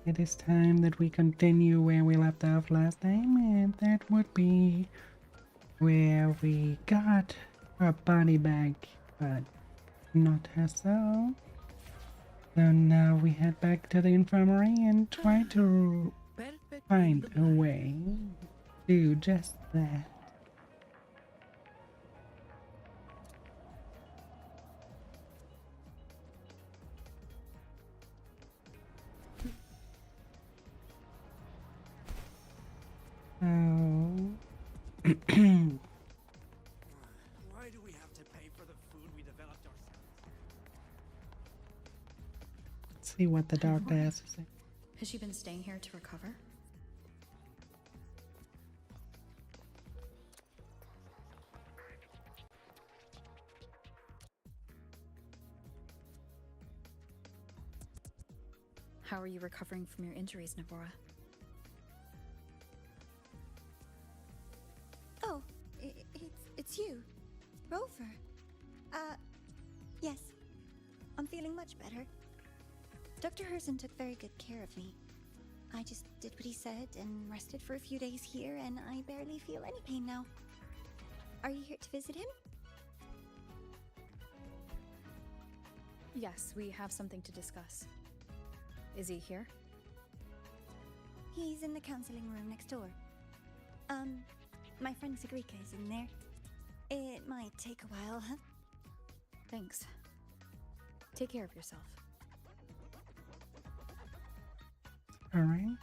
it is time that we continue where we left off last time, and that would be where we got our body back, but not her soul. So now we head back to the infirmary and try to find a way to do just that. Oh. Why do we have to pay for the food we developed ourselves? Let's see what the doctor has to say. Has she been staying here to recover? How are you recovering from your injuries, Navora? Oh, it's you, Rover. Yes. I'm feeling much better. Dr. Herson took very good care of me. I just did what he said and rested for a few days here, and I barely feel any pain now. Are you here to visit him? Yes, we have something to discuss. Is he here? He's in the counseling room next door. My friend Sigrika is in there. It might take a while, huh? Thanks. Take care of yourself. Alright.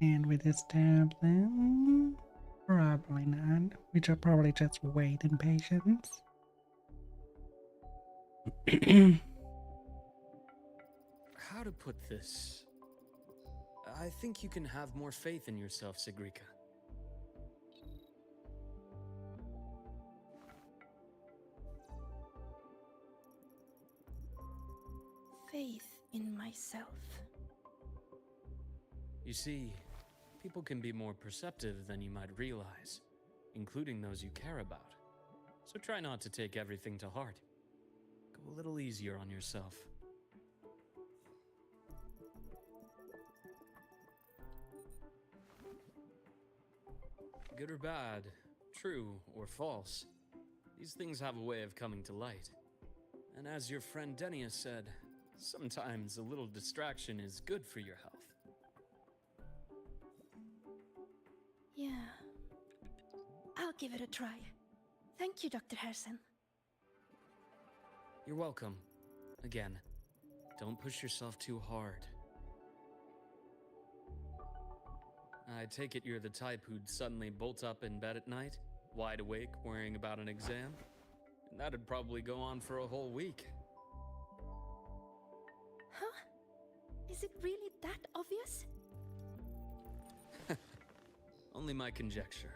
And with this tab then, probably not. We should probably just wait in patience. How to put this? I think you can have more faith in yourself, Sigrika. Faith in myself. You see, people can be more perceptive than you might realize, including those you care about. So try not to take everything to heart. Go a little easier on yourself. Good or bad, true or false, these things have a way of coming to light. And as your friend Denia said, sometimes a little distraction is good for your health. Yeah. I'll give it a try. Thank you, Dr. Herson. You're welcome. Again, don't push yourself too hard. I take it you're the type who'd suddenly bolt up in bed at night, wide awake, worrying about an exam? And that'd probably go on for a whole week. Huh? Is it really that obvious? Only my conjecture.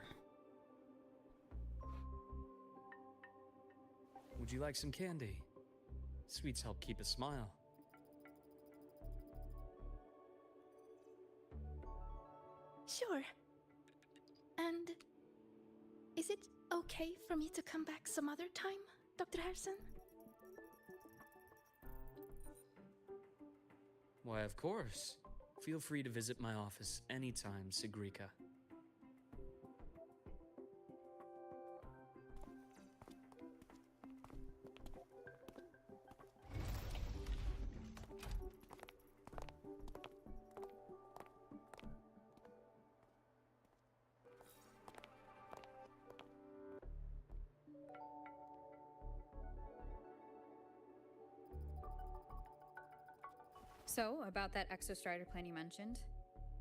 Would you like some candy? Sweets help keep a smile. Sure. And is it okay for me to come back some other time, Dr. Herson? Why, of course. Feel free to visit my office anytime, Sigrika. So, about that exostrider plan you mentioned,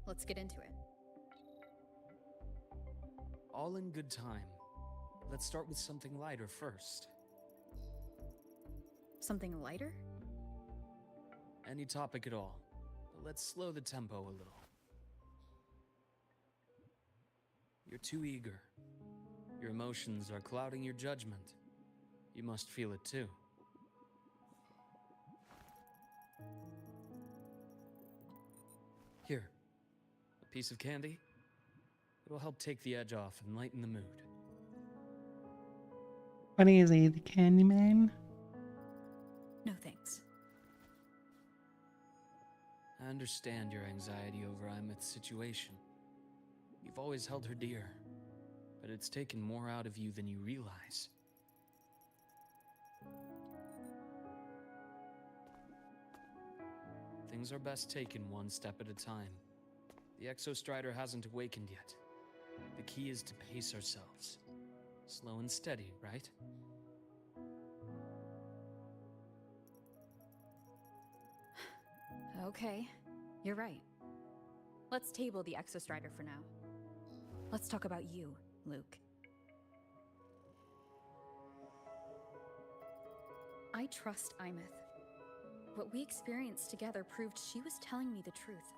let's get into it. All in good time. Let's start with something lighter first. Something lighter? Any topic at all. But let's slow the tempo a little. You're too eager. Your emotions are clouding your judgment. You must feel it too. Here, a piece of candy. It'll help take the edge off and lighten the mood. What is he, the Candyman? No thanks. understand your anxiety over Imeth's situation. You've always held her dear, but it's taken more out of you than you realize. Things are best taken one step at a time. The Exostrider hasn't awakened yet. The key is to pace ourselves. Slow and steady, right? Okay, you're right. Let's table the Exostrider for now. Let's talk about you, Luke. I trust Imeth. What we experienced together proved she was telling me the truth.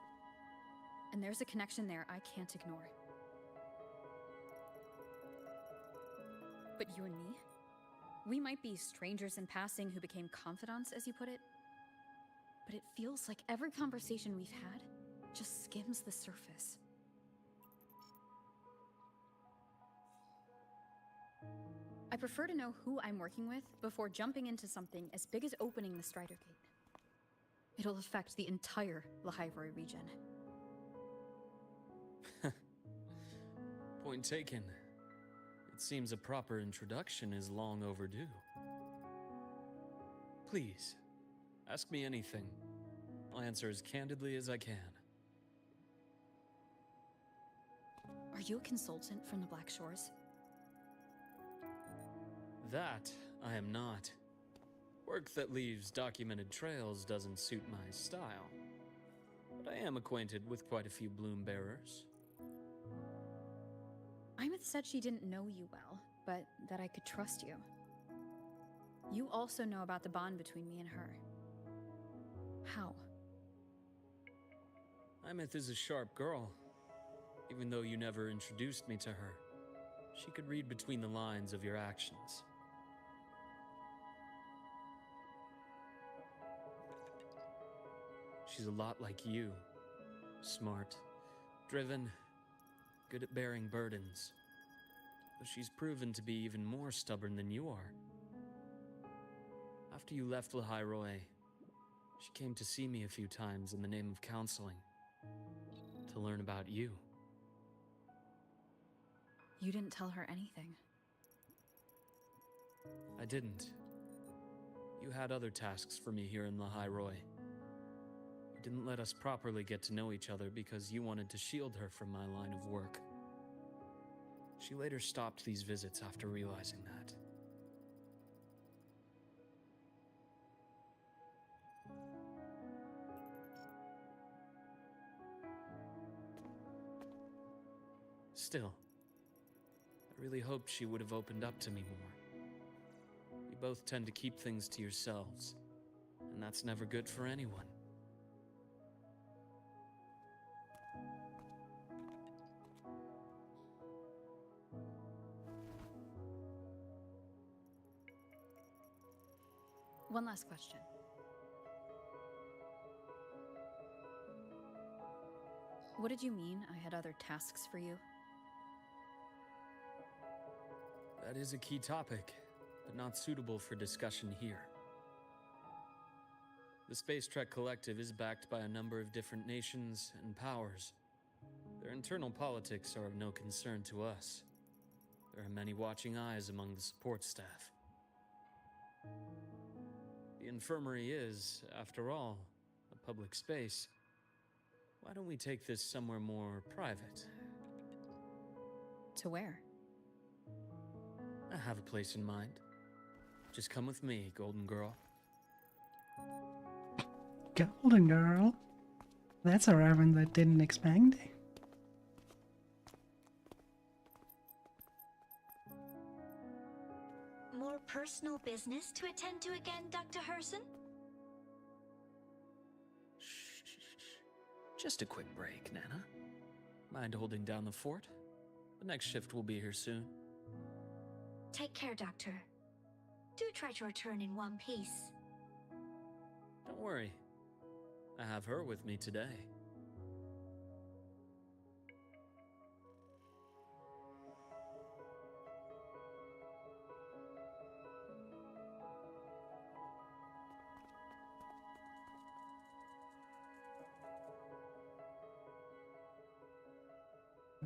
And there's a connection there I can't ignore. But you and me? We might be strangers in passing who became confidants, as you put it. But it feels like every conversation we've had just skims the surface. I prefer to know who I'm working with before jumping into something as big as opening the Strider Gate. It'll affect the entire Lahairoi region. Point taken. It seems a proper introduction is long overdue. Please, ask me anything. I'll answer as candidly as I can. Are you a consultant from the Black Shores? That I am not. Work that leaves documented trails doesn't suit my style. But I am acquainted with quite a few bloom bearers. Imeth said she didn't know you well, but that I could trust you. You also know about the bond between me and her. How? Imeth is a sharp girl. Even though you never introduced me to her, she could read between the lines of your actions. She's a lot like you. Smart, driven, good at bearing burdens. But she's proven to be even more stubborn than you are. After you left Lahairoi, she came to see me a few times in the name of counseling. To learn about you. You didn't tell her anything. I didn't. You had other tasks for me here in Lahairoi. You didn't let us properly get to know each other because you wanted to shield her from my line of work. She later stopped these visits after realizing that. Still, I really hoped she would have opened up to me more. You both tend to keep things to yourselves, and that's never good for anyone. One last question. What did you mean I had other tasks for you? That is a key topic, but not suitable for discussion here. The Space Trek Collective is backed by a number of different nations and powers. Their internal politics are of no concern to us. There are many watching eyes among the support staff. The infirmary is, after all, a public space. Why don't we take this somewhere more private? To where? I have a place in mind. Just come with me, Golden Girl. Golden Girl? That's a reference I didn't expect. More personal business to attend to again, Dr. Herson? Just a quick break, Nana. Mind holding down the fort? The next shift will be here soon. Take care, Doctor. Do try to return in one piece. Don't worry. I have her with me today.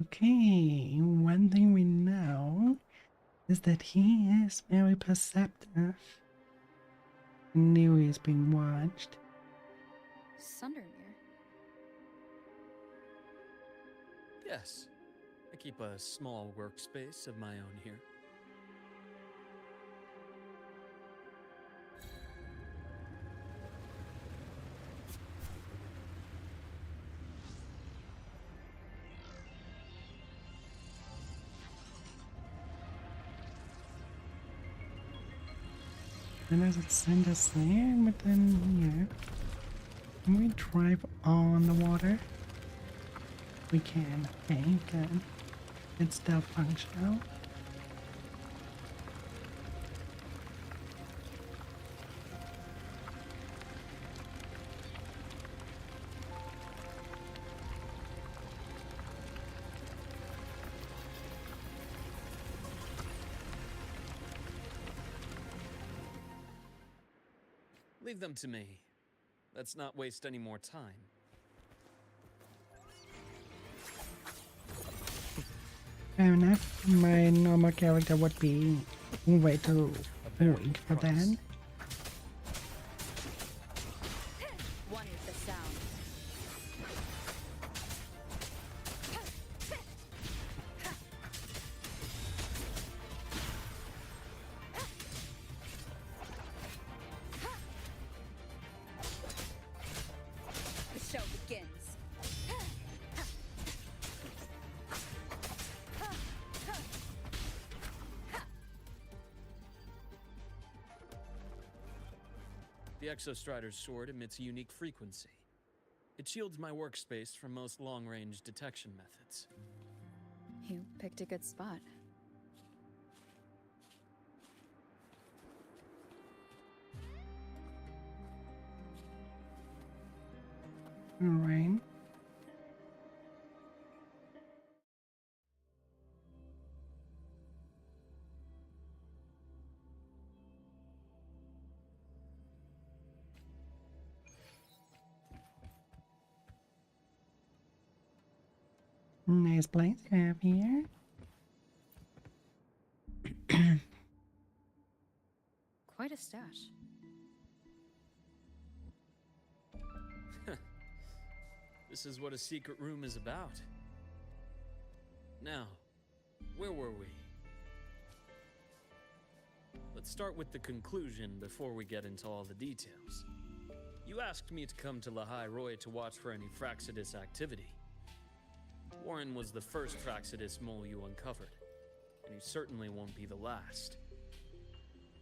Okay, one thing we know is that he is very perceptive. Knew he's being watched. Sundermere. Yes, I keep a small workspace of my own here. And does it send us there? But then here. Can we drive on the water? We can. Okay, good. It's still functional. Leave them to me. Let's not waste any more time. Fair enough. My normal character would be way too weak for that. One with the sound. The show begins. The Exostrider's sword emits a unique frequency. It shields my workspace from most long-range detection methods. You picked a good spot. Alright. Nice place you have here. Quite a stash. This is what a secret room is about. Now, where were we? Let's start with the conclusion before we get into all the details. You asked me to come to Lahai Roy to watch for any Fraxidus activity. Warren was the first Fraxidus mole you uncovered, and he certainly won't be the last.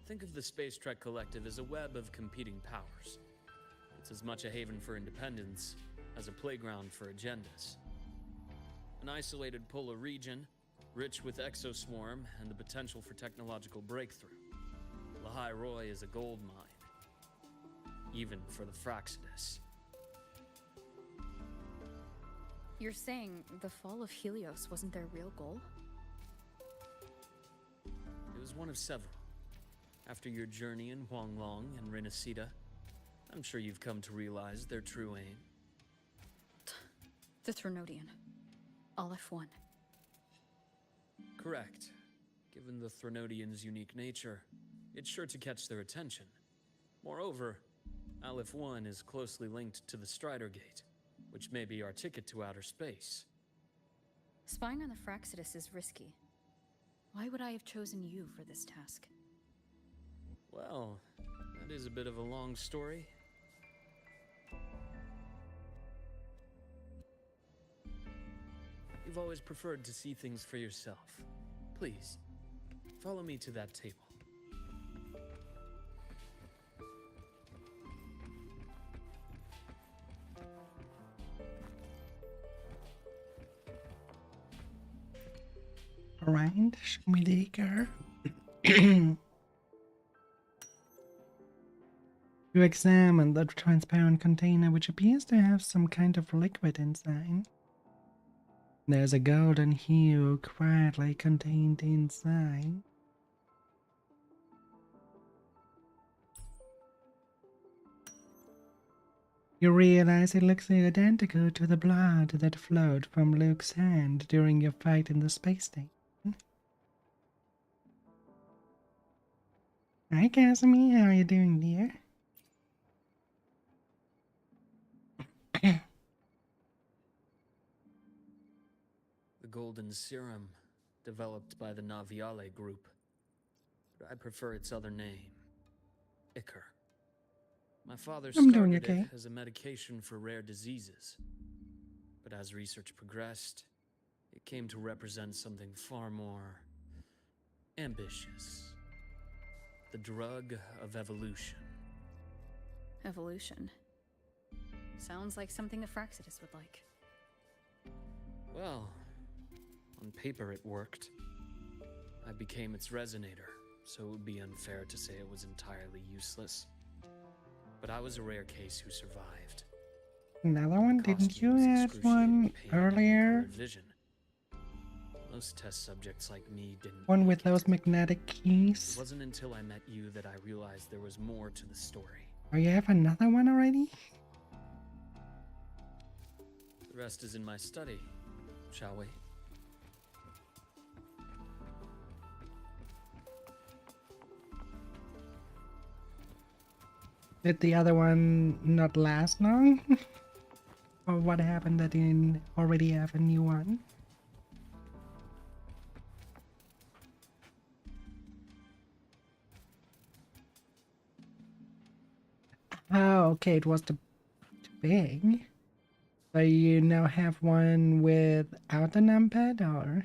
Think of the Space Trek Collective as a web of competing powers. It's as much a haven for independence as a playground for agendas. An isolated polar region, rich with exoswarm and the potential for technological breakthrough. Lahai Roy is a gold mine, even for the Fraxidus. You're saying the fall of Helios wasn't their real goal? It was one of several. After your journey in Huanglong and Renacida, I'm sure you've come to realize their true aim. The Trinodian. Aleph 1. Correct. Given the Trinodian's unique nature, it's sure to catch their attention. Moreover, Aleph 1 is closely linked to the Strider Gate, which may be our ticket to outer space. Spying on the Fraxidus is risky. Why would I have chosen you for this task? Well, that is a bit of a long story. You've always preferred to see things for yourself. Please, follow me to that table. Alright, show me the car. You examine the transparent container, which appears to have some kind of liquid inside. There's a golden hue quietly contained inside. You realize it looks identical to the blood that flowed from Luke's hand during your fight in the space station. Hi, Casimir. How are you doing, dear? The golden serum, developed by the Naviale group. But I prefer its other name, Ichor. My father I'm doing started it okay. as a medication for rare diseases. But as research progressed, it came to represent something far more ambitious. The drug of evolution. Evolution. Sounds like something a Fraxidus would like. Well, on paper it worked. I became its resonator, so it would be unfair to say it was entirely useless. But I was a rare case who survived. Another one? It cost Didn't me you with have one excruciating pain and earlier? colored vision. Most test subjects like me didn't One make with it. those magnetic It keys? wasn't until I met you that I realized there was more to the story. Oh, you have another one already? The rest is in my study, shall we? Did the other one not last long? Or what happened that you already have a new one? Oh, okay, it was too big. So you now have one without the numpad, or?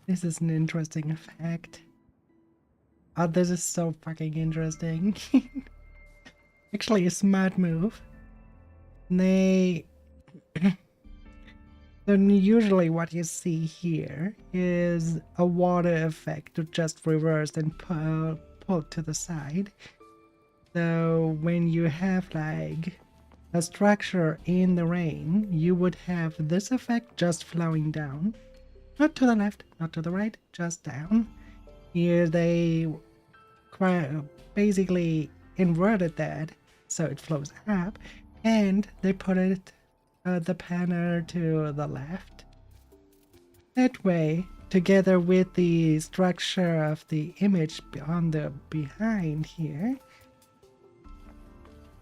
This is an interesting fact. Oh, this is so fucking interesting. Actually, a smart move. They... Then usually what you see here is a water effect to just reverse and pull to the side. So when you have like a structure in the rain, you would have this effect just flowing down. Not to the left, not to the right, just down. Here they basically inverted that so it flows up, and they put it the panel to the left. That way, together with the structure of the image on the behind here,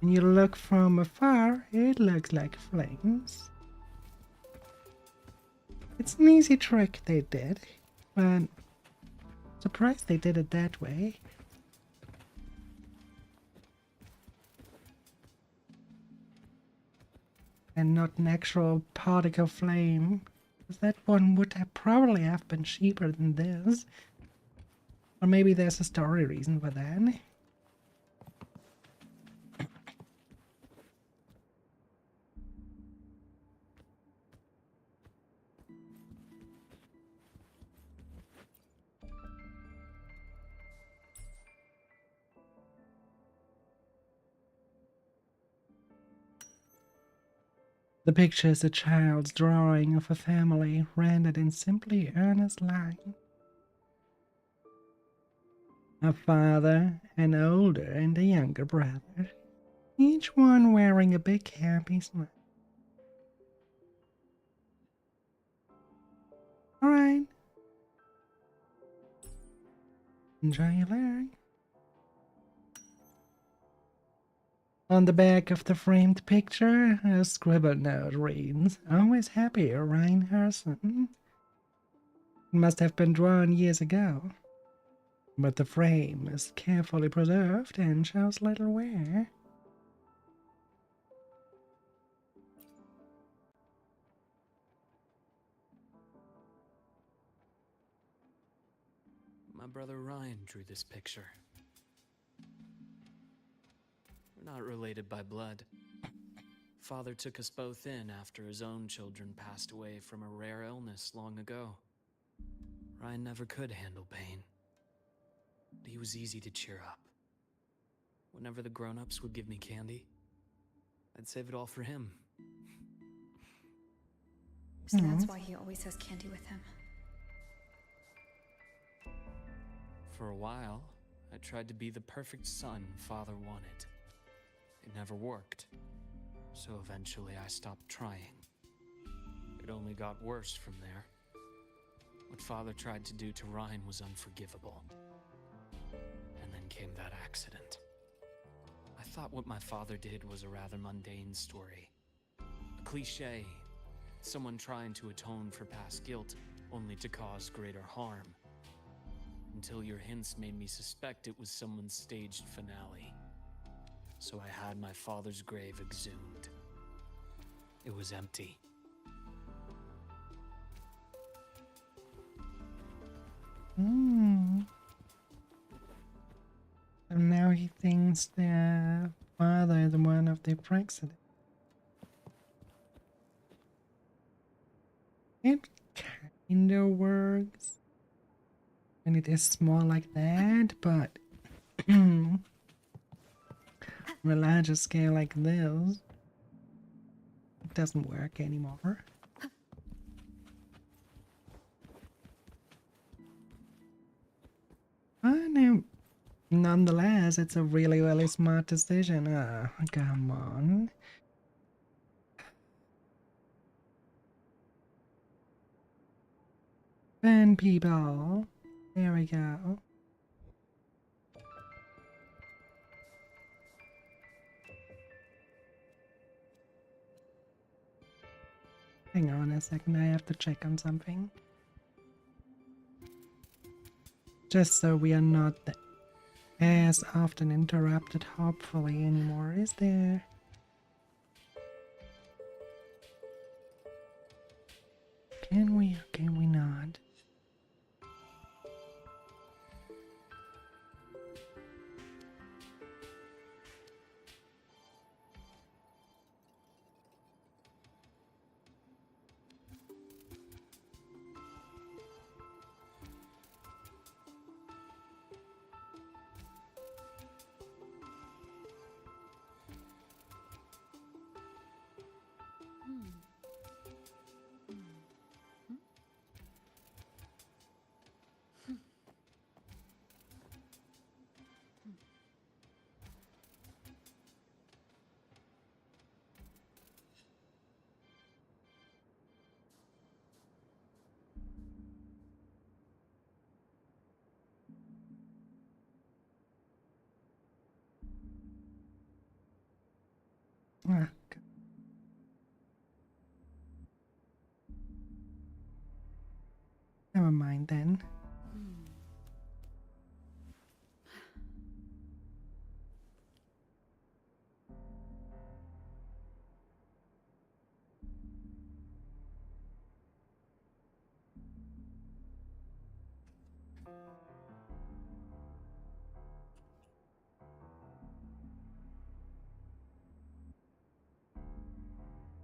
when you look from afar, it looks like flames. It's an easy trick they did, but surprised they did it that way. And not an actual particle flame, because that one would have probably have been cheaper than this. Or maybe there's a story reason for that. The picture is a child's drawing of a family rendered in simply earnest line. A father, an older and a younger brother, each one wearing a big happy smile. Alright. Enjoy your learning. On the back of the framed picture, a scribbled note reads, "Always happy, Ryan Harrison." It must have been drawn years ago, but the frame is carefully preserved and shows little wear. My brother Ryan drew this picture. We're not related by blood. Father took us both in after his own children passed away from a rare illness long ago. Ryan never could handle pain, but he was easy to cheer up. Whenever the grown-ups would give me candy, I'd save it all for him. So that's why he always has candy with him. For a while, I tried to be the perfect son Father wanted. It never worked, so eventually I stopped trying. It only got worse from there. What Father tried to do to Ryan was unforgivable. And then came that accident. I thought what my father did was a rather mundane story. A cliché, someone trying to atone for past guilt only to cause greater harm. Until your hints made me suspect it was someone's staged finale. So I had my father's grave exhumed. It was empty. And now he thinks the father is one of the accident. It kinda works. And it is small like that, but on a larger scale like this, it doesn't work anymore. No. Nonetheless, it's a really, really smart decision. Come on. Burn people. There we go. Hang on a second, I have to check on something. Just so we are not as often interrupted, hopefully, anymore. Is there? Can we or can we not? Ah, never mind then.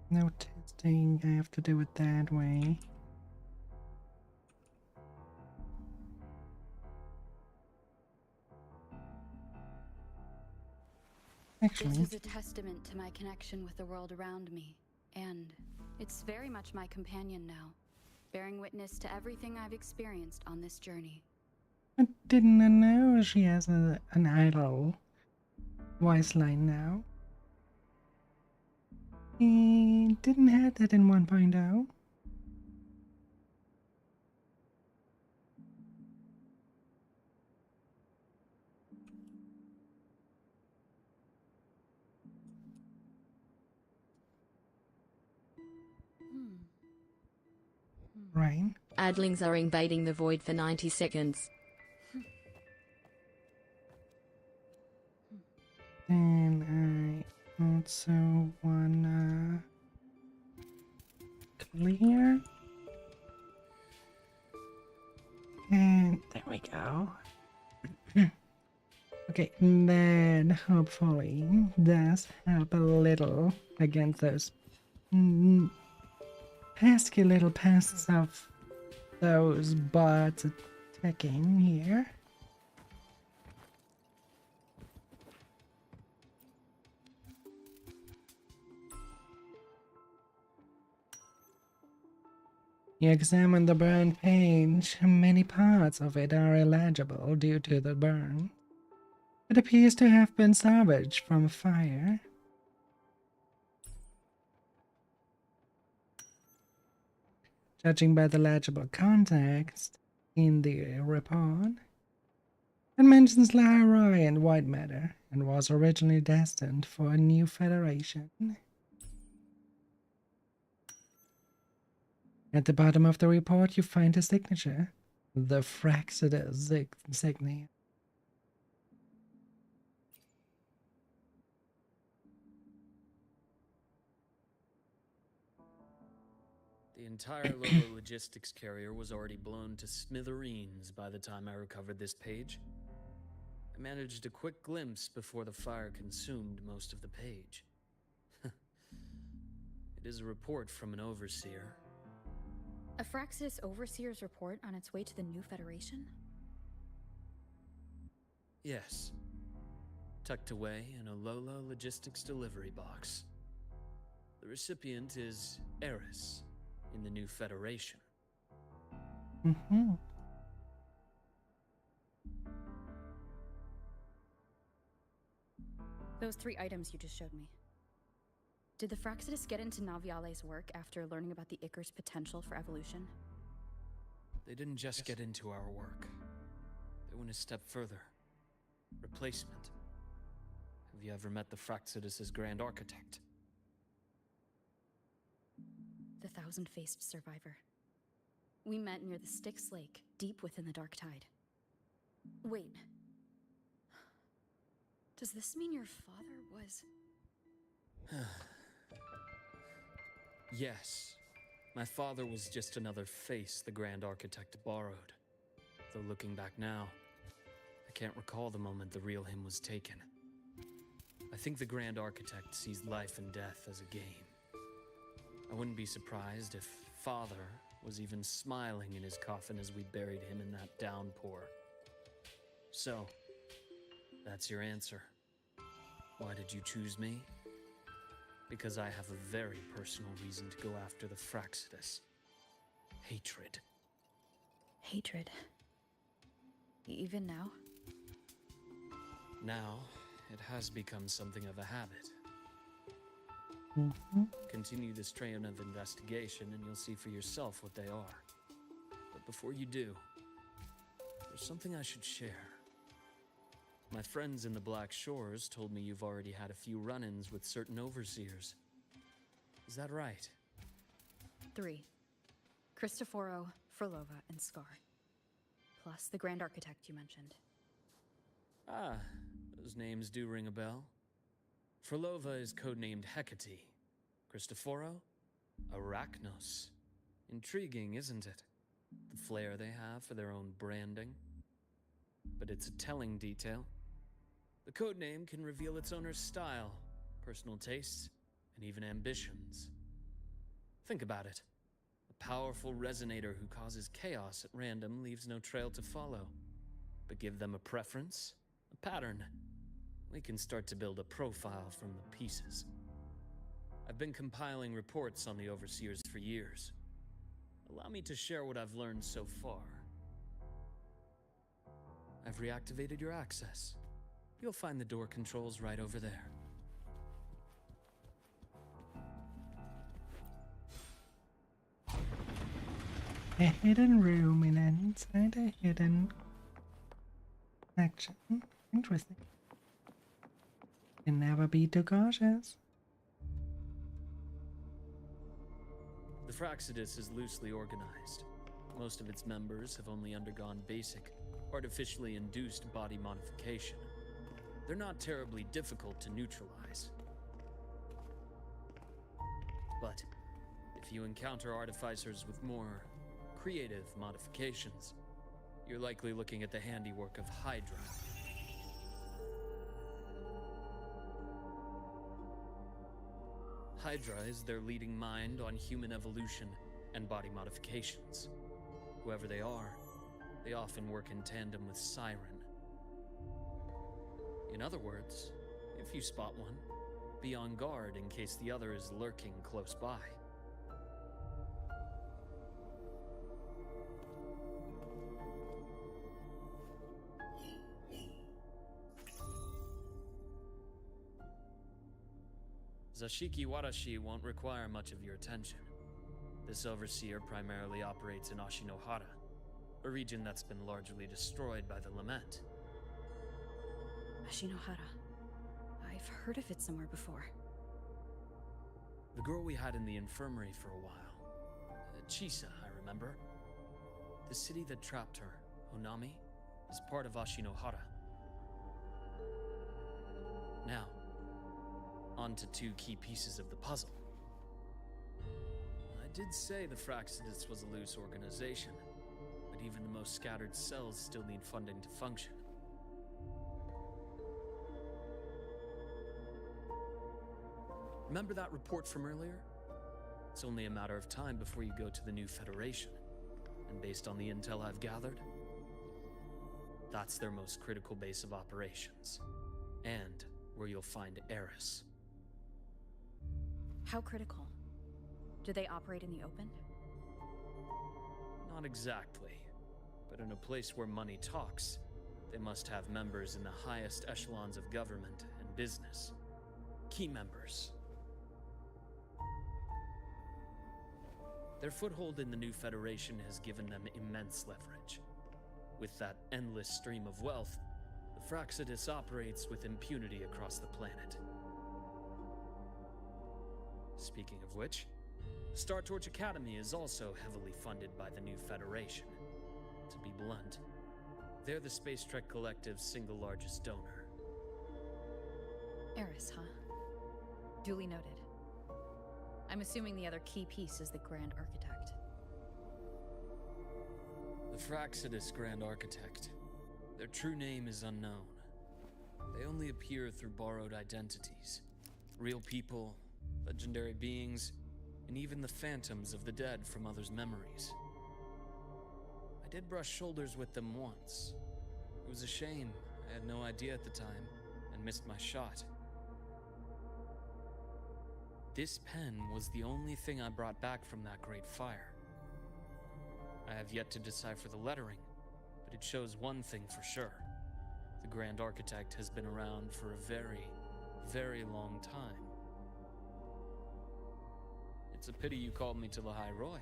No testing, I have to do it that way. Actually, This is a testament to my connection with the world around me, and it's very much my companion now, bearing witness to everything I've experienced on this journey. I didn't know she has an idle voice line now. He didn't have that in 1.0. Right. Adlings are invading the void for 90 seconds. And I also wanna clear. And there we go. Okay, and then hopefully does help a little against those pesky little pests of those bots attacking here. You examine the burned page. Many parts of it are illegible due to the burn. It appears to have been salvaged from a fire. Judging by the legible context in the report, it mentions Lyra and white matter and was originally destined for a new federation. At the bottom of the report, you find a signature, the Fraxidus signature. The entire Lola logistics carrier was already blown to smithereens by the time I recovered this page. I managed a quick glimpse before the fire consumed most of the page. It is a report from an overseer. A Fraxis Overseer's report on its way to the new Federation? Yes. Tucked away in a Lola logistics delivery box. The recipient is Eris in the new Federation. Mm-hmm. Those 3 items you just showed me. Did the Fraxidus get into Naviale's work after learning about the Icar's potential for evolution? They didn't just get into our work. They went a step further. Replacement. Have you ever met the Fraxidus' Grand Architect? The thousand-faced survivor. We met near the Styx Lake, deep within the Dark Tide. Wait. Does this mean your father was... Yes. My father was just another face the Grand Architect borrowed. Though looking back now, I can't recall the moment the real him was taken. I think the Grand Architect sees life and death as a game. I wouldn't be surprised if Father was even smiling in his coffin as we buried him in that downpour. So, that's your answer. Why did you choose me? Because I have a very personal reason to go after the Fraxidus. Hatred. Hatred. Even now? Now, it has become something of a habit. Mm-hmm. Continue this train of investigation and you'll see for yourself what they are. But before you do, there's something I should share. My friends in the Black Shores told me you've already had a few run-ins with certain overseers. Is that right? 3. Cristoforo, Frolova, and Scar. Plus the Grand Architect you mentioned. Ah, those names do ring a bell. Frolova is codenamed Hecate. Cristoforo? Arachnos. Intriguing, isn't it? The flair they have for their own branding. But it's a telling detail. The codename can reveal its owner's style, personal tastes, and even ambitions. Think about it. A powerful resonator who causes chaos at random leaves no trail to follow. But give them a preference, a pattern. We can start to build a profile from the pieces. I've been compiling reports on the Overseers for years. Allow me to share what I've learned so far. I've reactivated your access. You'll find the door controls right over there. A hidden room inside a hidden section. Interesting. Can never be too cautious. The Fraxidus is loosely organized. Most of its members have only undergone basic, artificially induced body modification. They're not terribly difficult to neutralize. But if you encounter artificers with more creative modifications, you're likely looking at the handiwork of Hydra. Hydra is their leading mind on human evolution and body modifications. Whoever they are, they often work in tandem with Siren. In other words, if you spot one, be on guard in case the other is lurking close by. Zashiki Warashi won't require much of your attention. This overseer primarily operates in Ashinohara, a region that's been largely destroyed by the Lament. Ashinohara. I've heard of it somewhere before. The girl we had in the infirmary for a while. Chisa, I remember. The city that trapped her, Honami, is part of Ashinohara. Now, on to two key pieces of the puzzle. I did say the Fraxidus was a loose organization, but even the most scattered cells still need funding to function. Remember that report from earlier? It's only a matter of time before you go to the new Federation. And based on the intel I've gathered, that's their most critical base of operations. And where you'll find Eris. How critical? Do they operate in the open? Not exactly. But in a place where money talks, they must have members in the highest echelons of government and business. Key members. Their foothold in the new Federation has given them immense leverage. With that endless stream of wealth, the Fraxidus operates with impunity across the planet. Speaking of which, Star Torch Academy is also heavily funded by the new Federation. To be blunt, they're the Space Trek Collective's single largest donor. Eris, huh? Duly noted. I'm assuming the other key piece is the Grand Architect. The Fraxidus Grand Architect. Their true name is unknown. They only appear through borrowed identities. Real people, legendary beings, and even the phantoms of the dead from others' memories. I did brush shoulders with them once. It was a shame. I had no idea at the time, and missed my shot. This pen was the only thing I brought back from that great fire. I have yet to decipher the lettering, but it shows one thing for sure. The Grand Architect has been around for a very, very long time. It's a pity you called me to the High Roy.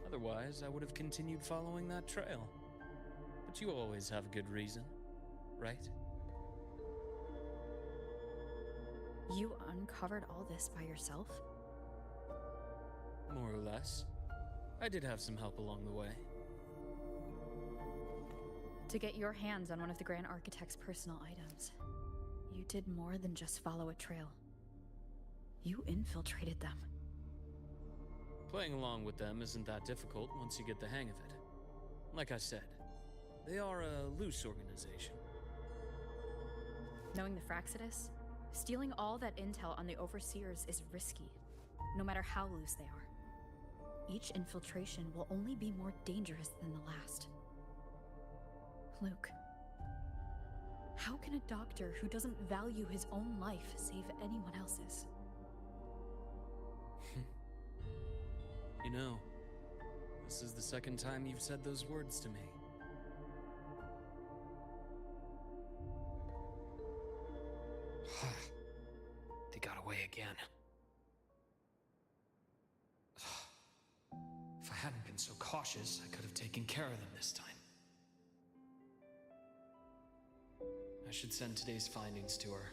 Otherwise, I would have continued following that trail. But you always have a good reason, right? You uncovered all this by yourself? More or less. I did have some help along the way. To get your hands on one of the Grand Architect's personal items, you did more than just follow a trail. You infiltrated them. Playing along with them isn't that difficult once you get the hang of it. Like I said, they are a loose organization. Knowing the Fraxidus, stealing all that intel on the Overseers is risky, no matter how loose they are. Each infiltration will only be more dangerous than the last. Luke, how can a doctor who doesn't value his own life save anyone else's? You know, this is the second time you've said those words to me. They got away again. If I hadn't been so cautious, I could have taken care of them this time. I should send today's findings to her.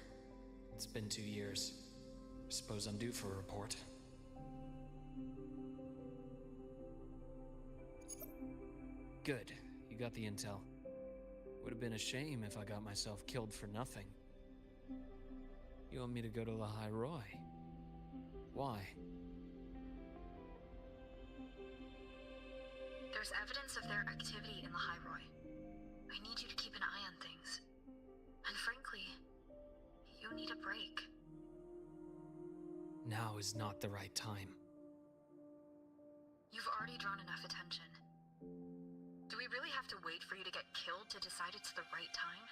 It's been 2 years. I suppose I'm due for a report. Good. You got the intel. Would have been a shame if I got myself killed for nothing. You want me to go to the High Roy? Why? There's evidence of their activity in the High Roy. I need you to keep an eye on things. And frankly, you need a break. Now is not the right time. You've already drawn enough attention. Do we really have to wait for you to get killed to decide it's the right time?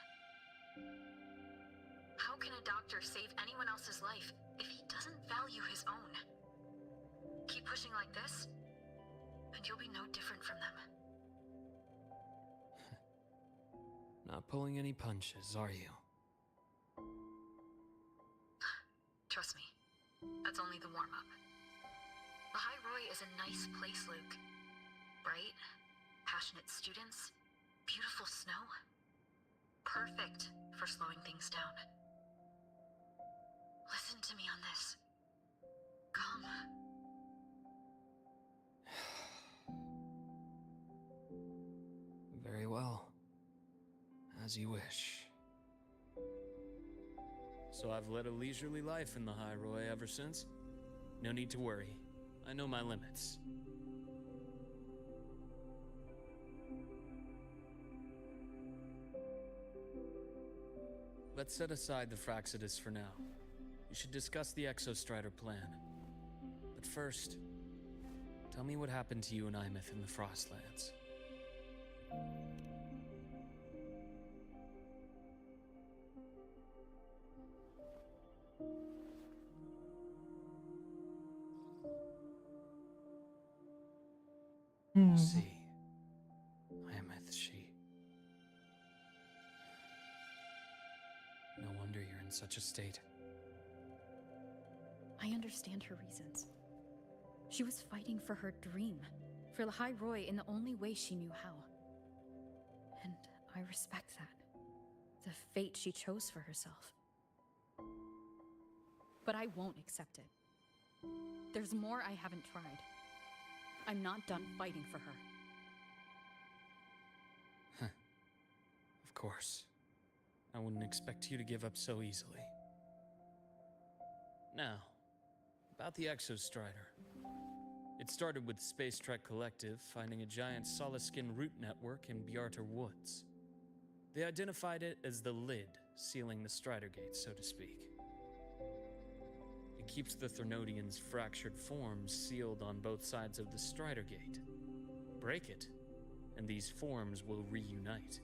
How can a doctor save anyone else's life if he doesn't value his own? Keep pushing like this, and you'll be no different from them. Not pulling any punches, are you? Trust me. that's only the warm-up. The High Roy is a nice place, Luke. Bright, passionate students, beautiful snow. Perfect for slowing things down. Listen to me on this. Come. Very well. As you wish. So I've led a leisurely life in the High Roy ever since. No need to worry. I know my limits. Let's set aside the Fraxidus for now. We should discuss the Exostrider plan. But first, tell me what happened to you and Imeth in the Frostlands. See, Imeth, she... No wonder you're in such a state. I understand her reasons. She was fighting for her dream, for the High Roy in the only way she knew how. And I respect that. The fate she chose for herself. But I won't accept it. There's more I haven't tried. I'm not done fighting for her. Of course. I wouldn't expect you to give up so easily. Now, about the Exostrider. It started with Space Trek Collective finding a giant solid-skin root network in Bjarter Woods. They identified it as the lid, sealing the Strider Gate, so to speak. It keeps the Thernodians' fractured forms sealed on both sides of the Strider Gate. Break it, and these forms will reunite.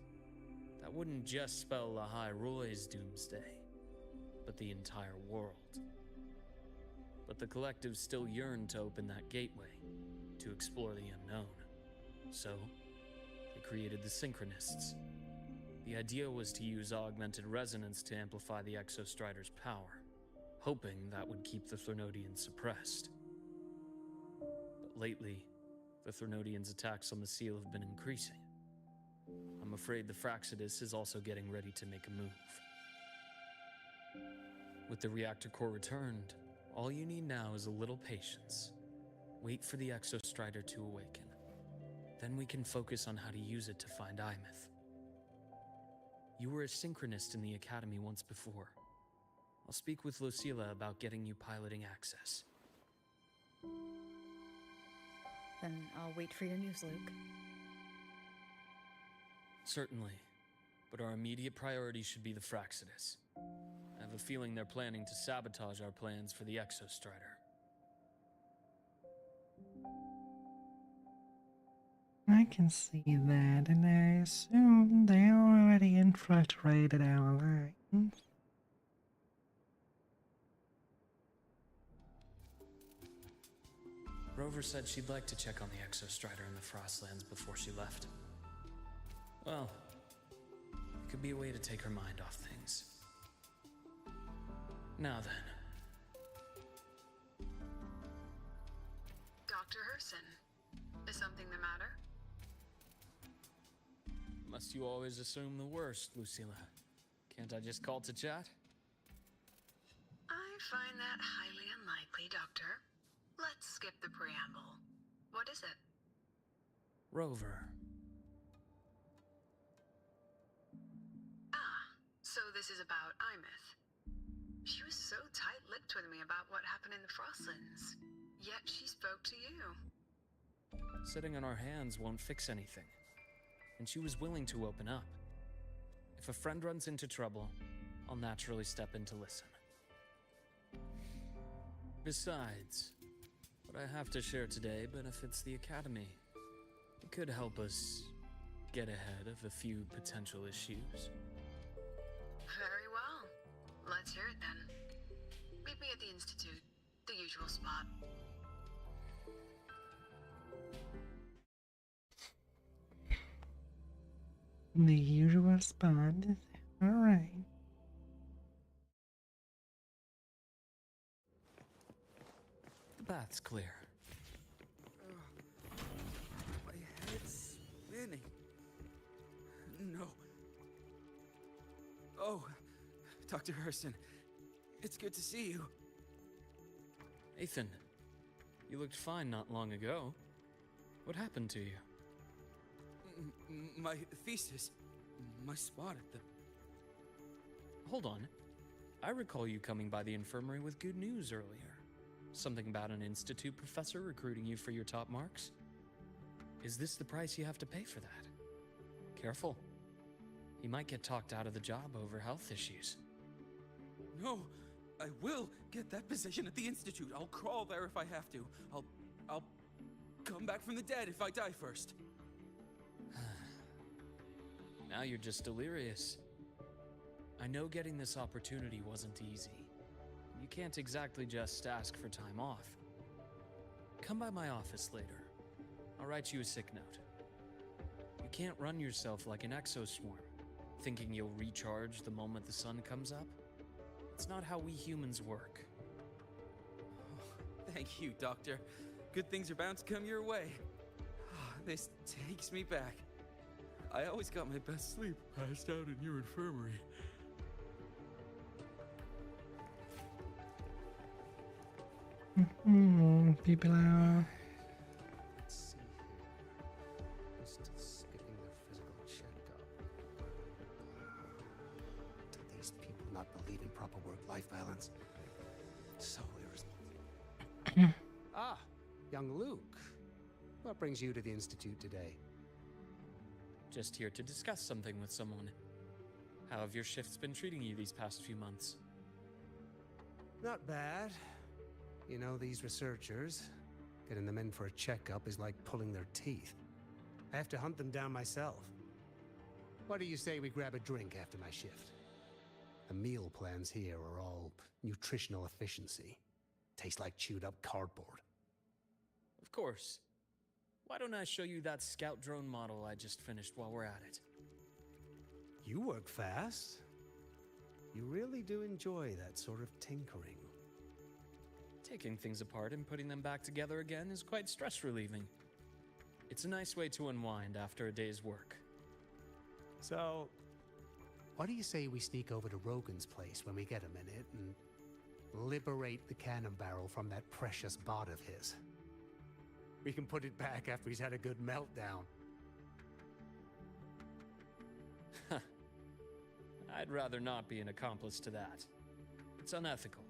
That wouldn't just spell the High Roy's doomsday, but the entire world. But the Collective still yearned to open that gateway, to explore the unknown. So, they created the Synchronists. The idea was to use augmented resonance to amplify the Exostrider's power, hoping that would keep the Thernodians suppressed. But lately, the Thernodians' attacks on the seal have been increasing. I'm afraid the Fraxidus is also getting ready to make a move. With the reactor core returned, all you need now is a little patience. Wait for the Exostrider to awaken. Then we can focus on how to use it to find Imeth. You were a synchronist in the Academy once before. I'll speak with Lucilla about getting you piloting access. Then I'll wait for your news, Luke. Certainly, but our immediate priority should be the Fraxidus. I have a feeling they're planning to sabotage our plans for the Exostrider. I can see that, and I assume they already infiltrated our lines. Rover said she'd like to check on the Exostrider in the Frostlands before she left. Well, it could be a way to take her mind off things. Now then. Dr. Herson, is something the matter? Must you always assume the worst, Lucilla? Can't I just call to chat? I find that highly unlikely, Doctor. Let's skip the preamble. What is it? Rover. Ah, so this is about Imeth. She was so tight-lipped with me about what happened in the Frostlands, yet she spoke to you. Sitting on our hands won't fix anything, and she was willing to open up. If a friend runs into trouble, I'll naturally step in to listen. Besides, what I have to share today benefits the Academy. It could help us get ahead of a few potential issues. Very well. Let's hear it then. Meet me at the Institute, the usual spot. The usual spot. Alright. path's clear. My head's spinning. No. Oh, Dr. Hurston, it's good to see you. Ethan, you looked fine not long ago. What happened to you? My thesis. My spot at the... Hold on. I recall you coming by the infirmary with good news earlier. Something about an institute professor recruiting you for your top marks? Is this the price you have to pay for that? Careful. He might get talked out of the job over health issues. No, I will get that position at the institute. I'll crawl there if I have to. I'll come back from the dead if I die first. Now you're just delirious. I know getting this opportunity wasn't easy. You can't exactly just ask for time off. Come by my office later. I'll write you a sick note. You can't run yourself like an exoswarm, thinking you'll recharge the moment the sun comes up. It's not how we humans work. Oh, thank you, Doctor. Good things are bound to come your way. This takes me back. I always got my best sleep passed out in your infirmary. People are... Let's see here. Just skipping their physical checkup. Do these people not believe in proper work-life balance? So irresponsible. Ah, young Luke. What brings you to the Institute today? Just here to discuss something with someone. How have your shifts been treating you these past few months? Not bad. You know, these researchers, getting them in for a checkup is like pulling their teeth. I have to hunt them down myself. What do you say we grab a drink after my shift? The meal plans here are all nutritional efficiency. Taste like chewed up cardboard. Of course. Why don't I show you that scout drone model I just finished while we're at it? You work fast. You really do enjoy that sort of tinkering. Taking things apart and putting them back together again is quite stress-relieving. It's a nice way to unwind after a day's work. So, what do you say we sneak over to Rogan's place when we get a minute and liberate the cannon barrel from that precious bot of his? We can put it back after he's had a good meltdown. I'd rather not be an accomplice to that. It's unethical.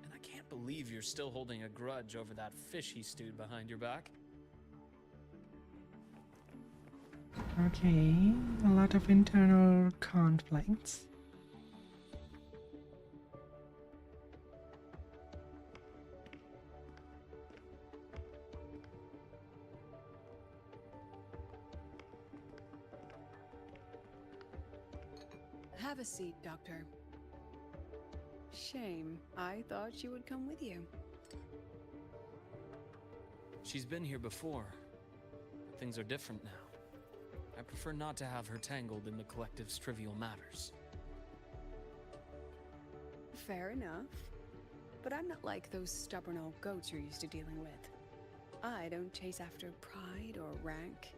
And I can't believe you're still holding a grudge over that fish he stewed behind your back. Okay, a lot of internal conflicts. Have a seat, Doctor. Shame. I thought she would come with you. She's been here before. Things are different now. I prefer not to have her tangled in the collective's trivial matters. Fair enough. But I'm not like those stubborn old goats you're used to dealing with. I don't chase after pride or rank.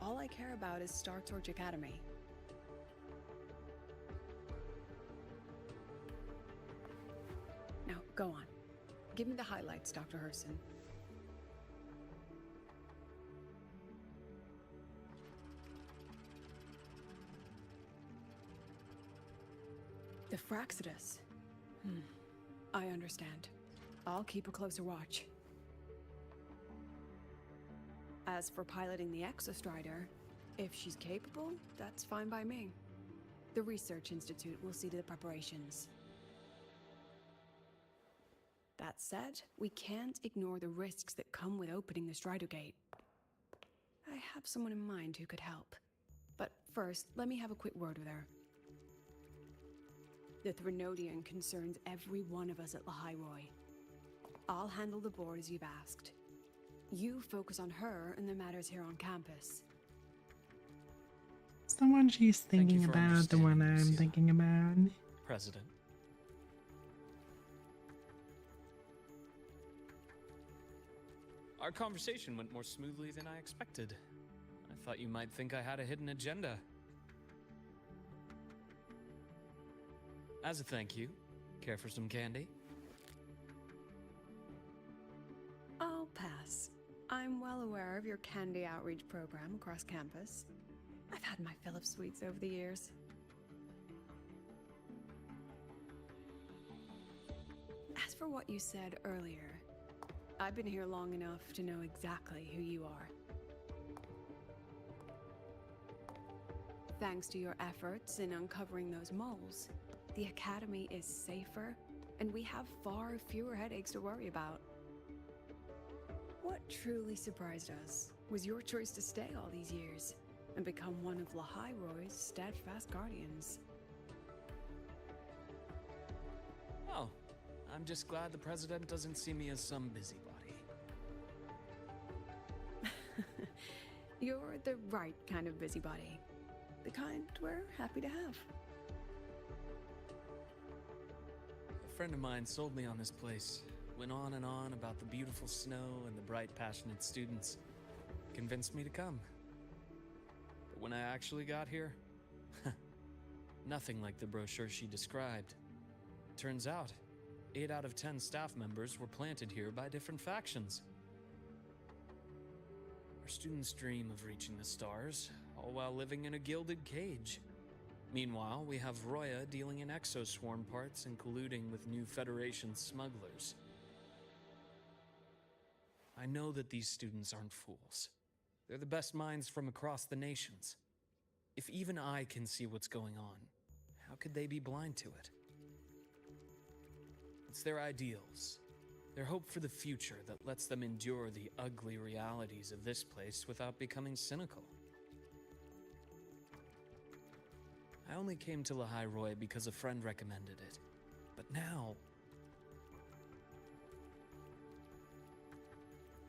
All I care about is Star Torch Academy. Now, go on. Give me the highlights, Dr. Hurston. The Fraxidus. I understand. I'll keep a closer watch. As for piloting the Exostrider, if she's capable, that's fine by me. The Research Institute will see to the preparations. That said, we can't ignore the risks that come with opening the Strider Gate. I have someone in mind who could help. But first, let me have a quick word with her. The Threnodian concerns every one of us at Lahairoi. I'll handle the board as you've asked. You focus on her and the matters here on campus. It's the one she's thinking for about, the one understanding, I'm Lucille. thinking about. President. Our conversation went more smoothly than I expected. I thought you might think I had a hidden agenda. As a thank you, care for some candy? I'll pass. I'm well aware of your candy outreach program across campus. I've had my fill of sweets over the years. As for what you said earlier, I've been here long enough to know exactly who you are. Thanks to your efforts in uncovering those moles, the Academy is safer, and we have far fewer headaches to worry about. What truly surprised us was your choice to stay all these years and become one of Lahai-Roy's steadfast guardians. Oh, I'm just glad the president doesn't see me as some busybody. You're the right kind of busybody. The kind we're happy to have. A friend of mine sold me on this place. Went on and on about the beautiful snow and the bright, passionate students. Convinced me to come. But when I actually got here, nothing like the brochure she described. Turns out, 8 out of 10 staff members were planted here by different factions. Our students dream of reaching the stars, all while living in a gilded cage. Meanwhile, we have Roya dealing in exoswarm parts and colluding with new Federation smugglers. I know that these students aren't fools. They're the best minds from across the nations. If even I can see what's going on, how could they be blind to it? It's their ideals, their hope for the future that lets them endure the ugly realities of this place without becoming cynical. I only came to Lahai-Roy because a friend recommended it. But now...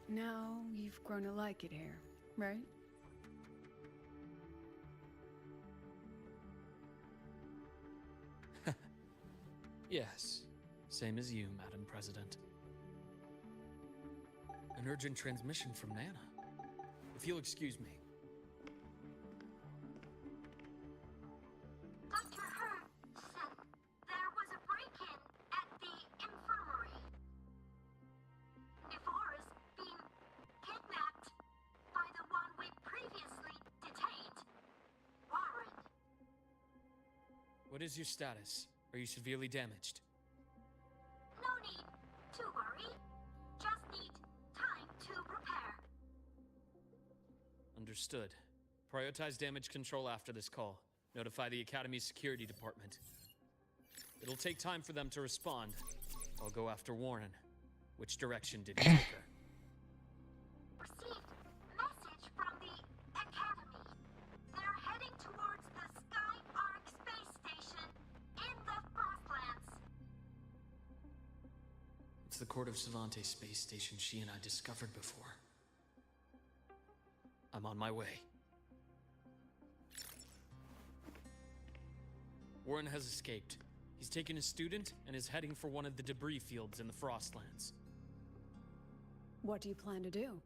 Now you've grown to like it here, right? Yes, same as you, Madam President. An urgent transmission from Nana. If you'll excuse me. Dr. Hurd said there was a break-in at the infirmary. Nivara's being kidnapped by the one we previously detained, Warren. What is your status? Are you severely damaged? No need to worry. Just need time to repair. Understood. Prioritize damage control after this call. Notify the Academy's security department. It'll take time for them to respond. I'll go after Warren. Which direction did you take her? Received message from the Academy. They're heading towards the Sky Arc space station in the Frostlands. It's the Court of Savante space station she and I discovered before. I'm on my way. Warren has escaped. He's taken a student and is heading for one of the debris fields in the Frostlands. What do you plan to do?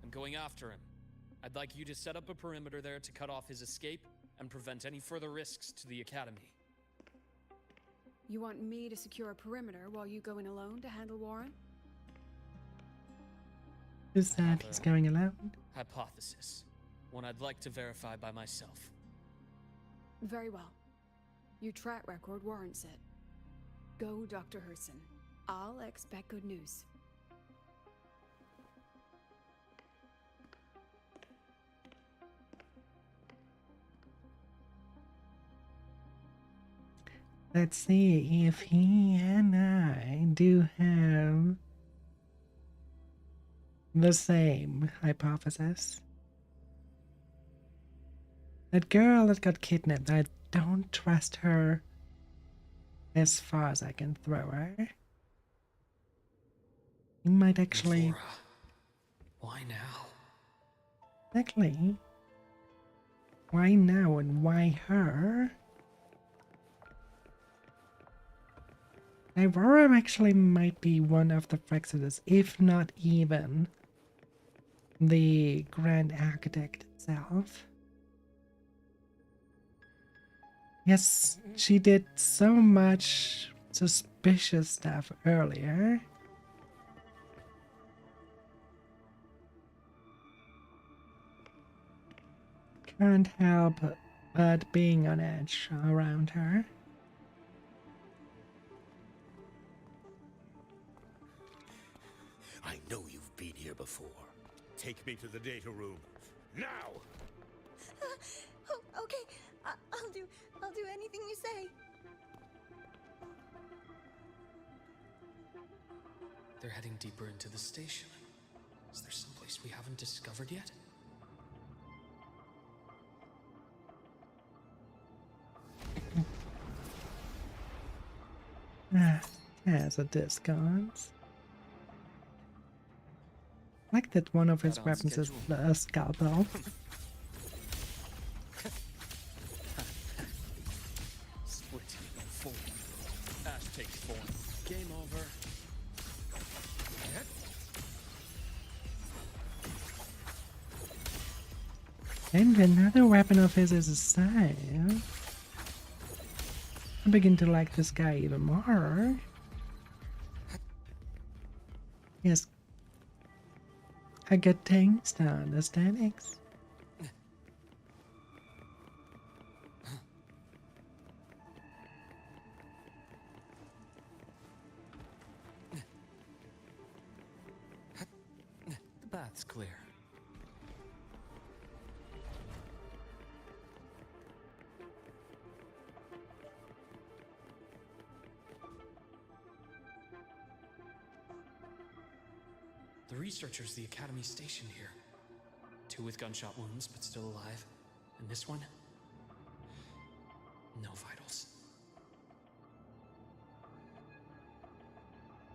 I'm going after him. I'd like you to set up a perimeter there to cut off his escape and prevent any further risks to the Academy. You want me to secure a perimeter while you go in alone to handle Warren? Is that he's going alone? Hypothesis. One I'd like to verify by myself. Very well. Your track record warrants it. Go, Dr. Herson. I'll expect good news. Let's see if he and I do have the same hypothesis. That girl that got kidnapped, I don't trust her as far as I can throw her. You might actually... Why now? Exactly. Why now and why her? Nivora actually might be one of the Frexitors, if not even the Grand Architect itself. Yes, she did so much suspicious stuff earlier. Can't help but being on edge around her. I know you've been here before. Take me to the data room. Now! Oh, okay. I'll do anything you say. They're heading deeper into the station. Is there someplace we haven't discovered yet? Has a discount. Like that one of his Right on weapons is schedule. a scalpel. Split. Form. Ash takes form. Game over. And another weapon of his is a scythe. I begin to like this guy even more. Yes. A good taste on aesthetics. The path's clear. The researchers the Academy stationed here. 2 with gunshot wounds, but still alive. And this one? No vitals.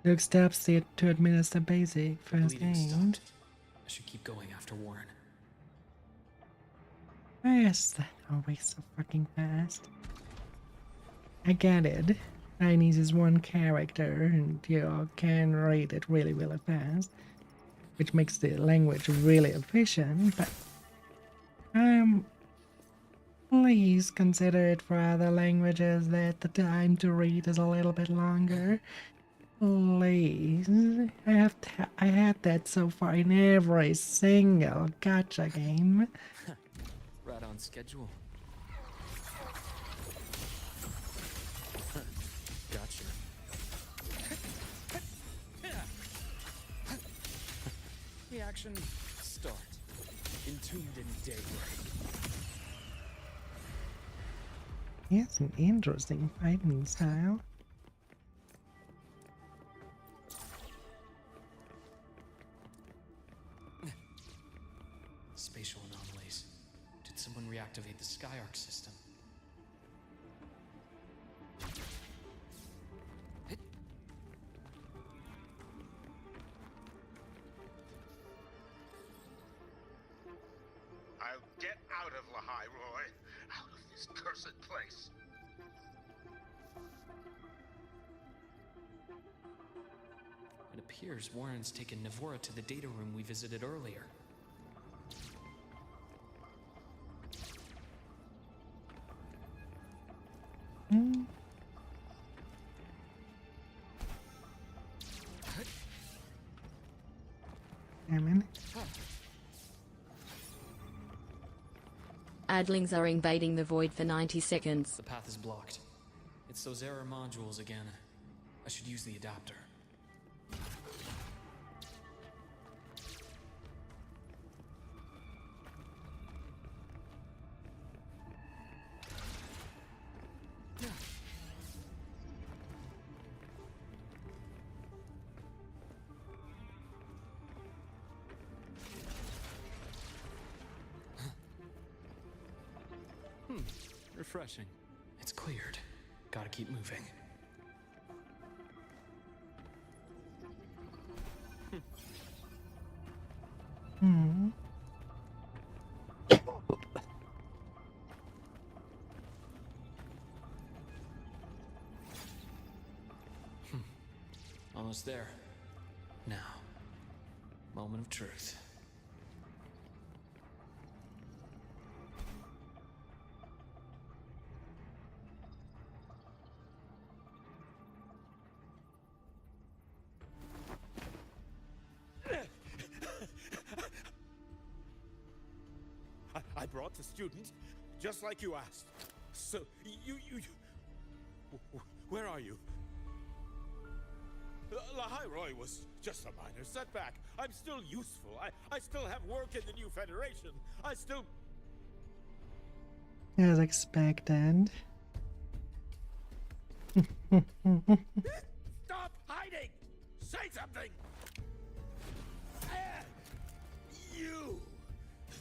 Luke steps to administer basic first Bleeding aid. stopped. I should keep going after Warren. Why is that always so fucking fast? I get it. Chinese is one character and you can read it really, really fast, which makes the language really efficient, but please consider it for other languages that the time to read is a little bit longer. Please. I had that so far in every single gacha game. Right on schedule. Gotcha. The action start. Entombed in daybreak. He has an interesting fighting style. Spatial anomalies. Did someone reactivate the Skyarc system? I'll get out of Lahai, Roy. Out of this cursed place. It appears Warren's taken Navora to the data room we visited earlier. Damn. Adlings are invading the void for 90 seconds. The path is blocked. It's those error modules again. I should use the adapter. Refreshing. It's cleared. Gotta keep moving. almost there. Now, moment of truth. I brought the student, just like you asked. So, where are you? Lahai Roy was just a minor setback. I'm still useful. I still have work in the new Federation. I still... As expected. Stop hiding! Say something! You!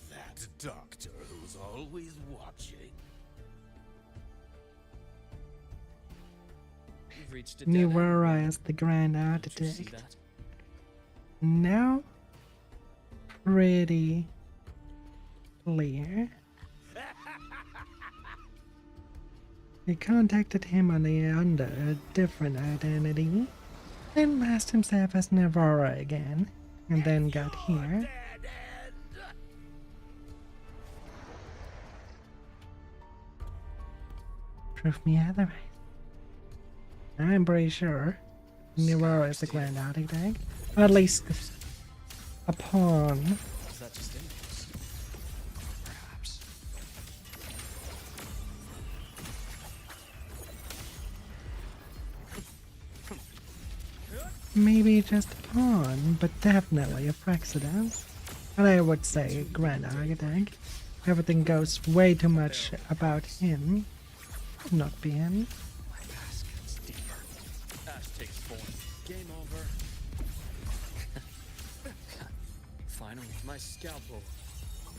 That doctor who's always watching. You've reached a dead end. Wuwa as the Grand Did you see Architect. that? Now, pretty clear. He contacted him under a different identity, then masked himself as Navara again, and then got here. Prove me otherwise. I'm pretty sure Navara is the Grand Architect, or at least a pawn. Is that just impulse? Perhaps. Maybe just a pawn, but definitely a Praxidus. And I would say Grand Architect. Everything goes way too much about him not being. My past gets deeper. Ash takes form. Game over. Finally, my scalpel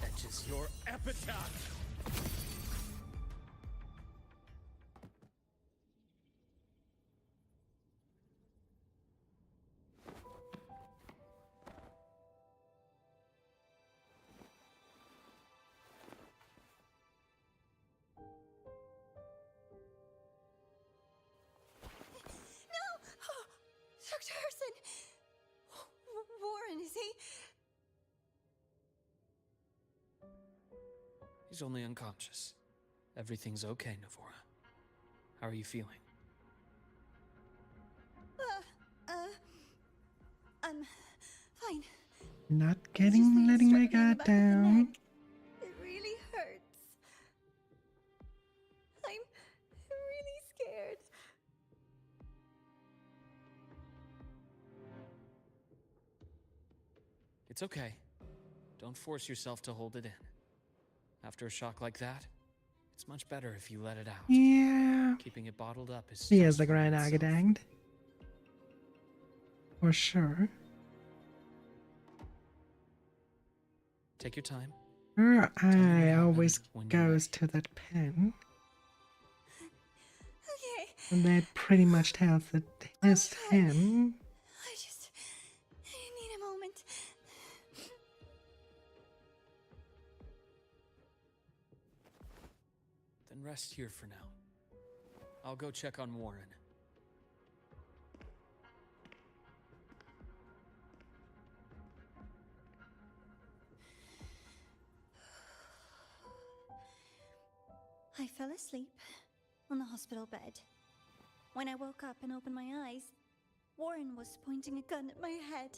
etches your epitaph. Dr. Herson! Warren, is he? He's only unconscious. Everything's okay, Navora. How are you feeling? I'm fine. Not It's just the letting my struggling guard back of the down. neck. It really hurts. I'm really scared. It's okay. Don't force yourself to hold it in. After a shock like that, it's much better if you let it out. Yeah. Keeping it bottled up is He is the stressful in Grand itself. Architect. For sure. Take your time. Her me what eye happened always when you're goes to that pen. Okay. And that pretty much tells that it's him. I need a moment. Then rest here for now. I'll go check on Warren. I fell asleep on the hospital bed. When I woke up and opened my eyes, Warren was pointing a gun at my head.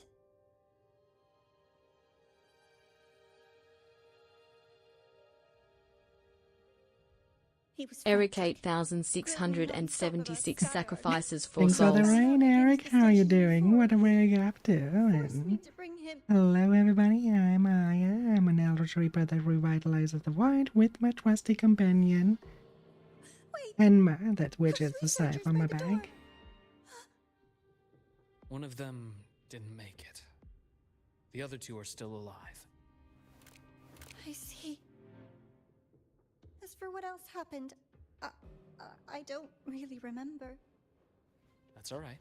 He was Eric frantic, 8676 grilling sacrifices for Thanks for the souls. rain, Eric. How are you doing? What were you up to? forced me And to bring him. hello, everybody. I'm Aya. I'm an Eldritch Reaper that revitalizes the void with my trusty companion. Wait, And that which is those the scythe researchers on by my the door. back. One of them didn't make it. The other two are still alive. I see. As for what else happened, I don't really remember. That's all right.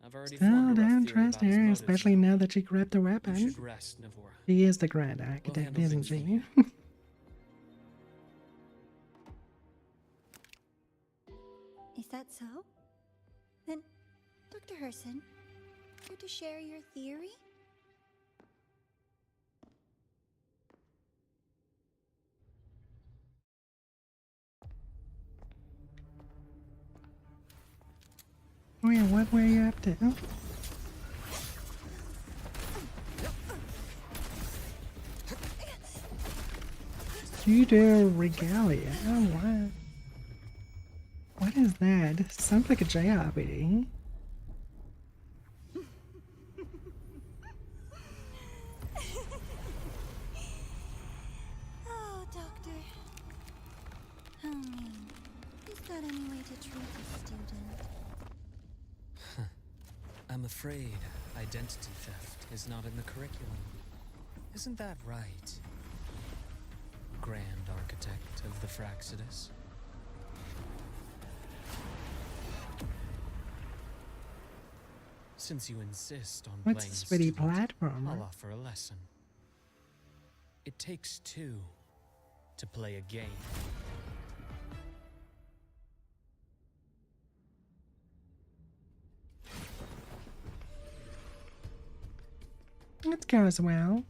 I've already Still formed a rough don't theory trust about his her, motives especially now that she grabbed the You weapon. should rest, Navora. She is the Grand Architect, handle isn't things she? from Is that so? Then, Dr. Herson, Care to share your theory? Wait, what were you up to? Pseudo regalia. Oh, what? What is that? Sounds like a JRPG. Oh, Doctor. How mean. Is that any way to treat a student? I'm afraid identity theft is not in the curriculum. Isn't that right, Grand Architect of the Fraxidus? Since you insist on What's playing this pretty student, platformer? I'll offer a lesson. It takes two to play a game. It goes well.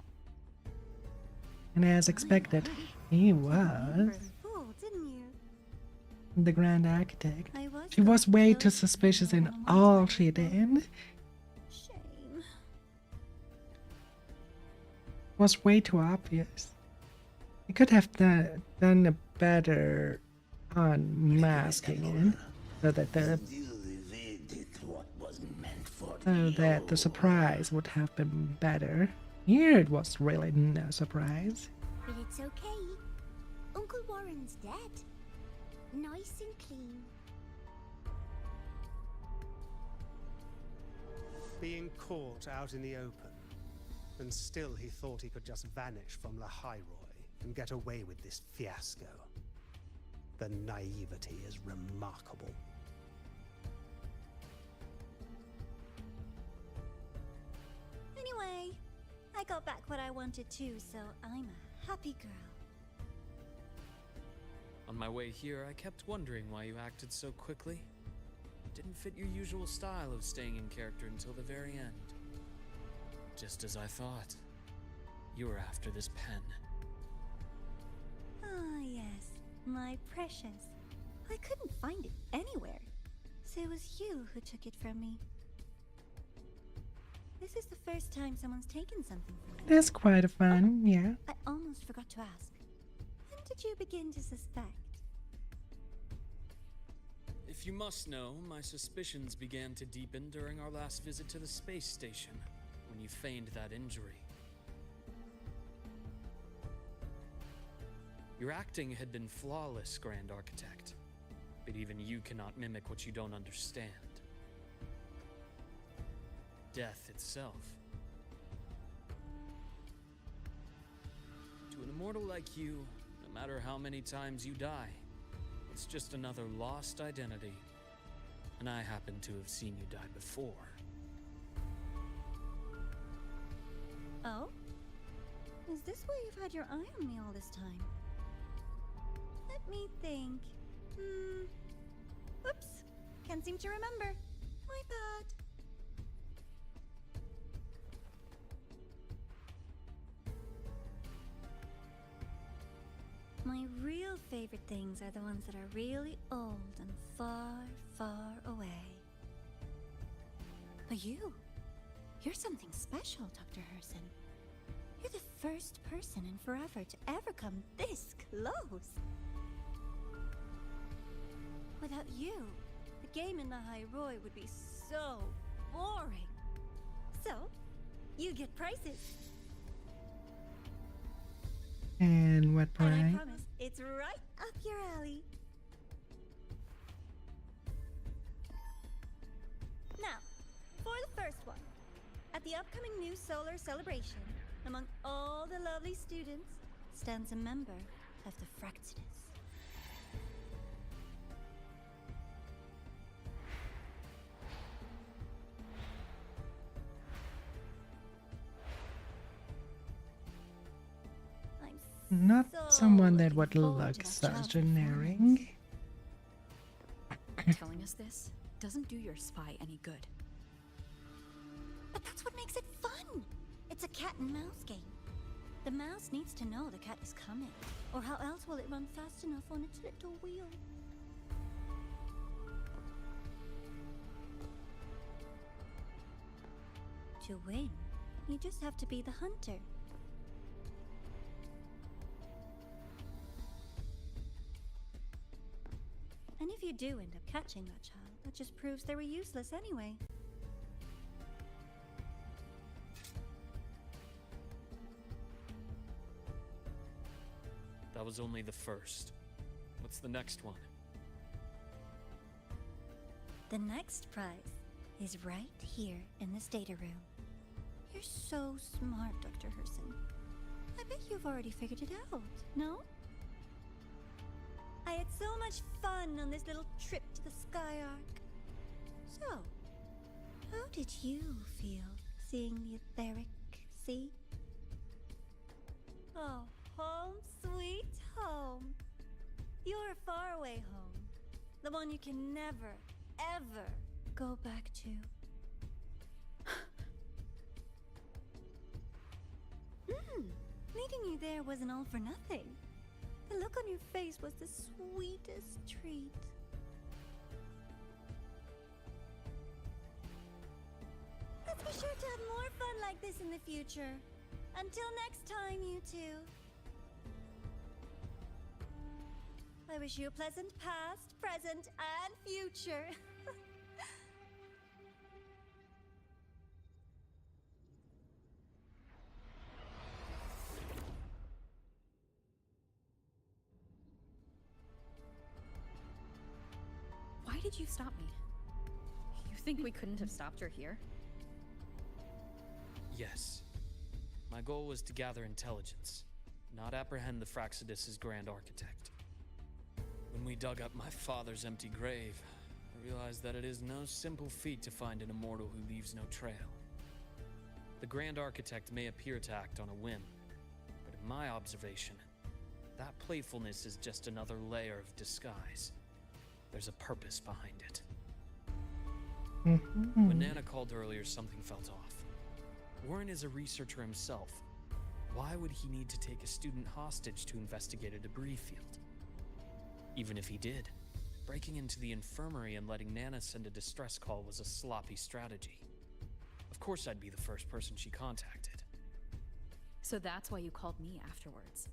And as expected, he was Fool, didn't you? the Grand Architect. I was She was going to way kill too you suspicious in on my all time. she did. Shame. Was way too obvious. He could have done a better on masking it, so that the surprise would have been better. Here it was really no surprise. But it's okay. Uncle Warren's dead. Nice and clean. Being caught out in the open, and still he thought he could just vanish from La Hyroi and get away with this fiasco. The naivety is remarkable. Anyway, I got back what I wanted too, so I'm a happy girl. On my way here, I kept wondering why you acted so quickly. Didn't fit your usual style of staying in character until the very end. Just as I thought. You were after this pen. Ah, yes, my precious. I couldn't find it anywhere, so it was you who took it from me. This is the first time someone's taken something from me. That's quite fun, yeah. I almost forgot to ask. When did you begin to suspect? If you must know, my suspicions began to deepen during our last visit to the space station, when you feigned that injury. Your acting had been flawless, Grand Architect, but even you cannot mimic what you don't understand. Death itself. To an immortal like you, no matter how many times you die, it's just another lost identity. And I happen to have seen you die before. Oh? Is this why you've had your eye on me all this time? Let me think. Whoops. Can't seem to remember. My bad. My real favorite things are the ones that are really old and far, far away. But you're something special, Dr. Herson. You're the first person in forever to ever come this close. Without you, the game in the Hyroi would be so boring. So, you get prizes. And what And I prize? promise, it's right up your alley. Now, for the first one. At the upcoming new solar celebration, among all the lovely students, stands a member of the Fraxidus. Not So someone that looking would forward look to that so child's generic. Telling us this doesn't do your spy any good. But that's what makes it fun! It's a cat and mouse game. The mouse needs to know the cat is coming, or how else will it run fast enough on its little wheel? To win, you just have to be the hunter. And if you do end up catching that child, that just proves they were useless anyway. That was only the first. What's the next one? The next prize is right here in this data room. You're so smart, Dr. Herson. I bet you've already figured it out, no? I had so much fun on this little trip to the Sky Arc. So, how did you feel seeing the etheric sea? Oh, home sweet home. Your faraway home. The one you can never, ever go back to. Meeting you there wasn't all for nothing. The look on your face was the sweetest treat. Let's be sure to have more fun like this in the future. Until next time, you two. I wish you a pleasant past, present, and future. Why did you stop me? You think we couldn't have stopped her here? Yes. My goal was to gather intelligence, not apprehend the Fraxidus' grand architect. When we dug up my father's empty grave, I realized that it is no simple feat to find an immortal who leaves no trail. The grand architect may appear to act on a whim, but in my observation, that playfulness is just another layer of disguise. There's a purpose behind it. When Nana called earlier, something felt off. Warren is a researcher himself. Why would he need to take a student hostage to investigate a debris field? Even if he did, breaking into the infirmary and letting Nana send a distress call was a sloppy strategy. Of course I'd be the first person she contacted. So that's why you called me afterwards.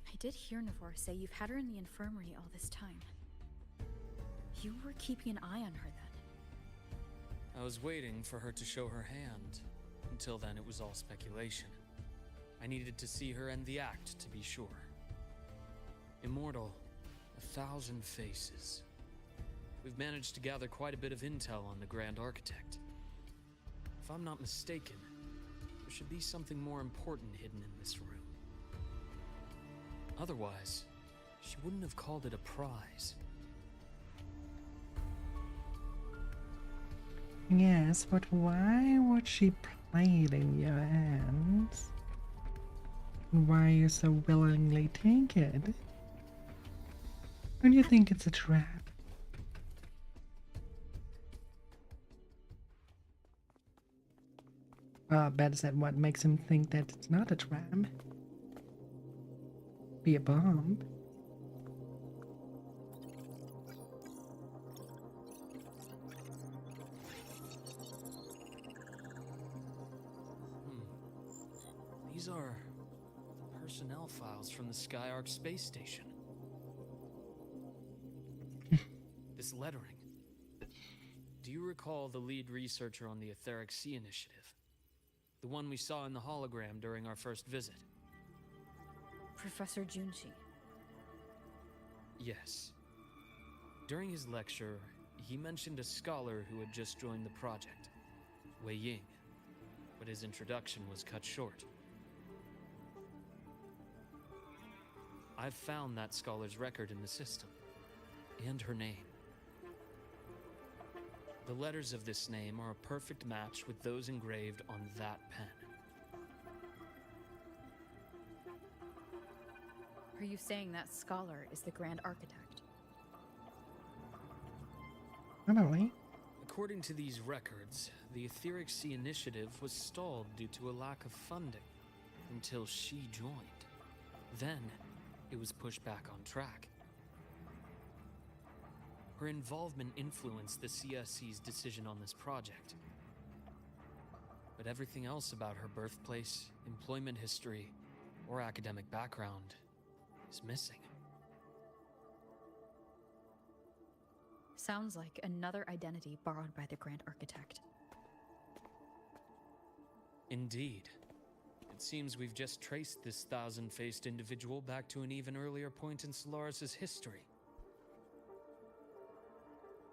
I did hear Navor say you've had her in the infirmary all this time. You were keeping an eye on her then. I was waiting for her to show her hand. Until then, it was all speculation. I needed to see her end the act to be sure. Immortal, 1,000 faces. We've managed to gather quite a bit of intel on the Grand Architect. If I'm not mistaken, there should be something more important hidden in this room. Otherwise, she wouldn't have called it a prize. Yes, but why would she play it in your hands? Why you so willingly take it? Don't you think it's a trap? Better said, what makes him think that it's not a trap? Be a bomb. These are personnel files from the Sky Arc space station. This lettering. Do you recall the lead researcher on the Etheric Sea Initiative? The one we saw in the hologram during our first visit? Professor Junshi. Yes. During his lecture, he mentioned a scholar who had just joined the project, Wei Ying, but his introduction was cut short. I've found that scholar's record in the system, and her name. The letters of this name are a perfect match with those engraved on that pen. Are you saying that scholar is the Grand Architect? Probably. According to these records, the Etheric Sea initiative was stalled due to a lack of funding until she joined. Then, it was pushed back on track. Her involvement influenced the CSC's decision on this project. But everything else about her birthplace, employment history, or academic background is missing. Sounds like another identity borrowed by the Grand Architect. Indeed. It seems we've just traced this thousand-faced individual back to an even earlier point in Solaris' history.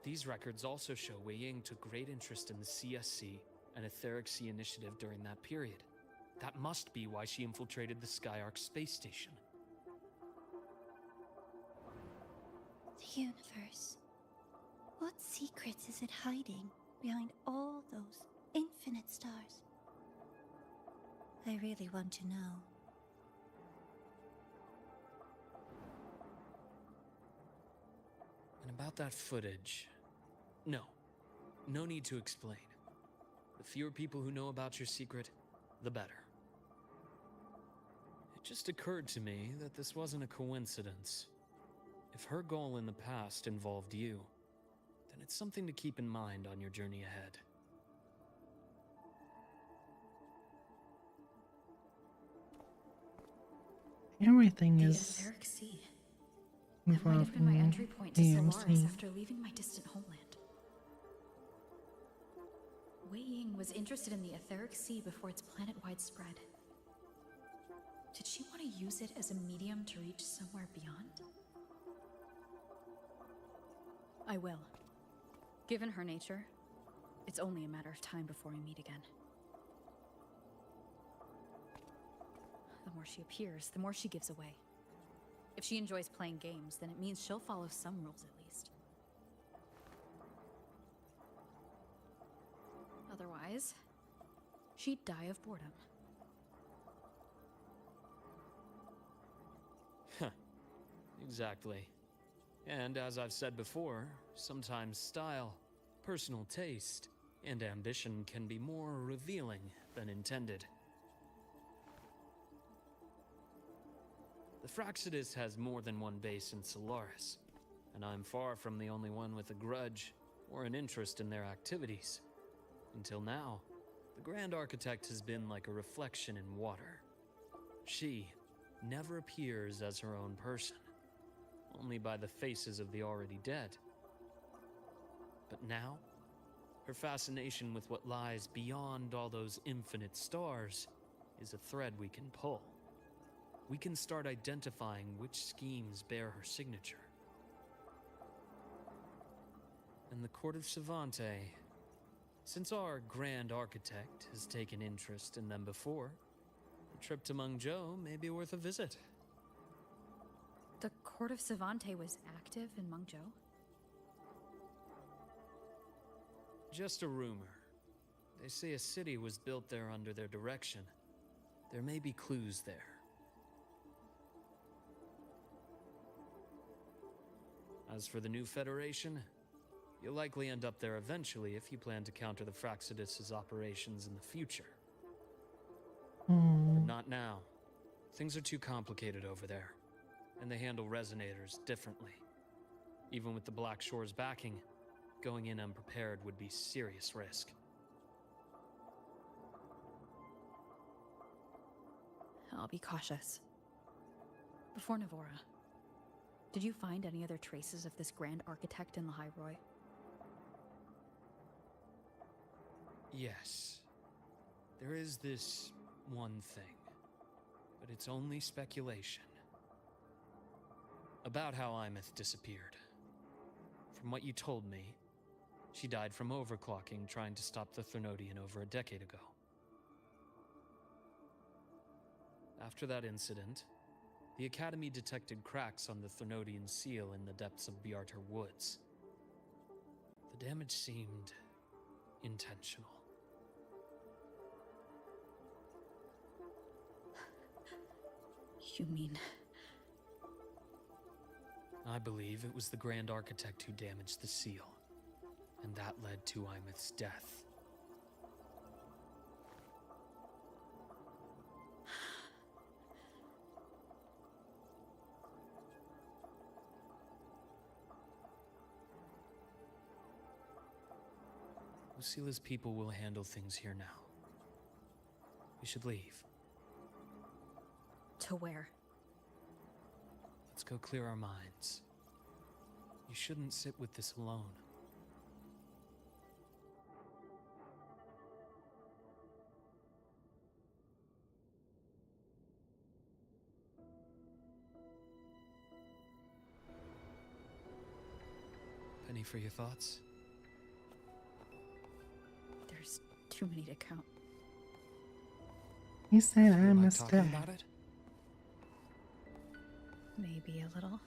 These records also show Wei Ying took great interest in the CSC and Etheric Sea initiative during that period. That must be why she infiltrated the Skyark space station. The universe. What secrets is it hiding behind all those infinite stars? I really want to know. And about that footage... No need to explain. The fewer people who know about your secret, the better. It just occurred to me that this wasn't a coincidence. If her goal in the past involved you, then it's something to keep in mind on your journey ahead. Everything The is Etheric Sea. That might have been my entry point to Solaris after leaving my distant homeland. Wei Ying was interested in the Etheric Sea before its planet-wide spread. Did she want to use it as a medium to reach somewhere beyond? I will. Given her nature, it's only a matter of time before we meet again. The more she appears, the more she gives away. If she enjoys playing games, then it means she'll follow some rules at least. Otherwise, she'd die of boredom. Exactly. And as I've said before, sometimes style, personal taste, and ambition can be more revealing than intended. The Fraxidus has more than one base in Solaris, and I'm far from the only one with a grudge or an interest in their activities. Until now, the Grand Architect has been like a reflection in water. She never appears as her own person, only by the faces of the already dead. But now, her fascination with what lies beyond all those infinite stars is a thread we can pull. We can start identifying which schemes bear her signature. And the Court of Savante, since our Grand Architect has taken interest in them before, a trip to Mengzhou may be worth a visit. The Court of Savante was active in Mengzhou? Just a rumor. They say a city was built there under their direction. There may be clues there. As for the new Federation, you'll likely end up there eventually if you plan to counter the Fraxidus' operations in the future. But not now. Things are too complicated over there, and they handle resonators differently. Even with the Black Shore's backing, going in unprepared would be serious risk. I'll be cautious. Before Navora, did you find any other traces of this Grand Architect in the High Roy? Yes. There is this one thing, but it's only speculation. About how Imeth disappeared. From what you told me, she died from overclocking trying to stop the Threnodian over a decade ago. After that incident, the Academy detected cracks on the Threnodian seal in the depths of Biarter Woods. The damage seemed intentional. You mean... I believe it was the Grand Architect who damaged the seal. and that led to Imeth's death. Lucila's people will handle things here now. We should leave. To where? Let's go clear our minds. You shouldn't sit with this alone. Penny for your thoughts? There's too many to count. He said Feel I like must talking die. about it? Maybe a little.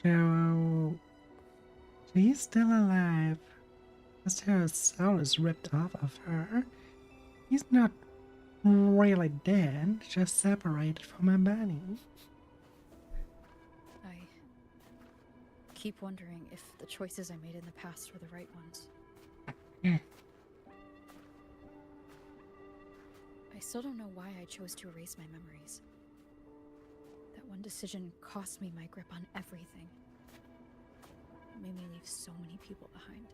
So she's still alive. Just her soul is ripped off of her. He's not really dead, just separated from her body. I keep wondering if the choices I made in the past were the right ones. I still don't know why I chose to erase my memories. That one decision cost me my grip on everything. It made me leave so many people behind.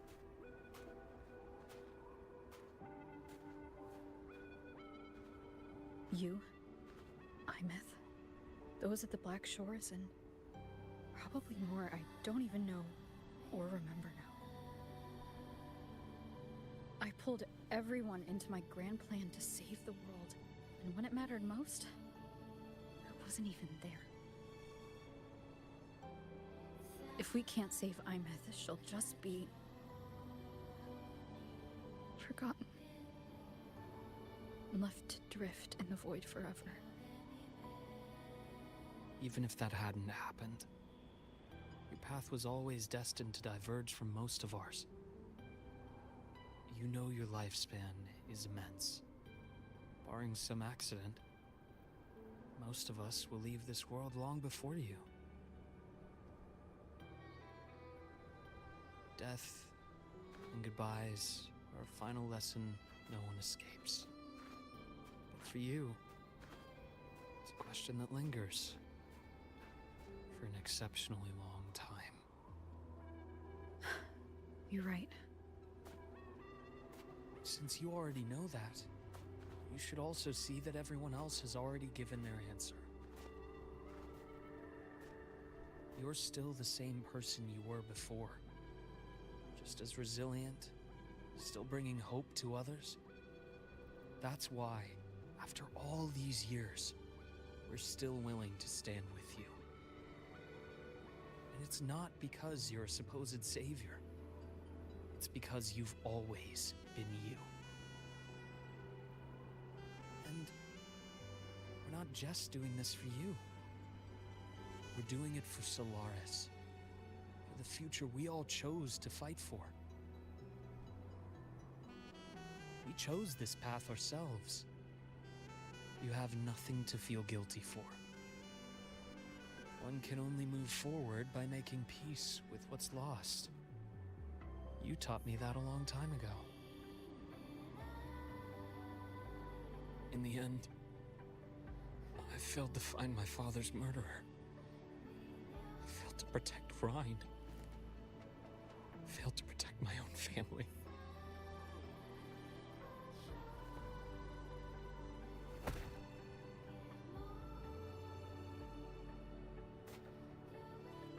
You, Imeth, those at the Black Shores, and probably more I don't even know or remember now. I pulled everyone into my grand plan to save the world, and when it mattered most, I wasn't even there. If we can't save Imeth, she'll just be forgotten. Left to drift in the void forever. Even if that hadn't happened, your path was always destined to diverge from most of ours. You know your lifespan is immense. Barring some accident, most of us will leave this world long before you. Death and goodbyes are a final lesson no one escapes. But for you, it's a question that lingers for an exceptionally long time. You're right. Since you already know that, you should also see that everyone else has already given their answer. You're still the same person you were before. Just as resilient, still bringing hope to others. That's why, after all these years, we're still willing to stand with you. And it's not because you're a supposed savior. It's because you've always been you. And we're not just doing this for you. We're doing it for Solaris. For the future we all chose to fight for. We chose this path ourselves. You have nothing to feel guilty for. One can only move forward by making peace with what's lost. You taught me that a long time ago. In the end, I failed to find my father's murderer. I failed to protect Rhine. I failed to protect my own family.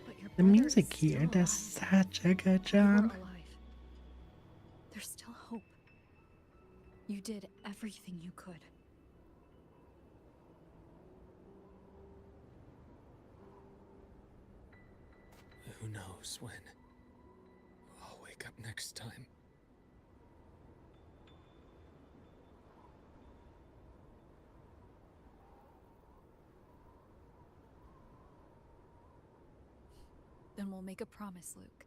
But your The brother music is here still does alive. such a good You were job. alive. There's still hope. You did everything you could. Who knows when I'll wake up next time. Then we'll make a promise, Luke.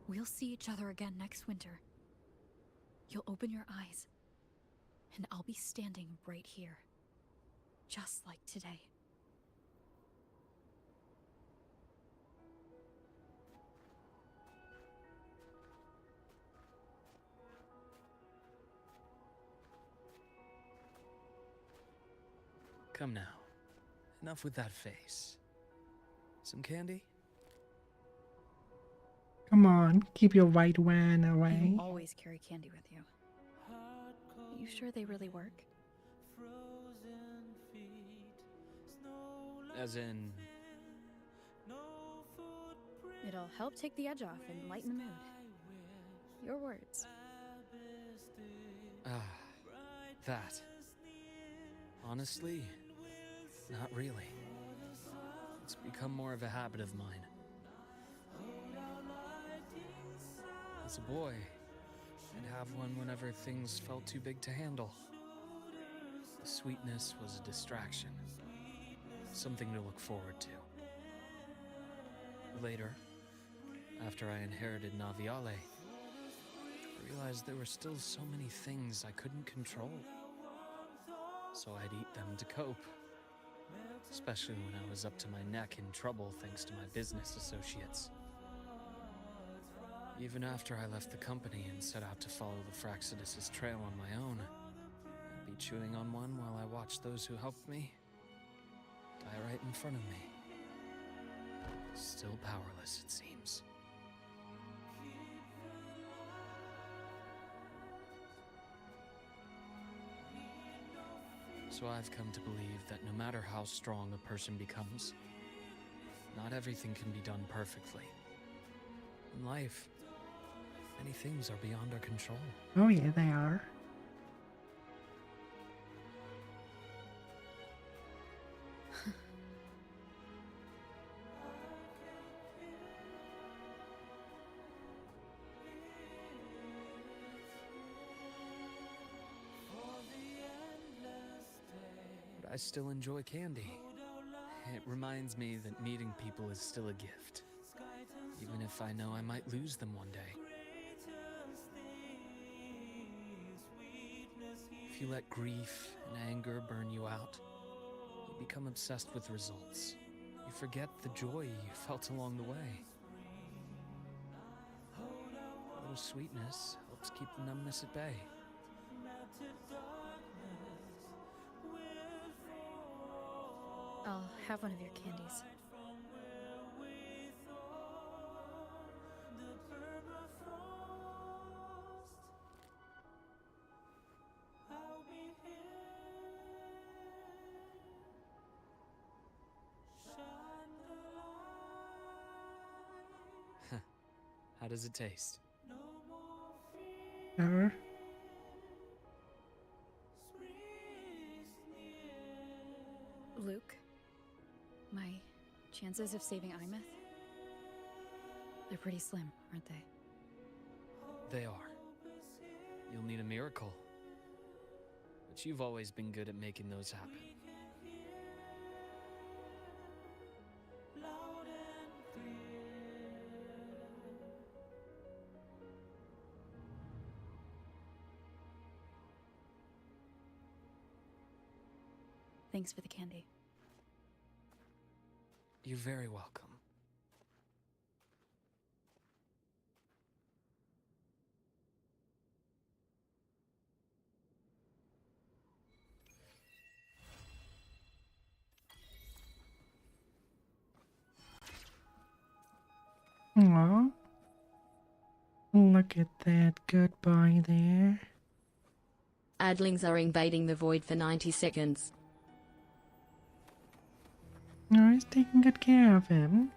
We'll see each other again next winter. You'll open your eyes, and I'll be standing right here. Just like today. Come now. Enough with that face. Some candy? Come on, keep your white wine away. You always carry candy with you. You sure they really work? As in... It'll help take the edge off and lighten the mood. Your words. Ah, that. Honestly, not really. It's become more of a habit of mine. As a boy, I'd have one whenever things felt too big to handle. The sweetness was a distraction, something to look forward to. Later, after I inherited Naviale, I realized there were still so many things I couldn't control. So I'd eat them to cope, especially when I was up to my neck in trouble thanks to my business associates. Even after I left the company and set out to follow the Fraxidus' trail on my own, I'd be chewing on one while I watched those who helped me die right in front of me. Still powerless, it seems. So I've come to believe that no matter how strong a person becomes, not everything can be done perfectly. In life, many things are beyond our control. Oh yeah, they are. But I still enjoy candy. It reminds me that meeting people is still a gift, even if I know I might lose them one day. If you let grief and anger burn you out, you become obsessed with results. You forget the joy you felt along the way. A little sweetness helps keep the numbness at bay. I'll have one of your candies. How does it taste? Sure. Luke, my chances of saving Imeth? They're pretty slim, aren't they? They are. You'll need a miracle. But you've always been good at making those happen. Thanks for the candy. You're very welcome. Aw. Look at that goodbye there. Adlings are invading the void for 90 seconds. No, he's taking good care of him.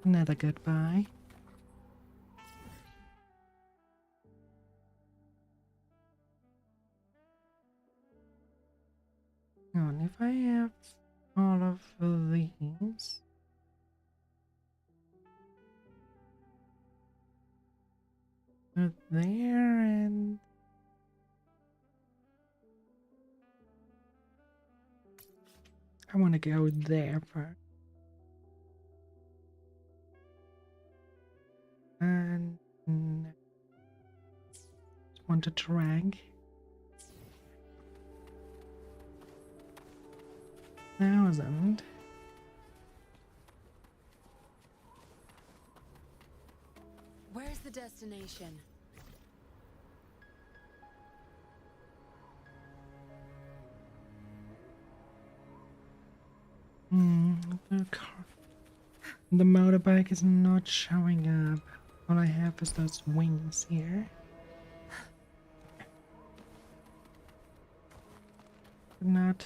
Another goodbye. And if I have all of these, there and I want to go there first. And just want to drag. 1,000. Where's the destination? The car, the motorbike is not showing up. All I have is those wings here. Not.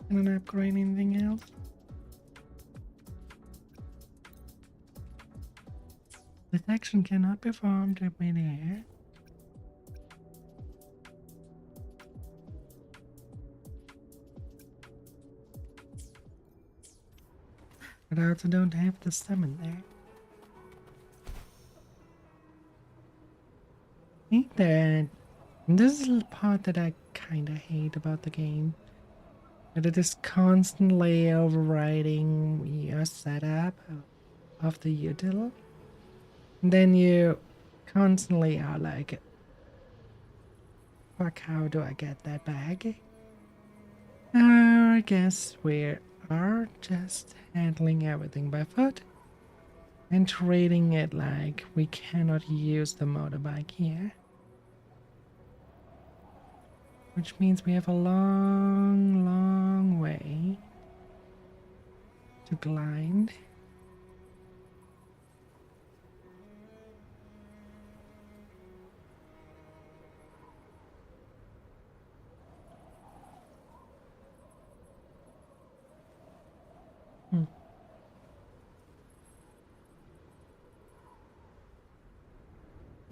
Can I upgrade anything else? This action cannot be performed in midair. But I also don't have the summon there. Ain't that? This is the part that I kinda hate about the game. That it is constantly overriding your setup of the util. And then you constantly are like, fuck, how do I get that back? I guess we are just handling everything by foot and treating it like we cannot use the motorbike here. Which means we have a long, long way to glide.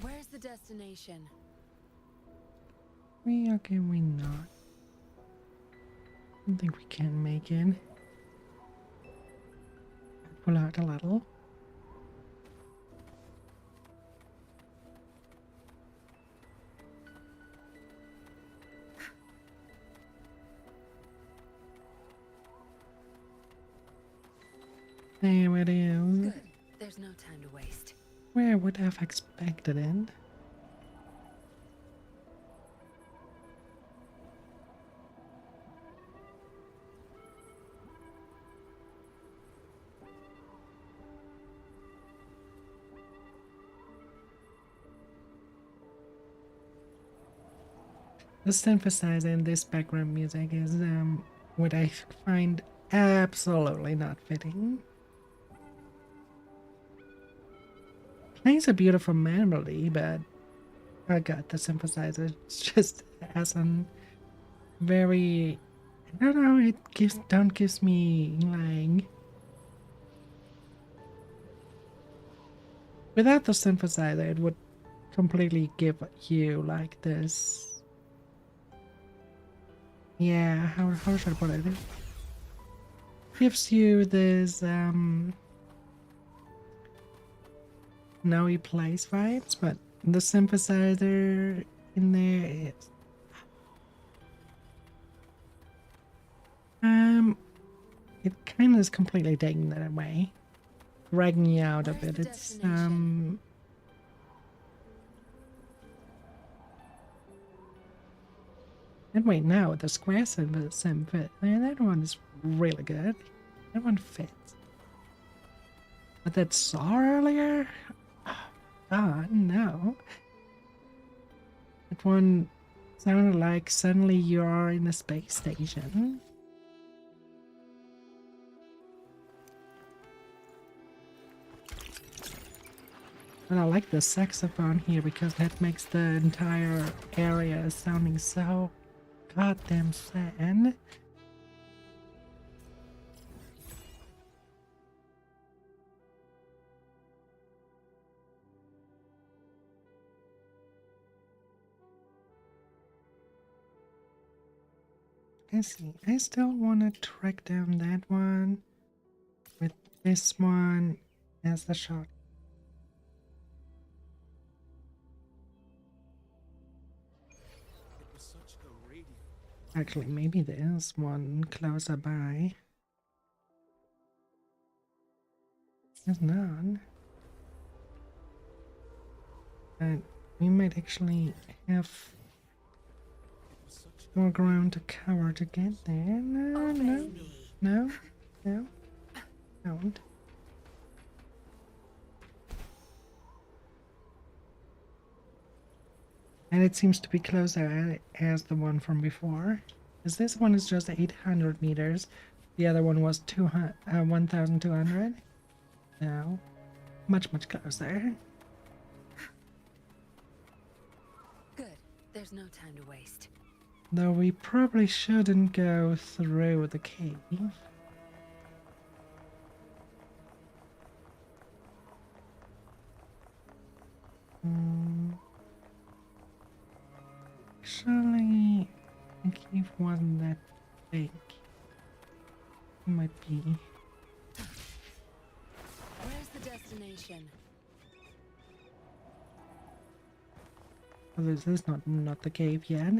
Where's the destination? We not? I don't think we can make it. Pull out a little. There it is. Good. There's no time to waste. Where would I have expected it? The synthesizer in this background music is what I find absolutely not fitting. Plays a beautiful melody, but oh god, the synthesizer just has a very, I don't know, it gives me like, without the synthesizer it would completely give you like this. Yeah, how should I put it? It gives you this Snowy Place vibes, but the synthesizer in there is it kind of is completely taking that away, dragging you out of it. It's and wait, now the square synth, yeah, that one is really good. That one fits. But that saw earlier? Oh, no. That one sounded like suddenly you're in a space station. And I like the saxophone here because that makes the entire area sounding so goddamn sad. I see. I still want to track down that one with this one as the shot. Actually, maybe there is one closer by. There's none. And we might actually have more ground to cover to get there. No, no, no, no, don't. And it seems to be closer as the one from before. As this one is just 800 meters. The other one was 1,200. Now, much closer. Good. There's no time to waste. Though we probably shouldn't go through the cave. Actually, the cave wasn't that big. It might be. Where's the destination? Well, this is not the cave yet.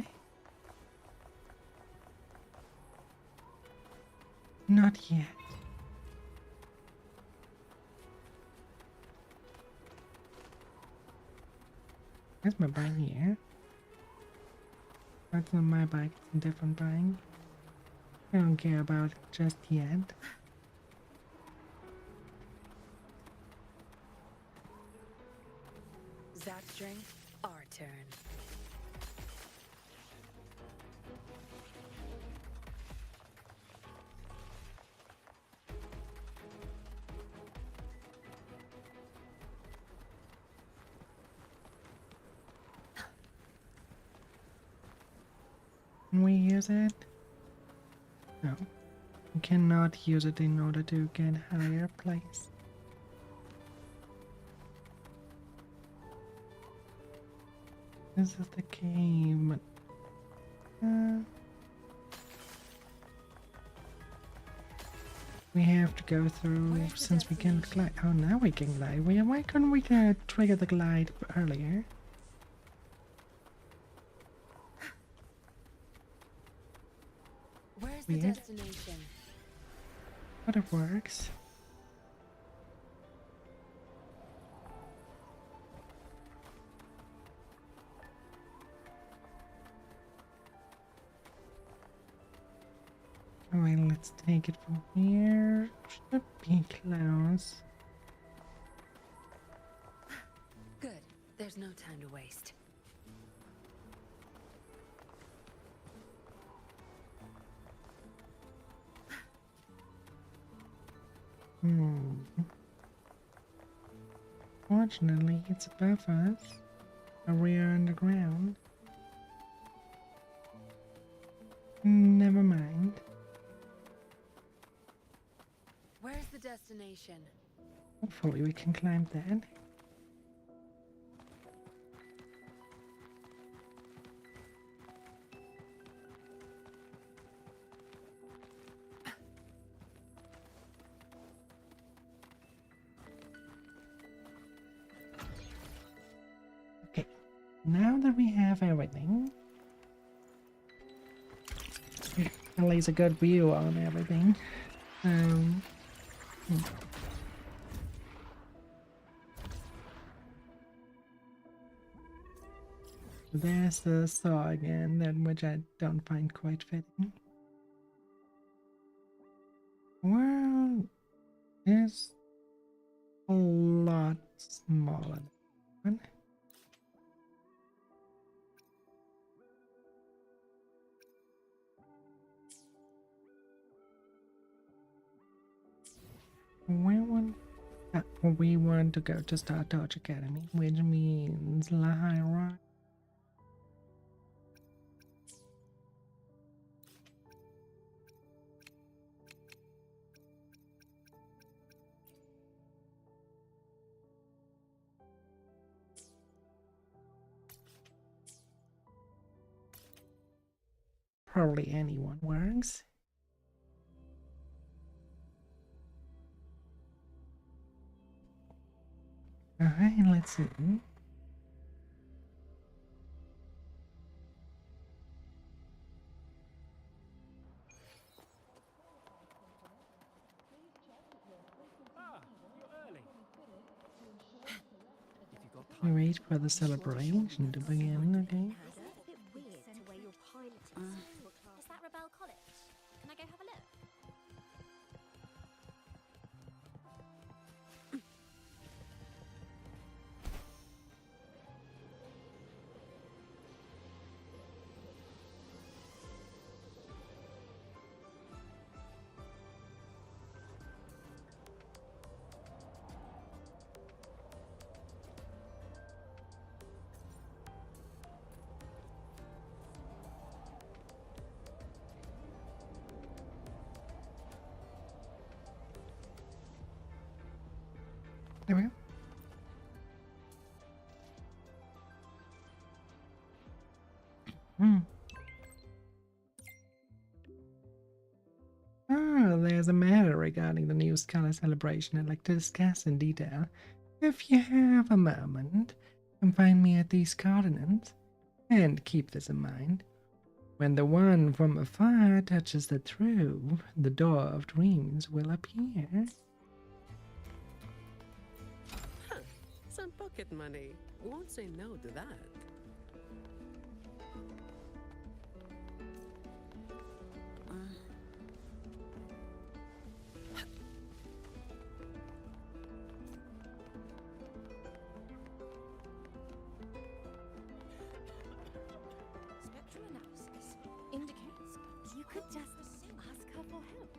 Not yet. Where's my bike here? That's not my bike, it's a different bike. I don't care about it just yet. Zach string, our turn. Can we use it? No. We cannot use it in order to get higher place. This is the cave, but we have to go through since we can't glide. Oh, now we can glide. Why couldn't we trigger the glide earlier? Where's the destination? But it works. Alright, let's take it from here. Should be close. Good. There's no time to waste. Fortunately, it's above us. But we are underground. Never mind. Where's the destination? Hopefully we can climb that. Okay, now that we have everything, at least a good view on everything. There's the saw again, that which I don't find quite fitting. Well, it's a lot smaller than that one. We want to go to Star Torch Academy, which means Lahira. Probably anyone works. Alright, let's see. Ah, you're early. We wait for the celebration to begin, okay? Is that Rebel College? Can I go have a look? There we go. There's a matter regarding the new Scholar celebration I'd like to discuss in detail. If you have a moment, come find me at these coordinates. And keep this in mind. When the one from afar touches the true, the door of dreams will appear. Huh. Some pocket money. Won't say no to that. Spectral analysis indicates you could just ask her for help.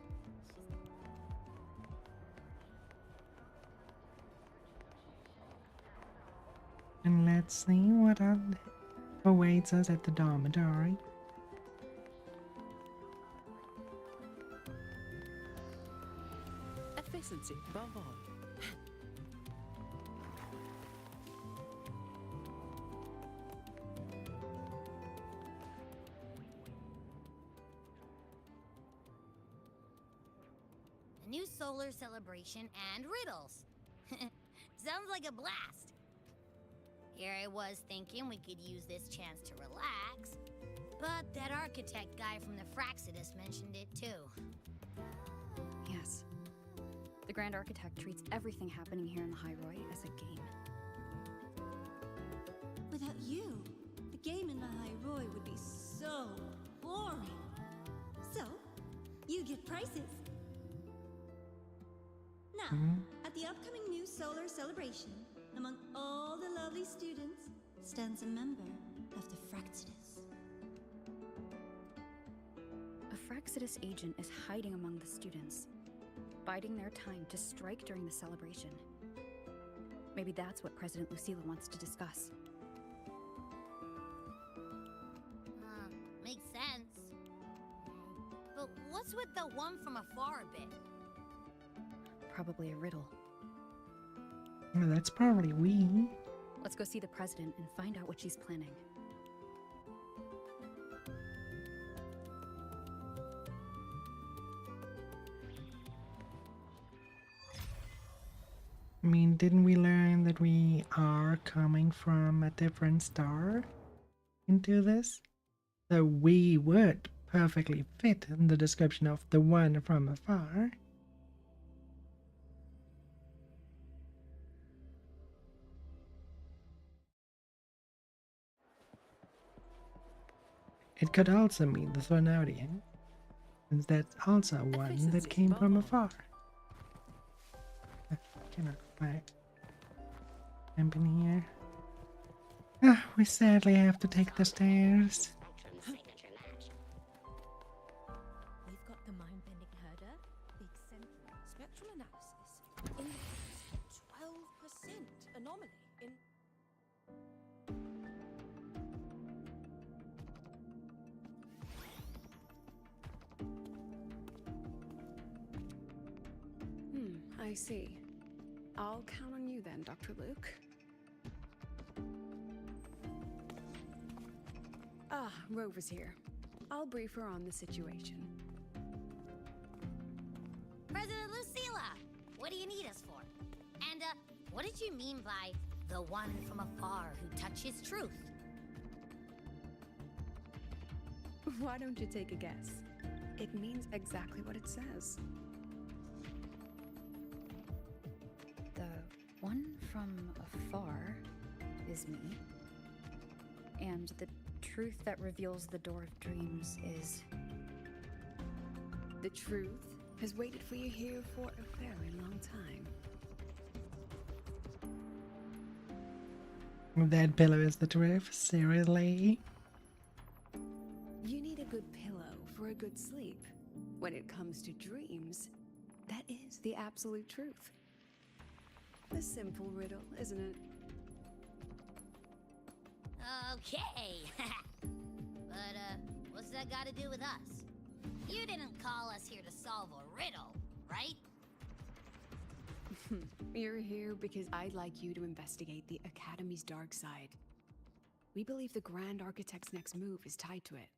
And let's see what awaits us at the dormitory. Efficiency above all. A new solar celebration and riddles. Sounds like a blast. Here I was thinking we could use this chance to relax, but that architect guy from the Fraxidus mentioned it too. Yes. The Grand Architect treats everything happening here in the High Roy as a game. Without you, the game in the High Roy would be so boring. So, you get prizes. Now, at the upcoming new solar celebration, among all the lovely students, stands a member of the Fraxidus. A Fraxidus agent is hiding among the students, biding their time to strike during the celebration. Maybe that's what President Lucilla wants to discuss. Makes sense. But what's with the one from afar bit? Probably a riddle. Well, that's probably we. Let's go see the president and find out what she's planning. I mean, didn't we learn that we are coming from a different star into this? So we would perfectly fit in the description of the one from afar. It could also mean the Thornodian, since that's also one that came from afar. Cannot go back. Jump in here. We sadly have to take the stairs. We've got the mind-bending herder, the eccentric spectral analysis indicates 12% anomaly in. I see. I'll count on you then, Dr. Luke. Rover's here. I'll brief her on the situation. President Lucilla, what do you need us for? And, what did you mean by the one from afar who touches truth? Why don't you take a guess? It means exactly what it says. The one from afar is me. And the truth that reveals the door of dreams is... The truth has waited for you here for a very long time. That pillow is the truth, seriously? You need a good pillow for a good sleep. When it comes to dreams, that is the absolute truth. A simple riddle, isn't it? Okay. But, what's that got to do with us? You didn't call us here to solve a riddle, right? You're here because I'd like you to investigate the Academy's dark side. We believe the Grand Architect's next move is tied to it.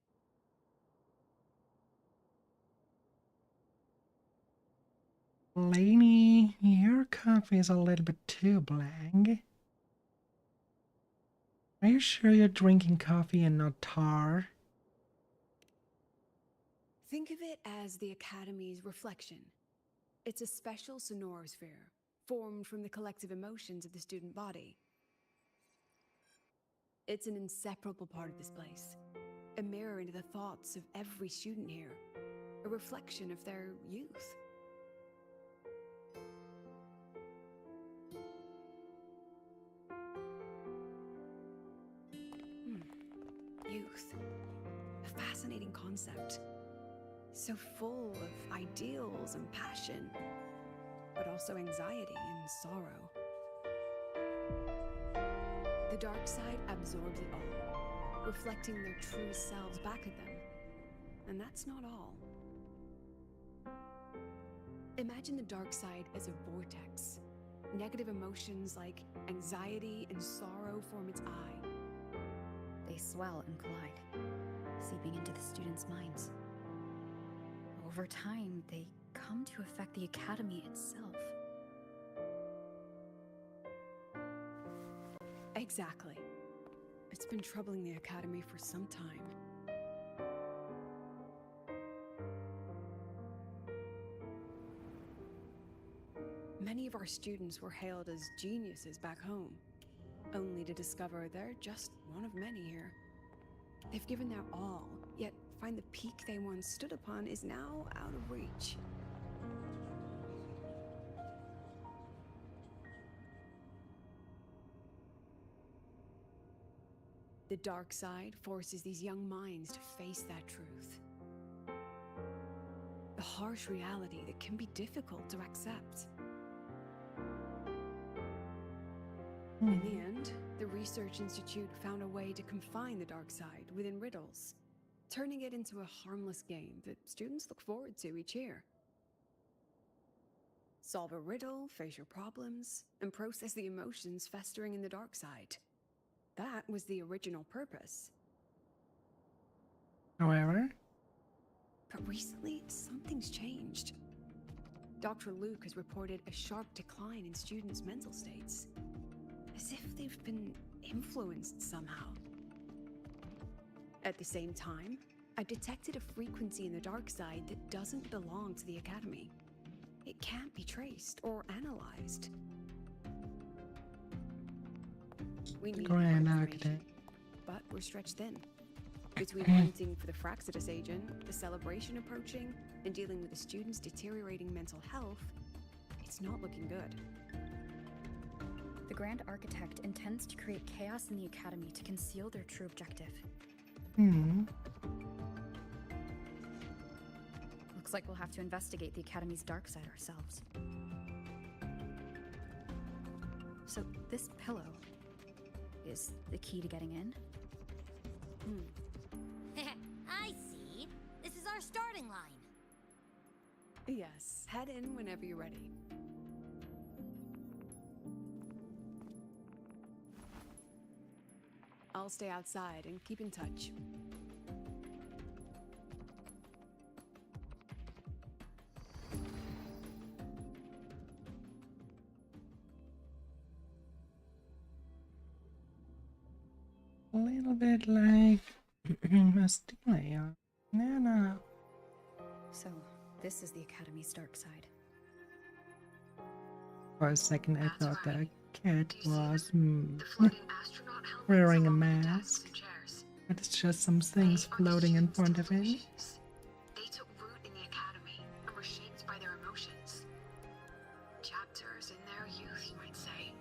Lainey, your coffee is a little bit too blank. Are you sure you're drinking coffee and not tar? Think of it as the Academy's reflection. It's a special sonorosphere, formed from the collective emotions of the student body. It's an inseparable part of this place, a mirror into the thoughts of every student here, a reflection of their youth. Youth. A fascinating concept. So full of ideals and passion, but also anxiety and sorrow. The dark side absorbs it all, reflecting their true selves back at them. And that's not all. Imagine the dark side as a vortex. Negative emotions like anxiety and sorrow form its eye. They swell and collide, seeping into the students' minds. Over time, they come to affect the Academy itself. Exactly. It's been troubling the Academy for some time. Many of our students were hailed as geniuses back home, only to discover they're just one of many here. They've given their all, yet find the peak they once stood upon is now out of reach. The dark side forces these young minds to face that truth. A harsh reality that can be difficult to accept. In the end, the Research Institute found a way to confine the dark side within riddles, turning it into a harmless game that students look forward to each year. Solve a riddle, face your problems, and process the emotions festering in the dark side. That was the original purpose. However, but recently, something's changed. Dr. Luke has reported a sharp decline in students' mental states, as if they've been influenced somehow. At the same time, I detected a frequency in the dark side that doesn't belong to the Academy. It can't be traced or analyzed. We need Grand more Architect. information, but we're stretched thin. Between hunting for the Fractitus agent, the celebration approaching, and dealing with the students' deteriorating mental health, it's not looking good. The Grand Architect intends to create chaos in the Academy to conceal their true objective. Looks like we'll have to investigate the Academy's dark side ourselves. So, this pillow is the key to getting in? I see. This is our starting line. Yes, head in whenever you're ready. I'll stay outside and keep in touch. a little bit like Astelia. No. So, this is the Academy's dark side. For a second, I That's thought that. right. Cat was wearing a mask, but it's just some things floating in front of him. They took root in the academy and were shaped by their emotions. Chapters in their youth, you might say.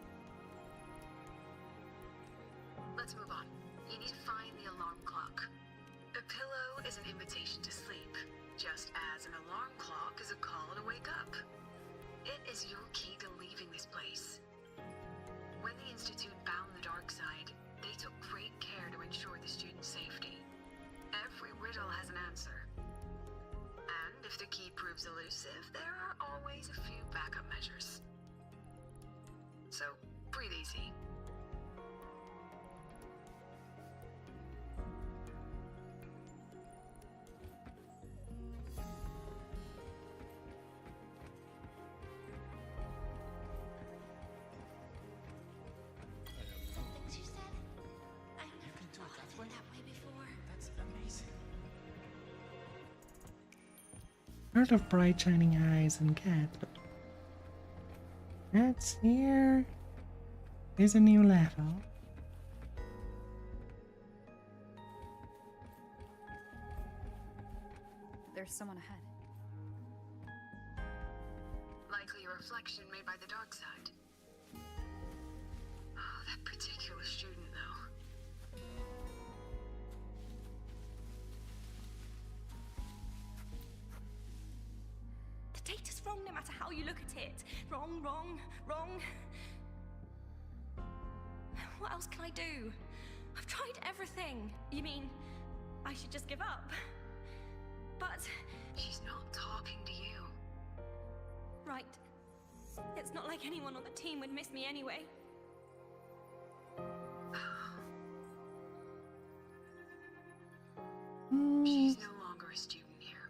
Let's move on. You need to find the alarm clock. A pillow is an invitation to sleep, just as an alarm clock is a call to wake up. It is your key to leaving this place. When the Institute bound the dark side, they took great care to ensure the student's safety. Every riddle has an answer. And if the key proves elusive, there are always a few backup measures. So, breathe easy. Things you said, I've never thought of it that way before. That's amazing. Heard of bright shining eyes and cat. That's here. Here's a new level. There's someone ahead. Likely a reflection made by the dark side. Oh, that particular student, though. The data's wrong no matter how you look at it. Wrong, wrong, wrong. What else can I do? I've tried everything. You mean I should just give up? But she's not talking to you. Right. It's not like anyone on the team would miss me anyway. She's no longer a student here.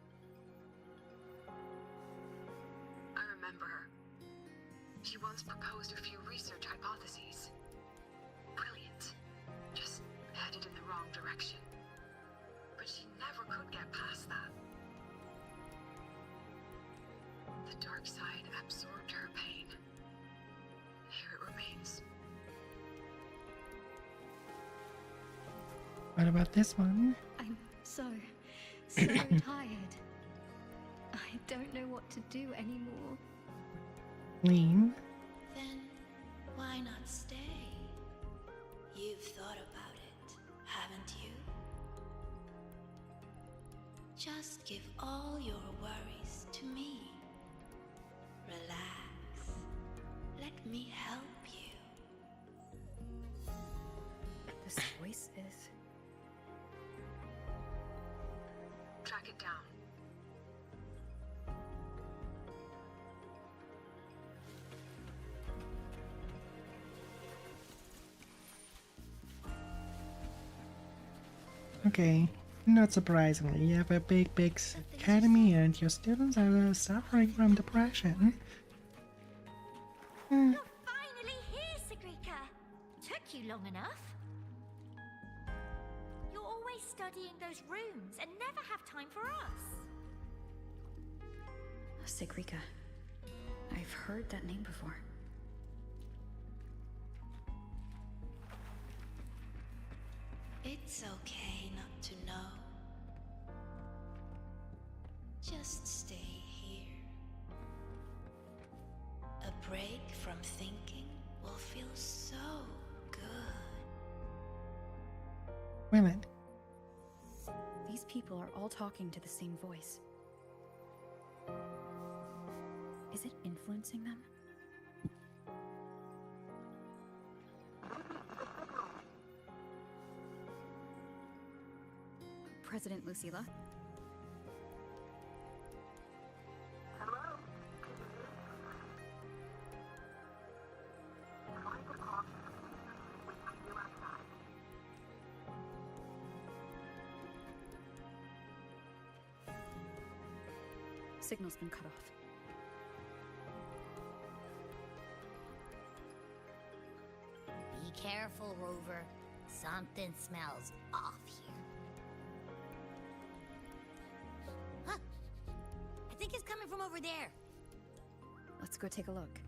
I remember her. She once proposed a few research hypotheses. Brilliant. Just headed in the wrong direction. But she never could get past that. The dark side absorbed her pain. Here it remains. What about this one? I'm so tired. I don't know what to do anymore. Lean. Then why not stay? You've thought about it, haven't you? Just give all your worries to me. Relax. Let me help you. This voice is... Track it down. Okay, not surprisingly, you have a big academy and your students are suffering from depression. You're finally here, Sigrika. Took you long enough. You're always studying those rooms and never have time for us. Sigrika. I've heard that name before. It's okay not to know. Just stay here. A break from thinking will feel so good. Wait a minute. These people are all talking to the same voice. Is it influencing them? President Lucilla? Signal's been cut off. Be careful, Rover. Something smells off here. Huh. I think it's coming from over there. Let's go take a look.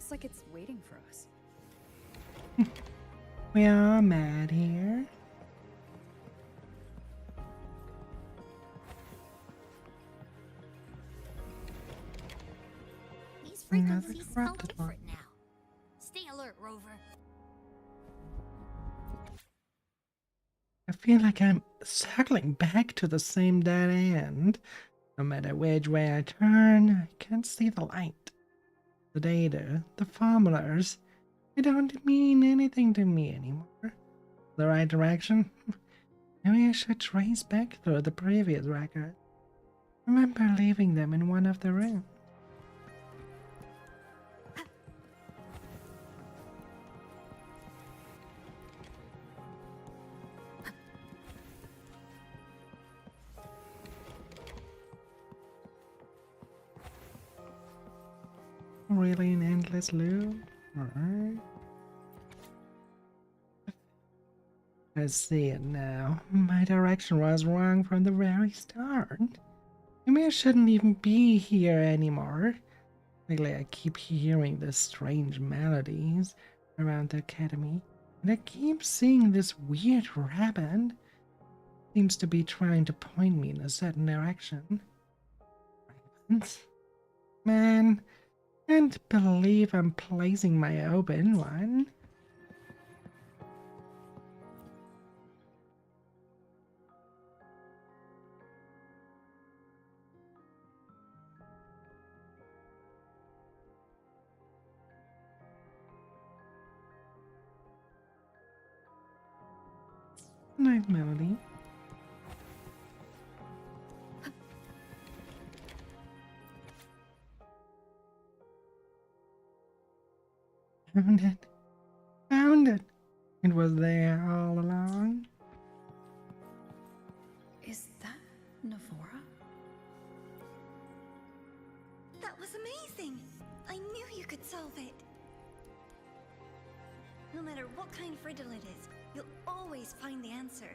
Looks like it's waiting for us. We are mad here. These Another frequencies smell corrupted different now. Stay alert, Rover. I feel like I'm circling back to the same dead end. No matter which way I turn, I can't see the light. The data, the formulas, they don't mean anything to me anymore. The right direction? Maybe I should trace back through the previous record. Remember leaving them in one of the rooms. Really an endless loop? Alright. I see it now. My direction was wrong from the very start. Maybe I shouldn't even be here anymore. Lately I keep hearing the strange melodies around the academy, and I keep seeing this weird rabbit. Seems to be trying to point me in a certain direction. Rabbits? Man, can't believe I'm placing my open one. Nice melody. Found it. Found it. It was there all along. Is that Navora? That was amazing! I knew you could solve it. No matter what kind of riddle it is, you'll always find the answer.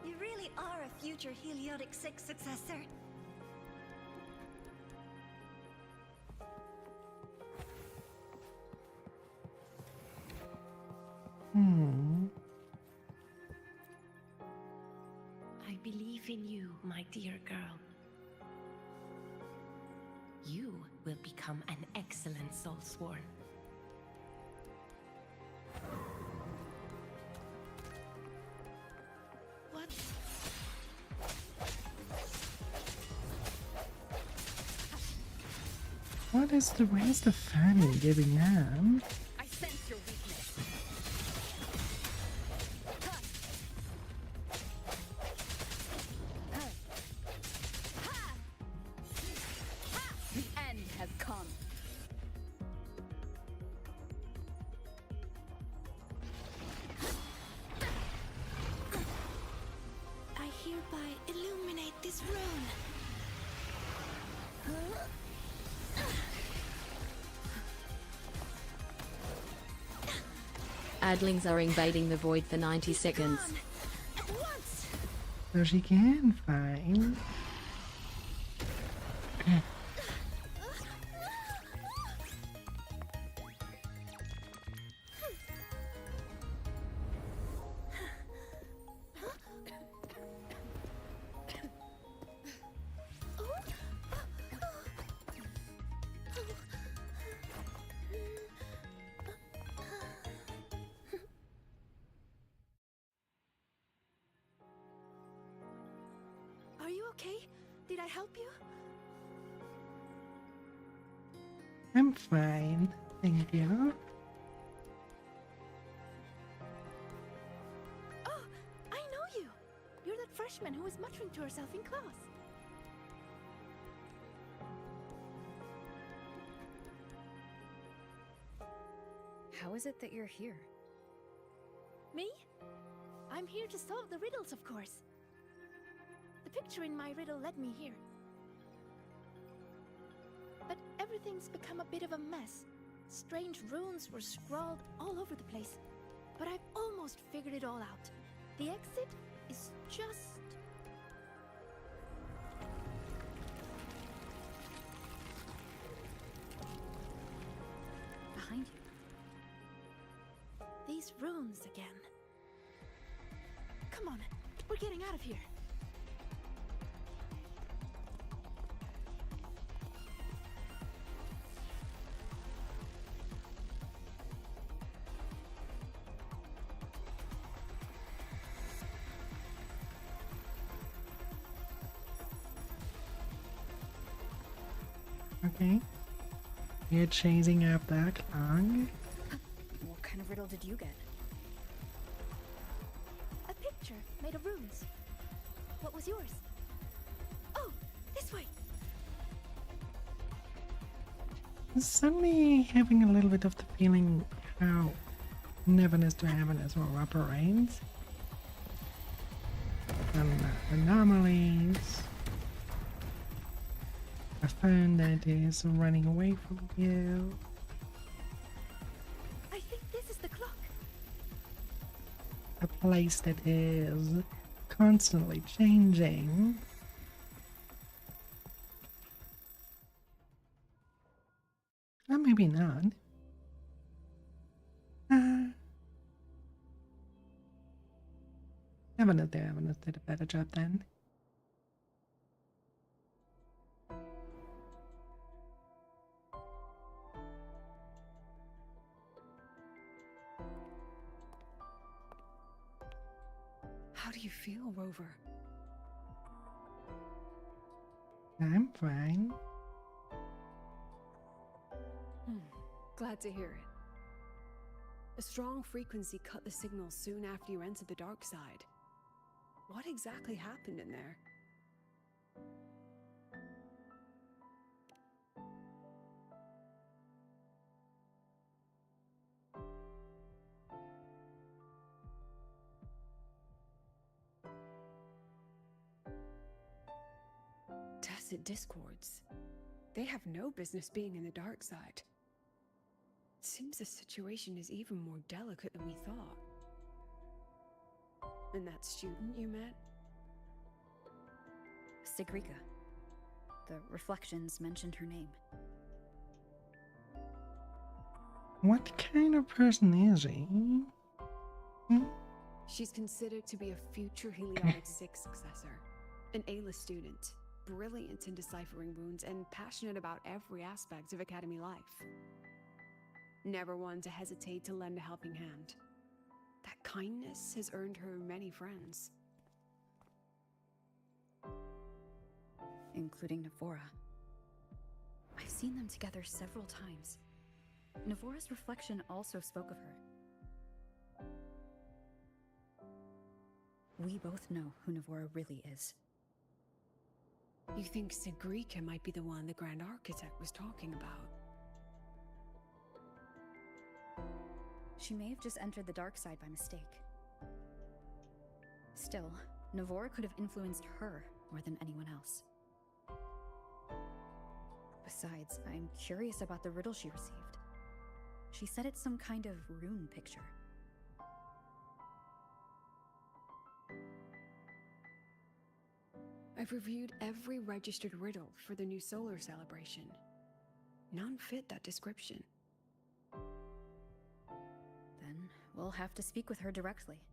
You really are a future Heliotic 6 successor. I believe in you, my dear girl. You will become an excellent soulsworn. What? What is the rest of family giving them? I sense your weakness. The end has come. I hereby illuminate this rune. Adlings are invading the void for 90 seconds. So she can find. Are you okay? Did I help you? I'm fine, thank you. Oh, I know you. You're that freshman who was muttering to herself in class. How is it that you're here? Me? I'm here to solve the riddles, of course. The picture in my riddle led me here. But everything's become a bit of a mess. Strange runes were scrawled all over the place. But I've almost figured it all out. The exit is just... behind you. These runes again. Come on, we're getting out of here. Okay. You're chasing up that clock. What kind of riddle did you get? A picture made of runes. What was yours? Oh, this way. I'm suddenly having a little bit of the feeling how Neverness to Heavenness will operate. Some anomalies. A phone that is running away from you. I think this is the clock. A place that is constantly changing. Or maybe not. Heaveness did a better job then. How do you feel, Rover? I'm fine. Glad to hear it. A strong frequency cut the signal soon after you entered the dark side. What exactly happened in there? Tacit discords. They have no business being in the dark side. It seems the situation is even more delicate than we thought. And that student you met? Sigrika. The reflections mentioned her name. What kind of person is he? She's considered to be a future Helionic 6 successor. An A-list student, brilliant in deciphering runes and passionate about every aspect of Academy life. Never one to hesitate to lend a helping hand. That kindness has earned her many friends. Including Navora. I've seen them together several times. Navora's reflection also spoke of her. We both know who Navora really is. You think Sigrika might be the one the Grand Architect was talking about? She may have just entered the dark side by mistake. Still, Navora could have influenced her more than anyone else. Besides, I'm curious about the riddle she received. She said it's some kind of rune picture. I've reviewed every registered riddle for the new solar celebration. None fit that description. Then we'll have to speak with her directly.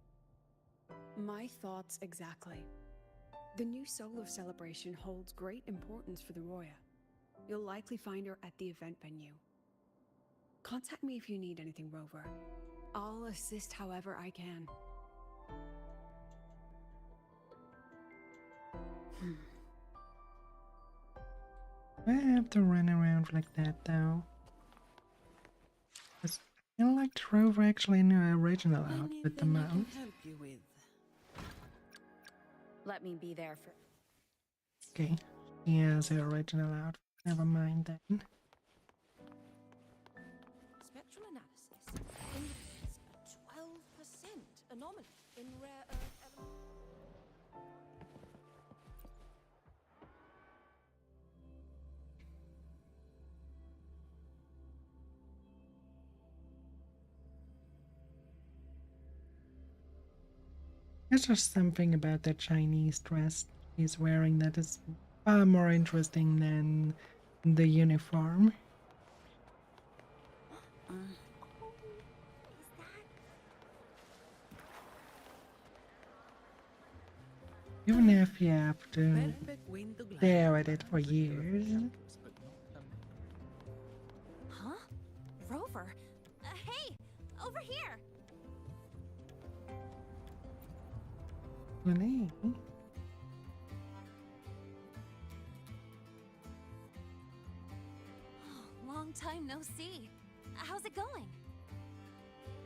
My thoughts exactly. The new solar celebration holds great importance for the Roya. You'll likely find her at the event venue. Contact me if you need anything, Rover. I'll assist however I can. I have to run around like that though. I feel like Rover actually in her original outfit the most. Let me be there for... Okay, he has her original outfit. Never mind then. Spectral analysis indicates a 12% anomaly in rare earth elements. There's just something about that Chinese dress he's wearing that is far more interesting than the uniform. Even if you have to stare at it for years. Huh? Rover? Hey! Over here! Lene. Long time no see. How's it going?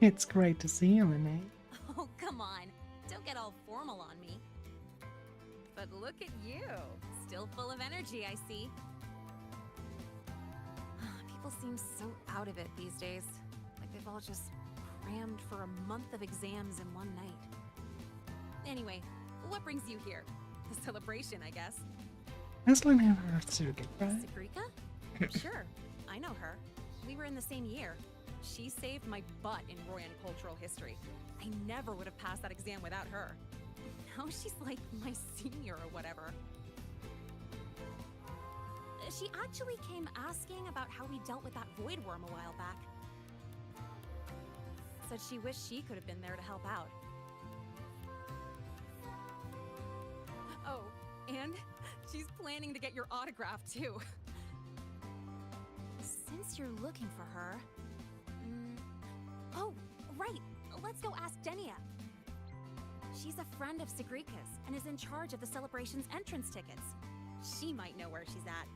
It's great to see you, Lene. Oh, come on. Don't get all formal on me. But look at you. Still full of energy, I see. People seem so out of it these days. Like they've all just crammed for a month of exams in one night. Anyway, what brings you here? The celebration, I guess. Aslan have her Suga, right? Sagrika? Sure, I know her. We were in the same year. She saved my butt in Royan cultural history. I never would have passed that exam without her. Now she's like my senior or whatever. She actually came asking about how we dealt with that void worm a while back. Said she wished she could have been there to help out. Oh, and she's planning to get your autograph too. Since you're looking for her... Oh, right! Let's go ask Denia. She's a friend of Sagrika's and is in charge of the celebration's entrance tickets. She might know where she's at.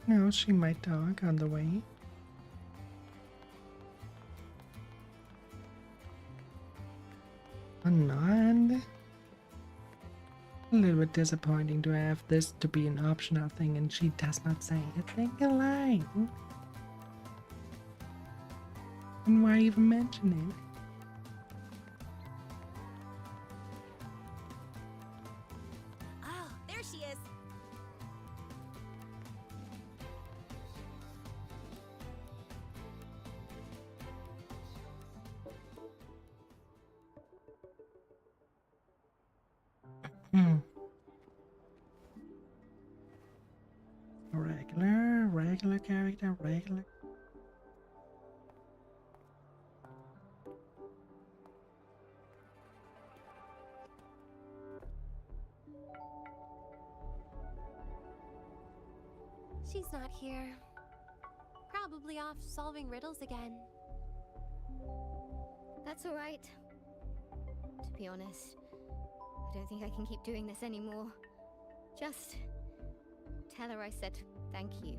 No, she might talk on the way. And a little bit disappointing to have this to be an optional thing and she does not say a single line. And why even mention it? Oh, there she is. Regular character, regular. She's not here. Probably off solving riddles again. That's alright. To be honest, I don't think I can keep doing this anymore. Just tell her I said thank you.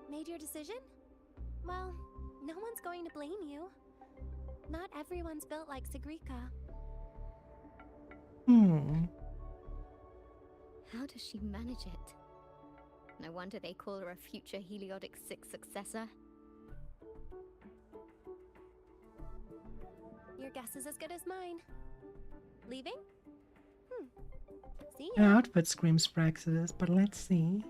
Made your decision? Well, no one's going to blame you. Not everyone's built like Sagrika. How does she manage it? No wonder they call her a future Heliotic 6 successor. Your guess is as good as mine. Leaving? See Her ya. outfit screams Praxis, but let's see.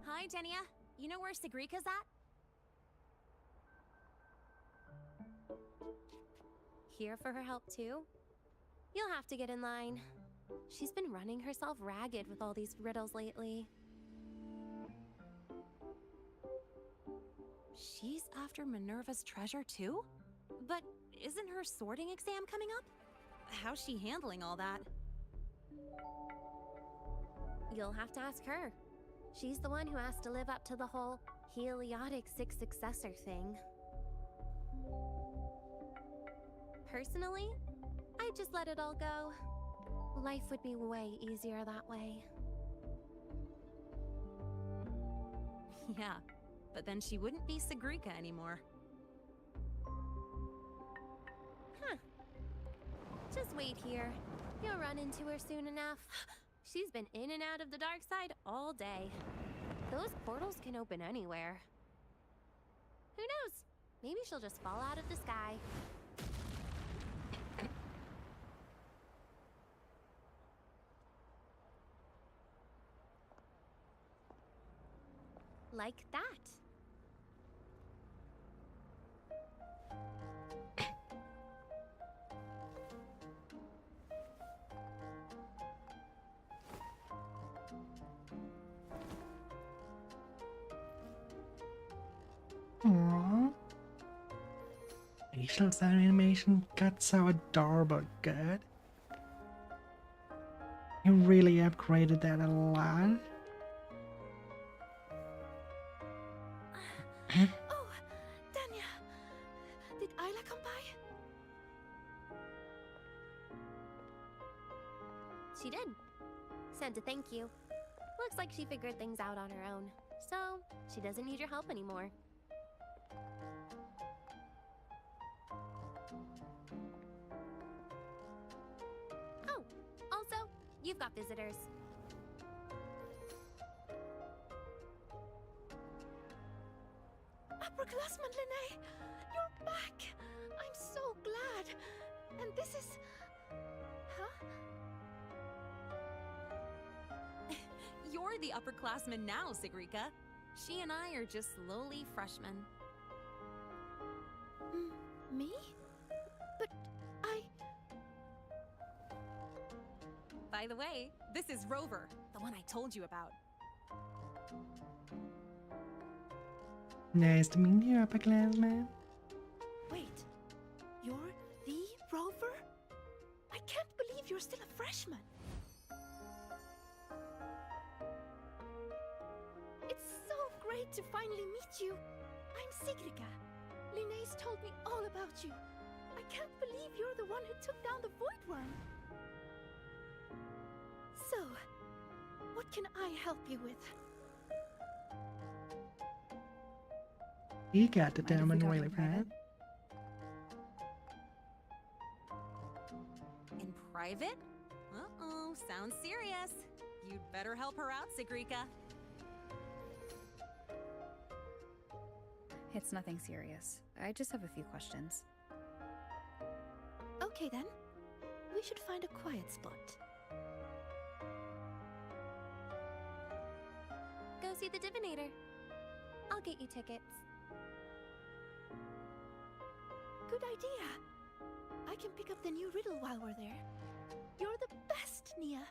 Hi, Denia. You know where Sagrika's at? Here for her help too? You'll have to get in line. She's been running herself ragged with all these riddles lately. She's after Minerva's treasure too? But isn't her sorting exam coming up? How's she handling all that? You'll have to ask her. She's the one who has to live up to the whole Heliotic 6 successor thing. Personally, I'd just let it all go. Life would be way easier that way. Yeah, but then she wouldn't be Sagrika anymore. Huh. Just wait here. You'll run into her soon enough. She's been in and out of the dark side all day. Those portals can open anywhere. Who knows? Maybe she'll just fall out of the sky. Like that. Aww. Facial animation got so adorable good. You really upgraded that a lot. Oh, Danya. Did Isla come by? She did. Sent a thank you. Looks like she figured things out on her own. So, she doesn't need your help anymore. Oh, also, you've got visitors. Upperclassman Lene, you're back. I'm so glad. And this is... Huh? You're the upperclassman now, Sigrika. She and I are just lowly freshmen. Me? But I... By the way, this is Rover, the one I told you about. Nice to meet you, upperclassman. Wait, you're the Rover? I can't believe you're still a freshman. It's so great to finally meet you. I'm Sigrika. Linnaeus told me all about you. I can't believe you're the one who took down the Void Worm. So, what can I help you with? You got the diamond really fast. In private? Uh-oh, sounds serious. You'd better help her out, Sigrika. It's nothing serious. I just have a few questions. Okay then. We should find a quiet spot. Go see the Divinator. I'll get you tickets. Good idea. I can pick up the new riddle while we're there. You're the best, Nia.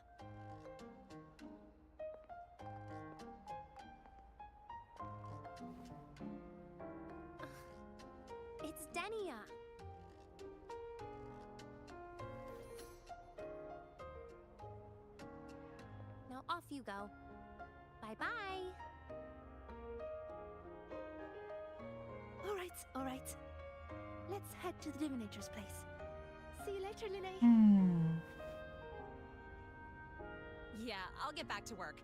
It's Denia. Now off you go. Bye-bye. All right. Let's head to the Divinator's place. See you later, Linnae. Yeah, I'll get back to work.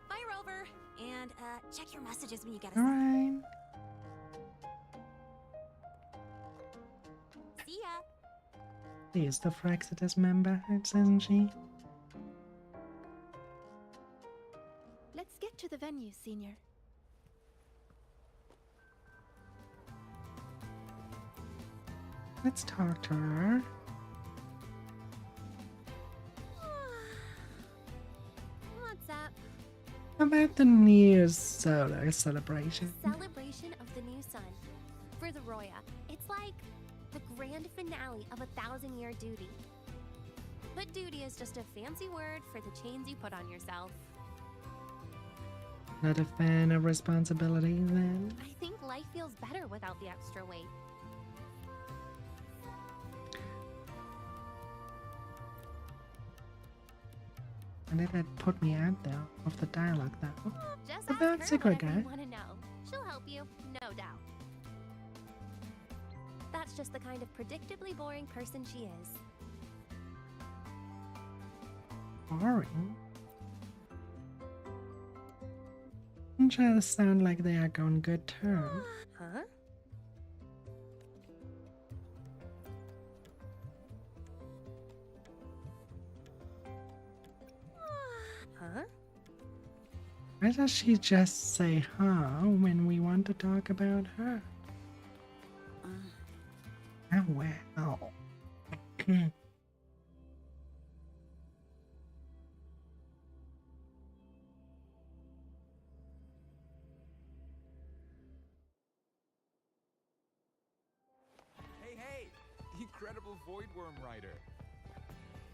Bye, Rover. And, check your messages when you get a Alright. See ya. She's the Fraxitus member, isn't she? Let's get to the venue, Senior. Let's talk to her. What's up? About the new solar celebration. Celebration of the new sun. For the Roya, it's like the grand finale of 1,000-year duty. But duty is just a fancy word for the chains you put on yourself. Not a fan of responsibility, then? I think life feels better without the extra weight. And that put me out though of the dialogue though. Just About ask her Sigrika. whatever you want to know. She'll help you, no doubt. That's just the kind of predictably boring person she is. Boring. Just sound like they are on good terms. Huh? Huh? Why does she just say huh when we want to talk about her? Oh wow. Hey, incredible voidworm writer.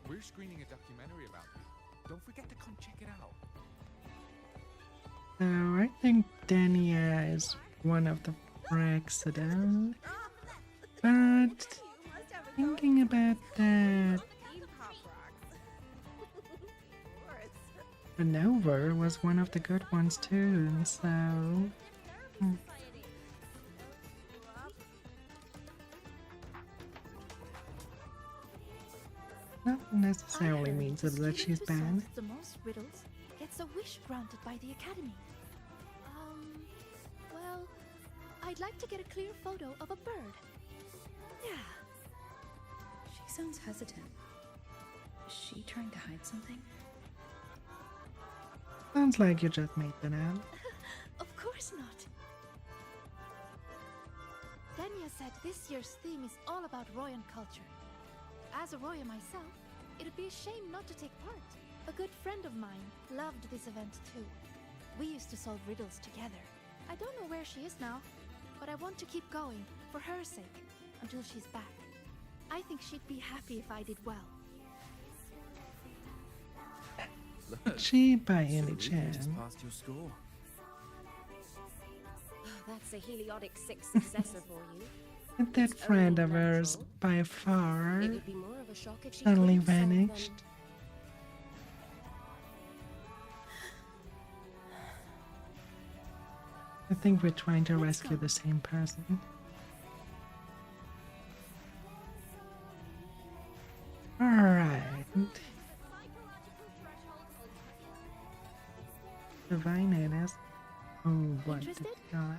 We're screening a documentary about you. Don't forget to come check it out. So I think Dania is one of the Fraxidon. But thinking about that, Maneuver was one of the good ones too, so not necessarily means that she's bad. Solves the most riddles gets a wish granted by the Academy. Well, I'd like to get a clear photo of a bird. Yeah. She sounds hesitant. Is she trying to hide something? Sounds like you just made that out. Of course not. Dania said this year's theme is all about Royan culture. As a Roya myself, it'd be a shame not to take part. A good friend of mine loved this event too. We used to solve riddles together. I don't know where she is now, but I want to keep going, for her sake, until she's back. I think she'd be happy if I did well. Did she by any Just chance? passed your score. That's a Heliotic 6 successor for you. And that friend of hers by far It would be more of a shock if she suddenly couldn't solve them. vanished. I think we're trying to rescue the same person. Alright. Divine it is. Oh, what did Interested? God?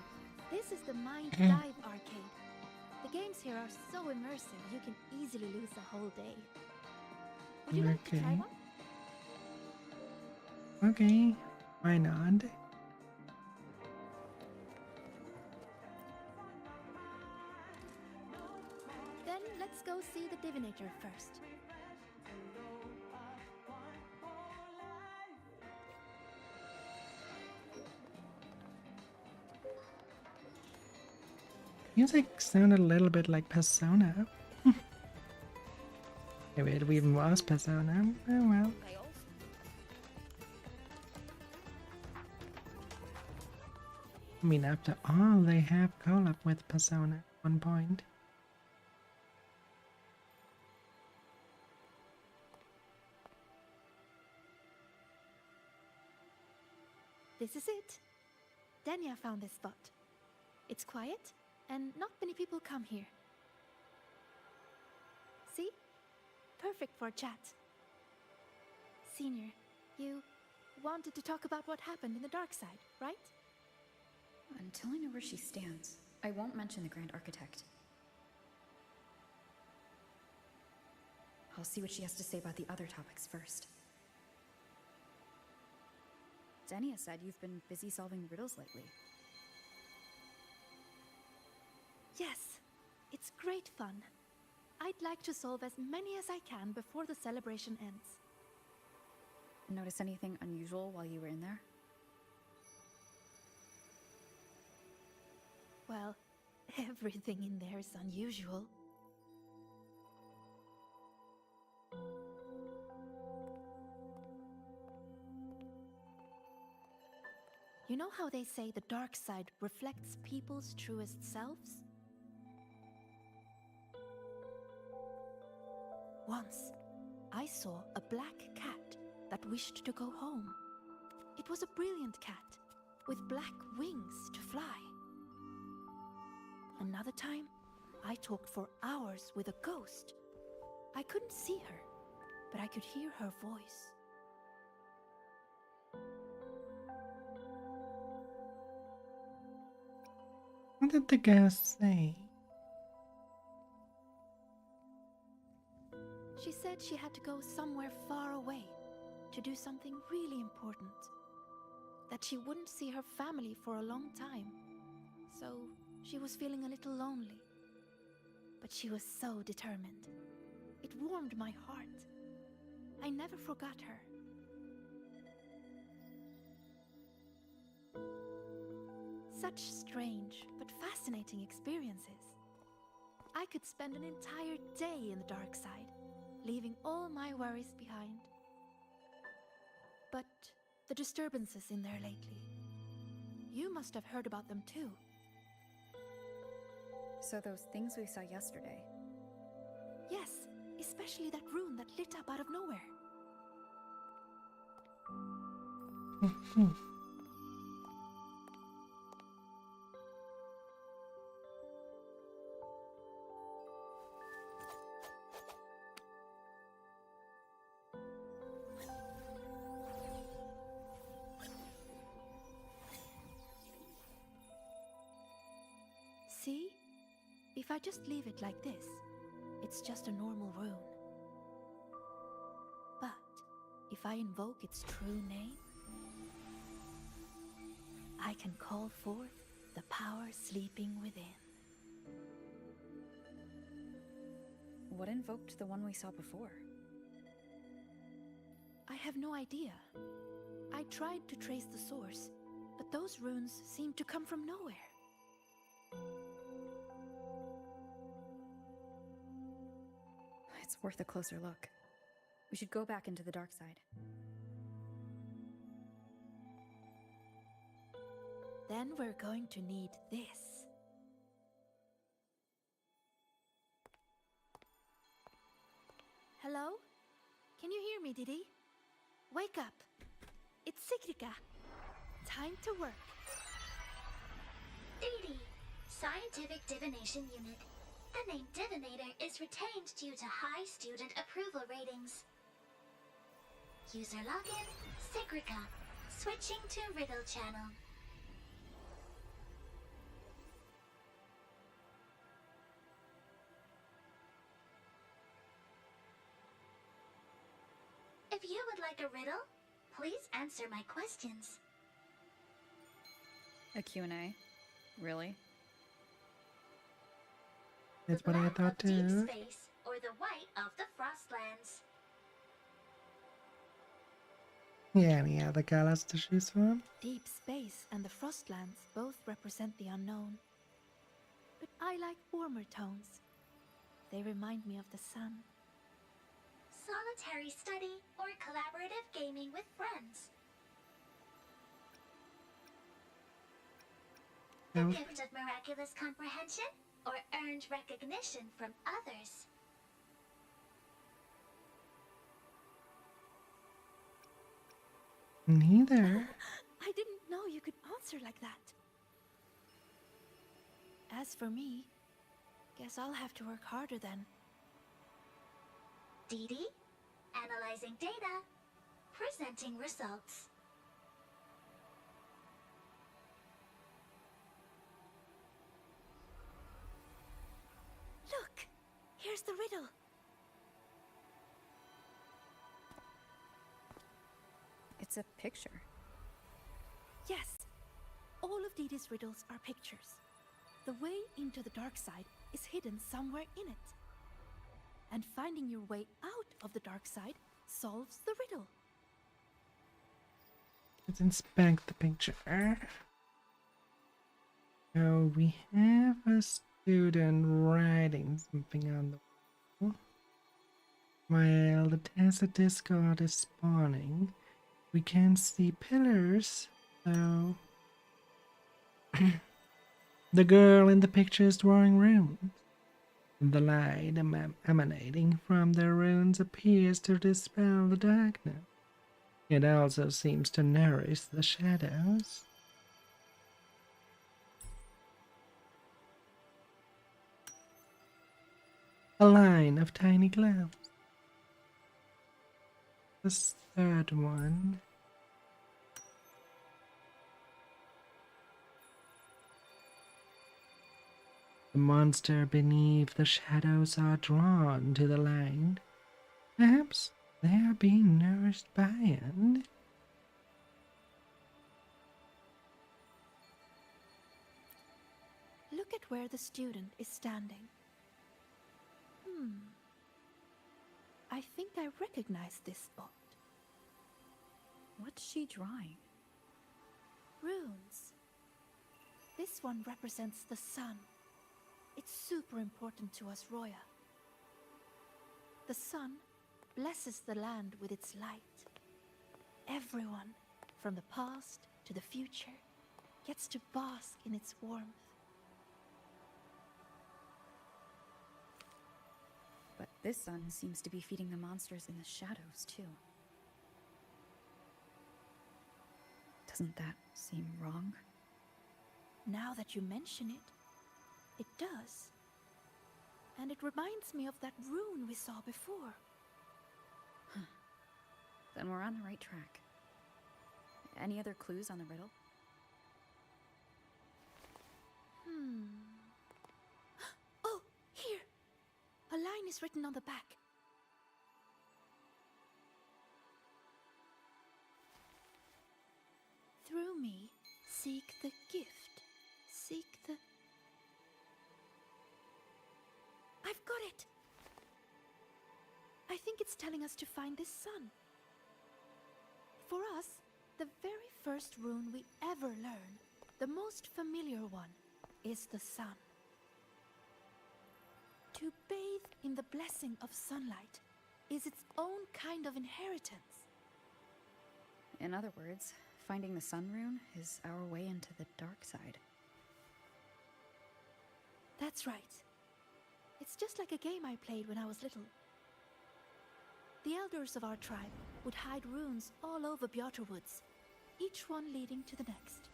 This is the Mind Dive arcade. The games here are so immersive, you can easily lose a whole day. Would you like to try Okay. one? Okay, why not? Then let's go see the divinator first. Music sounded a little bit like Persona. Maybe it even was Persona. Oh well. I mean, after all, they have collab with Persona at one point. This is it. Dania found this spot. It's quiet, and not many people come here. See? Perfect for a chat. Senior, you wanted to talk about what happened in the dark side, right? Until I know where she stands, I won't mention the Grand Architect. I'll see what she has to say about the other topics first. Dania said you've been busy solving riddles lately. Yes, it's great fun. I'd like to solve as many as I can before the celebration ends. Notice anything unusual while you were in there? Well, everything in there is unusual. You know how they say the dark side reflects people's truest selves? Once, I saw a black cat that wished to go home. It was a brilliant cat, with black wings to fly. Another time, I talked for hours with a ghost. I couldn't see her, but I could hear her voice. What did the ghost say? She said she had to go somewhere far away to do something really important. that she wouldn't see her family for a long time. So she was feeling a little lonely. But she was so determined. It warmed my heart. I never forgot her. Such strange but fascinating experiences. I could spend an entire day in the dark side, leaving all my worries behind. But the disturbances in there lately, you must have heard about them too. So those things we saw yesterday. Yes, especially that rune that lit up out of nowhere. See? If I just leave it like this, it's just a normal rune. But if I invoke its true name, I can call forth the power sleeping within. What invoked the one we saw before? I have no idea. I tried to trace the source, but those runes seemed to come from nowhere. It's worth a closer look. We should go back into the dark side. Then we're going to need this. Hello? Can you hear me, Didi? Wake up. It's Sigrika. Time to work. DD, Scientific Divination Unit. The name Divinator is retained due to high student approval ratings. User login, Sigrika. Switching to Riddle Channel. If you would like a riddle, please answer my questions. A Q&A? Really? That's what I thought Deep too. space or the white of the Frostlands. Yeah, any other colors to choose from? Deep space and the Frostlands both represent the unknown. But I like warmer tones. They remind me of the sun. Solitary study or collaborative gaming with friends. The No. gift of miraculous comprehension or earned recognition from others. Neither. I didn't know you could answer like that. As for me, guess I'll have to work harder then. DD, analyzing data, presenting results. Look! Here's the riddle. It's a picture. Yes. All of Didi's riddles are pictures. The way into the dark side is hidden somewhere in it. And finding your way out of the dark side solves the riddle. Let's inspect the picture. So we have a student writing something on the wall. While the Tessa Discord is spawning, we can see pillars, so the girl in the picture is drawing runes. The light emanating from the runes appears to dispel the darkness. It also seems to nourish the shadows. A line of tiny globes. The third one. The monster beneath the shadows are drawn to the line. Perhaps they are being nourished by it. Look at where the student is standing. I think I recognize this spot. What's she drawing? Runes. This one represents the sun. It's super important to us, Roya. The sun blesses the land with its light. Everyone, from the past to the future, gets to bask in its warmth. But this sun seems to be feeding the monsters in the shadows, too. Doesn't that seem wrong? Now that you mention it, it does. And it reminds me of that rune we saw before. Then we're on the right track. Any other clues on the riddle? Oh, here! A line is written on the back. Through me, seek the gift. Seek the... I've got it! I think it's telling us to find this sun. For us, the very first rune we ever learn, the most familiar one, is the sun. To bathe in the blessing of sunlight is its own kind of inheritance. In other words, finding the sun rune is our way into the dark side. That's right. It's just like a game I played when I was little. The elders of our tribe would hide runes all over Bjorter Woods, each one leading to the next.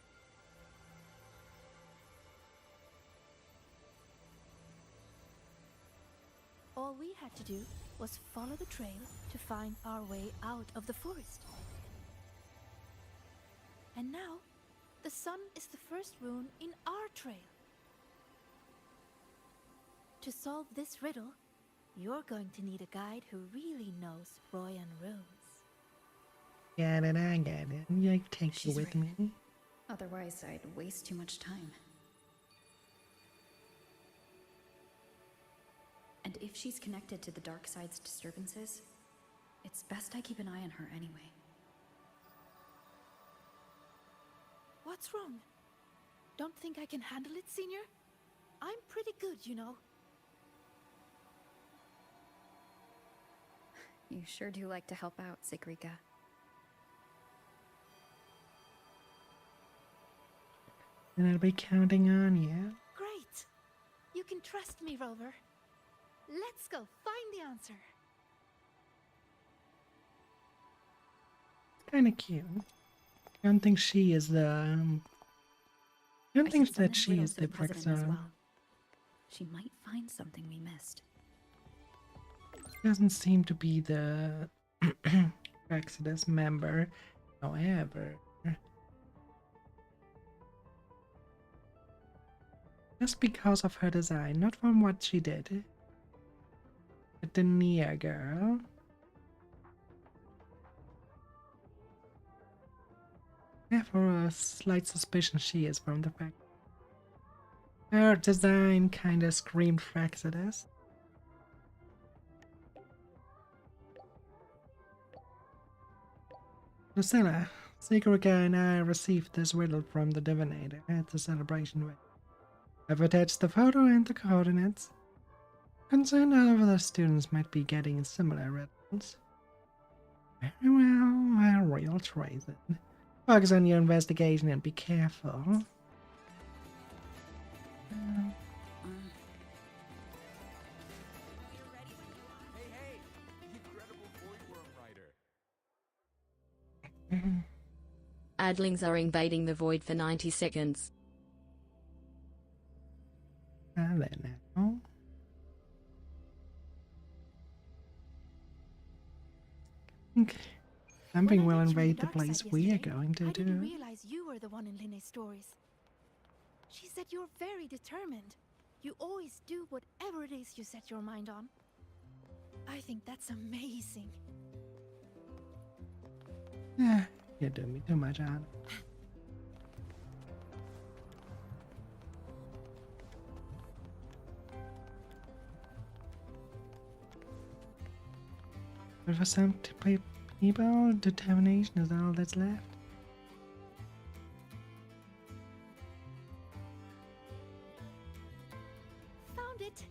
All we had to do was follow the trail to find our way out of the forest. And now, the sun is the first rune in our trail. To solve this riddle, you're going to need a guide who really knows Royan runes. Get it, I get it. You take you with me. Otherwise, I'd waste too much time. And if she's connected to the dark side's disturbances, it's best I keep an eye on her anyway. What's wrong? Don't think I can handle it, Senior? I'm pretty good, you know. You sure do like to help out, Sigrika. And I'll be counting on you. Great! You can trust me, Rover. Let's go find the answer. Kind of cute. I don't think she is the. I don't think that she is the president. Well. She might find something we missed. Doesn't seem to be the Exodus member, however. Just because of her design, not from what she did. But the Nia girl. I have a slight suspicion she is from the fact her design kinda screamed Exodus. Lucilla, Sigrika and I received this riddle from the divinator at the celebration. I've attached the photo and the coordinates. Concerned all of the students might be getting similar riddles. Very well, we'll trace it. Focus on your investigation and be careful. Hey, the incredible void worm rider. Adlings are invading the void for 90 seconds. There now. Okay. Something will invade the place we are going to I do. didn't realize you were the one in Linne's stories. She said you're very determined. You always do whatever it is you set your mind on. I think that's amazing. Yeah, you do me too much, Anna. But for some people, determination is all that's left. Found it.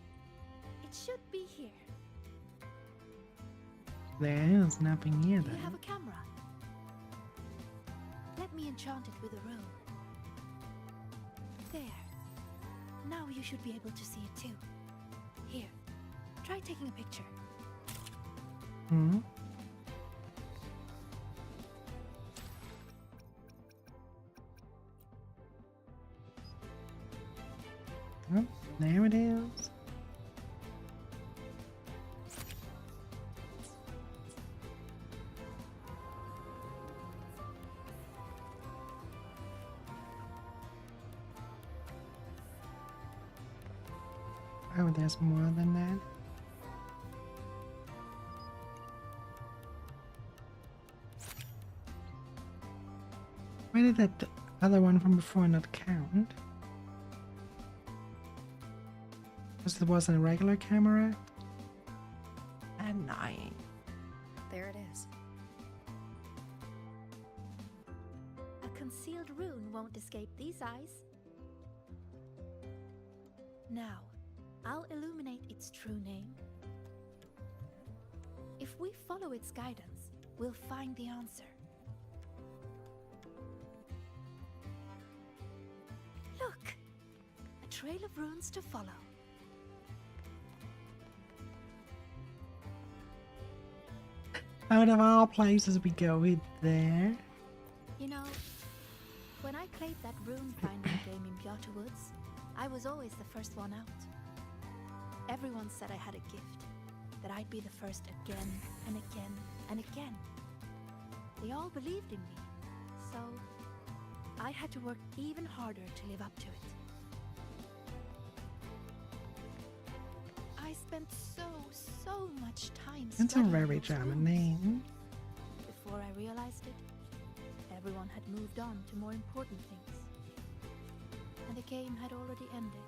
It should be here. There is nothing here Do you then. have a camera? Let me enchant it with a room. There. Now you should be able to see it too. Here, try taking a picture. Hmm. Oh, there it is. Oh, there's more than that. Why did that other one from before not count? Because it wasn't a regular camera? Annoying. There it is. A concealed rune won't escape these eyes. Now, I'll illuminate its true name. If we follow its guidance, we'll find the answer. Look! A trail of runes to follow. Out of all places we go in there. You know, when I played that rune finding game in Bjarte Woods, I was always the first one out. Everyone said I had a gift, that I'd be the first again and again and again. They all believed in me, so I had to work even harder to live up to it. I spent so much time It's a studying very those German runes. name. Before I realized it, everyone had moved on to more important things. And the game had already ended.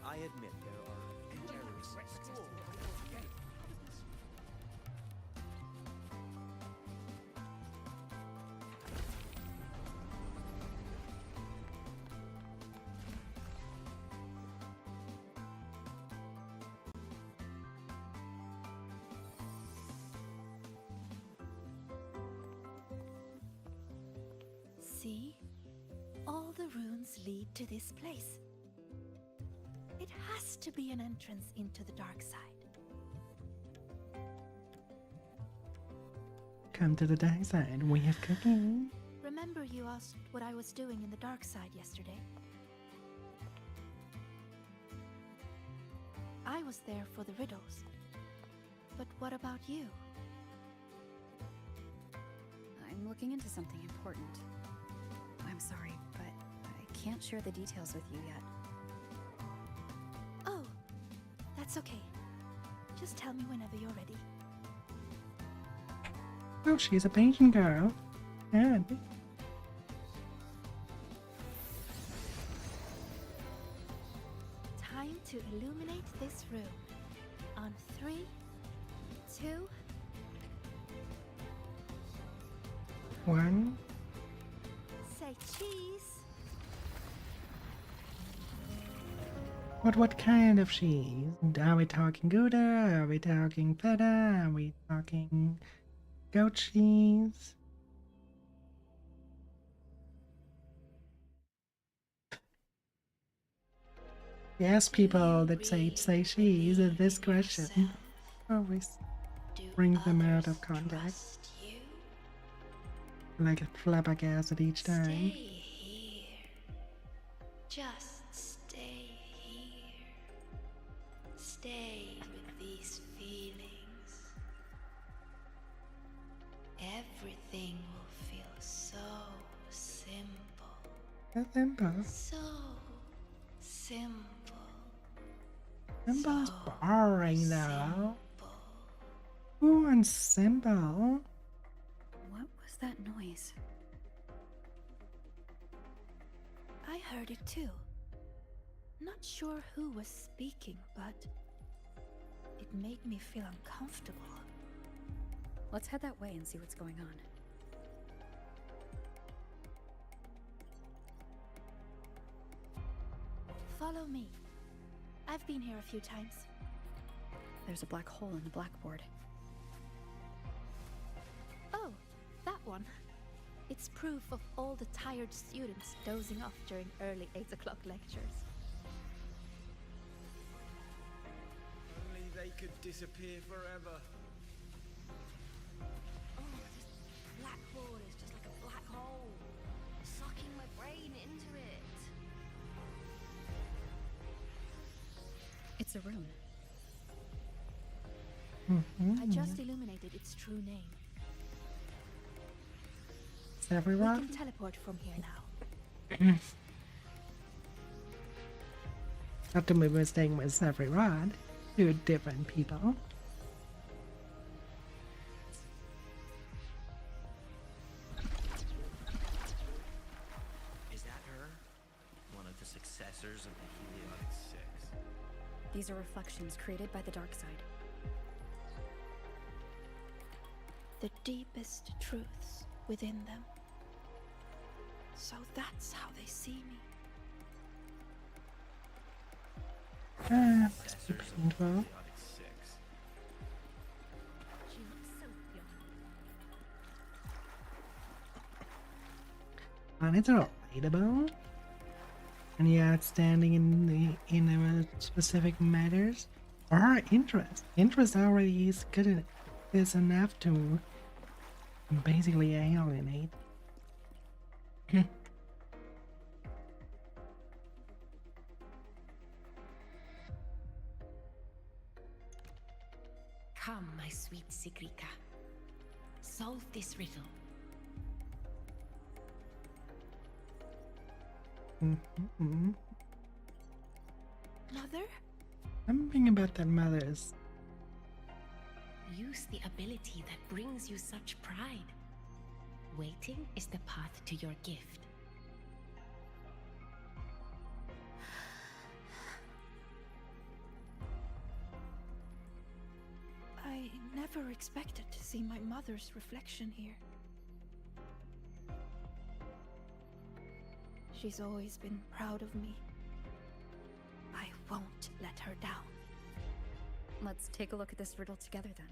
I admit there are errors. See? All the runes lead to this place. It has to be an entrance into the dark side. Come to the dark side, we have cooking. Remember you asked what I was doing in the dark side yesterday? I was there for the riddles. But what about you? I'm looking into something important. I'm sorry, but I can't share the details with you yet. Oh, that's okay. Just tell me whenever you're ready. Oh, she's a painting girl. Good. Time to illuminate this room. On 3, 2, 1. say cheese. What kind of cheese? Are we talking Gouda? Are we talking feta? Are we talking goat cheese? Yes, people that say cheese at this question always bring them out of context. Like a flabbergasted each time. Here. Just stay here. Stay with these feelings. Everything will feel so simple. That's simple. So simple. Simple is boring though. Who wants simple? What was that noise? heard it too. Not sure who was speaking, but it made me feel uncomfortable. Let's head that way and see what's going on. Follow me. I've been here a few times. There's a black hole in the blackboard. Oh, that one. It's proof of all the tired students dozing off during early 8 o'clock lectures. Only they could disappear forever. Oh, this blackboard is just like a black hole, sucking my brain into it. It's a rune. I just illuminated its true name. Every We rock? can teleport from here now. Not to be mistaken with Severy Rod. Two different people. Is that her? One of the successors of the Heliotic Six. These are reflections created by the dark side. The deepest truths within them. So that's how they see me. Must be percent well. She looks so young. And it's relatable. Any outstanding in specific matters or interest. Interest already is good is enough to basically alienate. Come, my sweet Sigrika. Solve this riddle. Mother? Something about that mother's. Use the ability that brings you such pride. Waiting is the path to your gift. I never expected to see my mother's reflection here. She's always been proud of me. I won't let her down. Let's take a look at this riddle together then.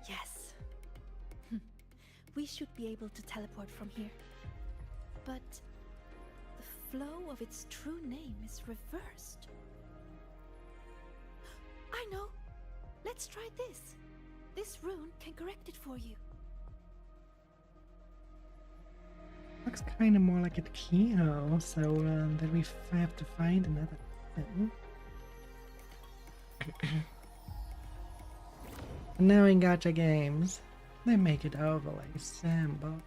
Yes. We should be able to teleport from here. But the flow of its true name is reversed. I know! Let's try this. This rune can correct it for you. Looks kind of more like a keyhole, so that we have to find another thing. Now in gacha games, they make it overly simple.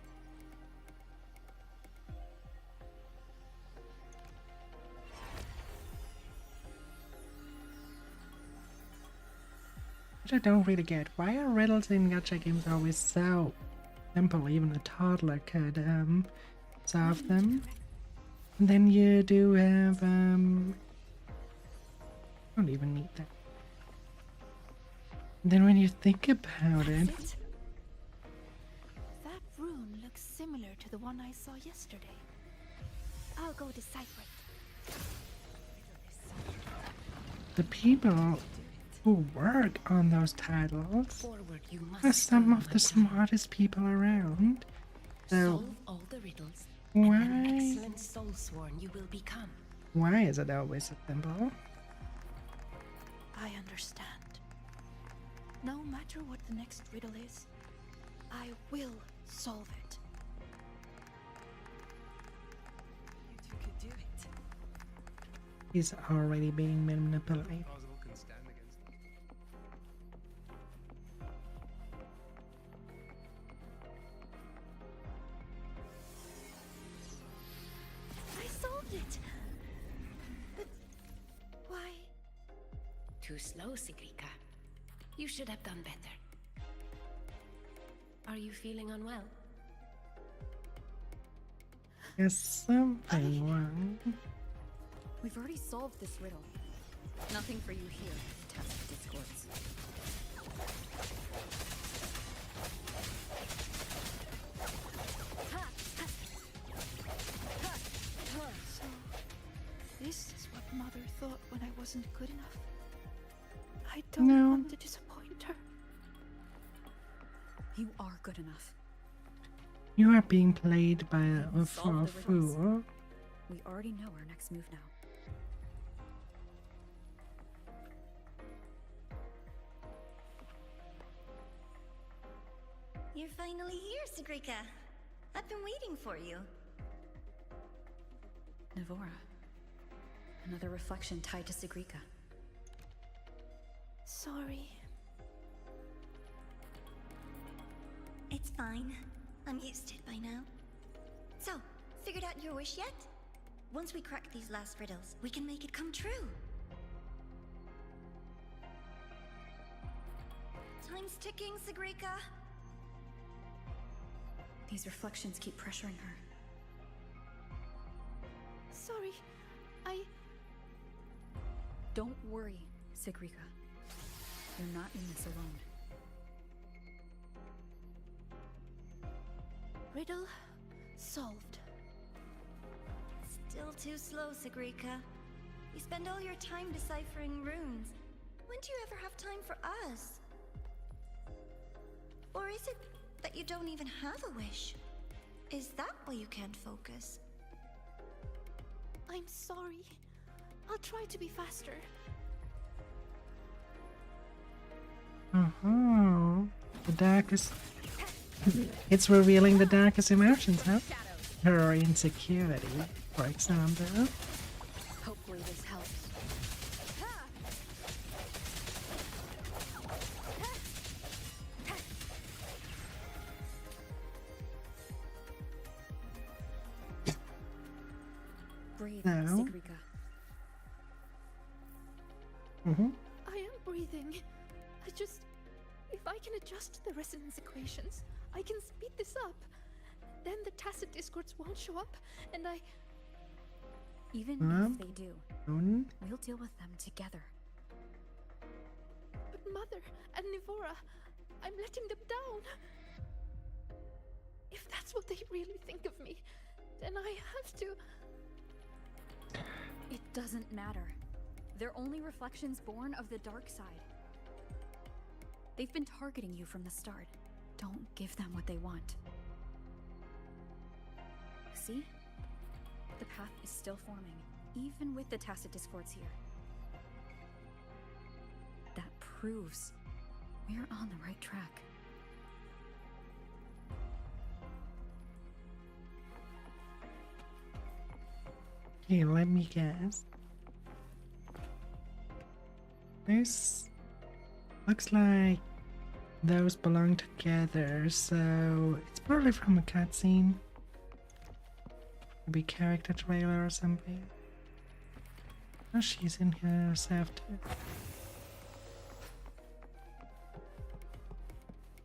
Which I don't really get. Why are riddles in gacha games always so simple? Even a toddler could solve them. And then you do have don't even need that. And then when you think about it, That rune looks similar to the one I saw yesterday. I'll go decipher it. the people who work on those titles Forward you must are some go, of my the child. smartest people around. So Solve all the riddles, and an why excellent soulsworn you will become. is it always so simple? I understand. No matter what the next riddle is, I will solve it. You two could do it. He's already being manipulated. Possible can stand against them. I solved it! But why? Too slow, Sigrika. You should have done better. Are you feeling unwell? Is something wrong? We've already solved this riddle. Nothing for you here, Tacit Discords. So, this is what Mother thought when I wasn't good enough. I don't want to disappoint her. You are good enough. You are being played by a Solve the riddles. fool. We already know our next move now. You're finally here, Sigrika. I've been waiting for you. Navora. Another reflection tied to Sigrika. Sorry. It's fine. I'm used to it by now. So, figured out your wish yet? Once we crack these last riddles, we can make it come true. Time's ticking, Sigrika. These reflections keep pressuring her. Sorry. Don't worry, Sigrika. You're not in this alone. Riddle solved. Still too slow, Sigrika. You spend all your time deciphering runes. When do you ever have time for us? Or is it that you don't even have a wish? Is that why you can't focus? I'm sorry. I'll try to be faster. The darkest. It's revealing the darkest emotions, huh? Her insecurity, for example. Hopefully this helps. Breathe, No. Sigrika. I am breathing. If I can adjust the resonance equations, I can speed this up. Then the Tacit Discords won't show up, and Even if they do, we'll deal with them together. But Mother and Nivora, I'm letting them down. If that's what they really think of me, then I have to... It doesn't matter. They're only reflections born of the dark side. They've been targeting you from the start. Don't give them what they want. See? The path is still forming, even with the Tacit Discords here. That proves we're on the right track. Okay, let me guess. This looks like those belong together, so it's probably from a cutscene. Maybe character trailer or something. Oh, she's in here herself too.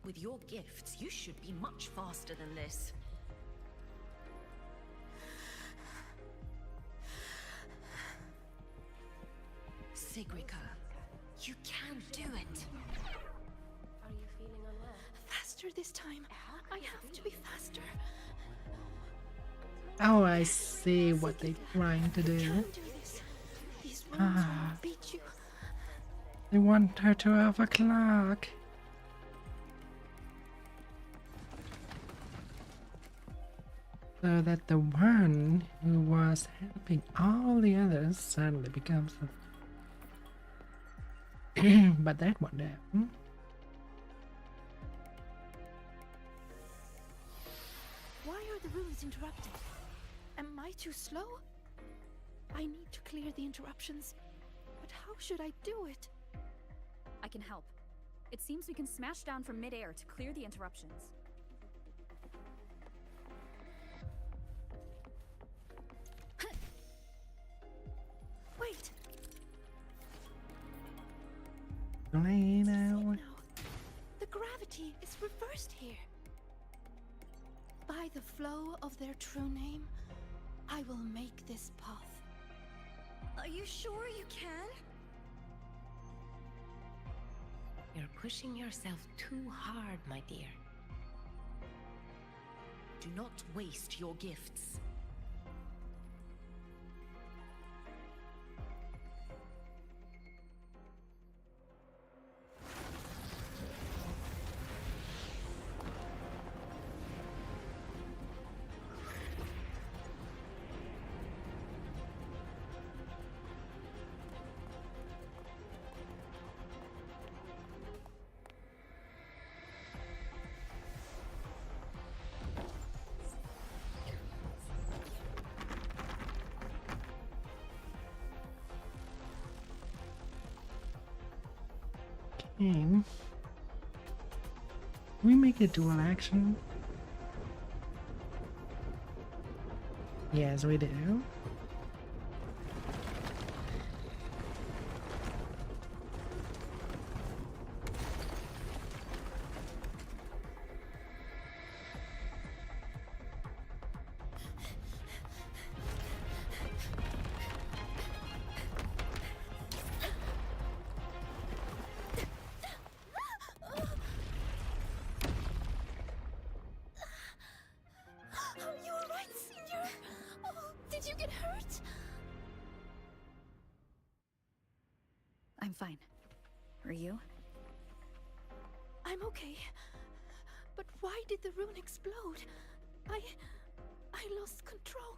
With your gifts, you should be much faster than this. Sigrika, you can do it. Are you feeling unwell? Faster this time. I have to be faster. Oh, I see what they're trying to do. Do this. These runes will beat you. They want her to overclock. So that the one who was helping all the others suddenly becomes a... But that won't happen. Why are the runes interrupted? Am I too slow? I need to clear the interruptions. But how should I do it? I can help. It seems we can smash down from mid-air to clear the interruptions. Wait! Now. The gravity is reversed here. flow of their true name, I will make this path. Are you sure you can? You're pushing yourself too hard, my dear. Do not waste your gifts. Can we make it dual action? Yes, we do. Are you alright, Senior? Oh, did you get hurt? I'm fine. Are you? I'm okay. But why did the rune explode? I lost control.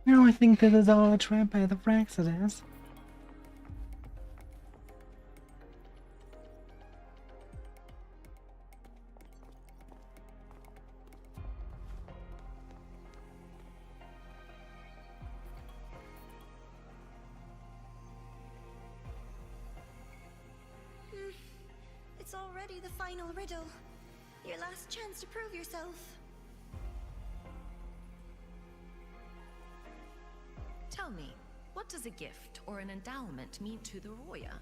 No, I think that is all a trap by the Fraxidus. It's already the final riddle. Your last chance to prove yourself. Tell me, what does a gift or an endowment mean to the Roya?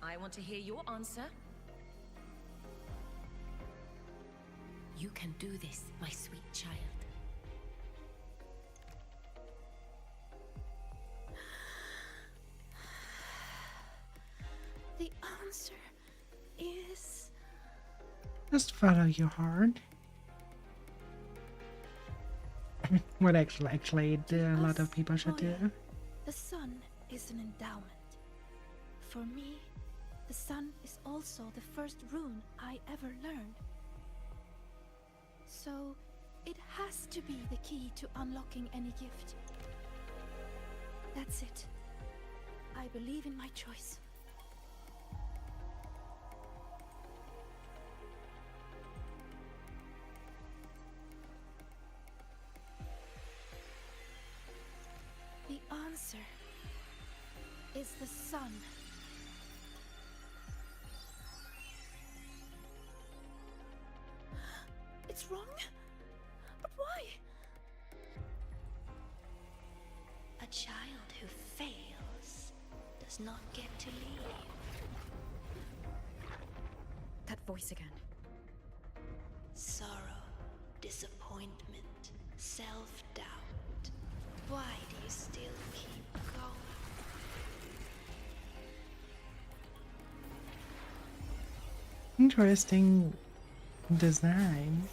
I want to hear your answer. You can do this, my sweet child. The answer is... Just follow your heart. What actually a lot of people should do. The sun is an endowment. For me, the sun is also the first rune I ever learned. So, it has to be the key to unlocking any gift. That's it. I believe in my choice. The answer is the sun. It's wrong? But why? A child who fails does not get to leave. That voice again. Sorrow, disappointment, self-doubt. Why do you still keep going? Interesting design.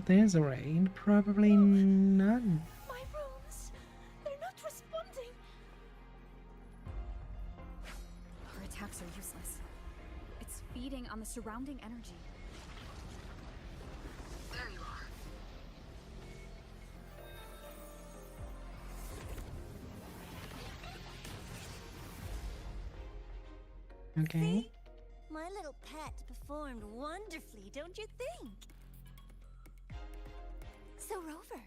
There's a raid, probably none. My runes, they're not responding. Her attacks are useless. It's feeding on the surrounding energy. There you are. Okay. My little pet performed wonderfully, don't you think? So, Rover,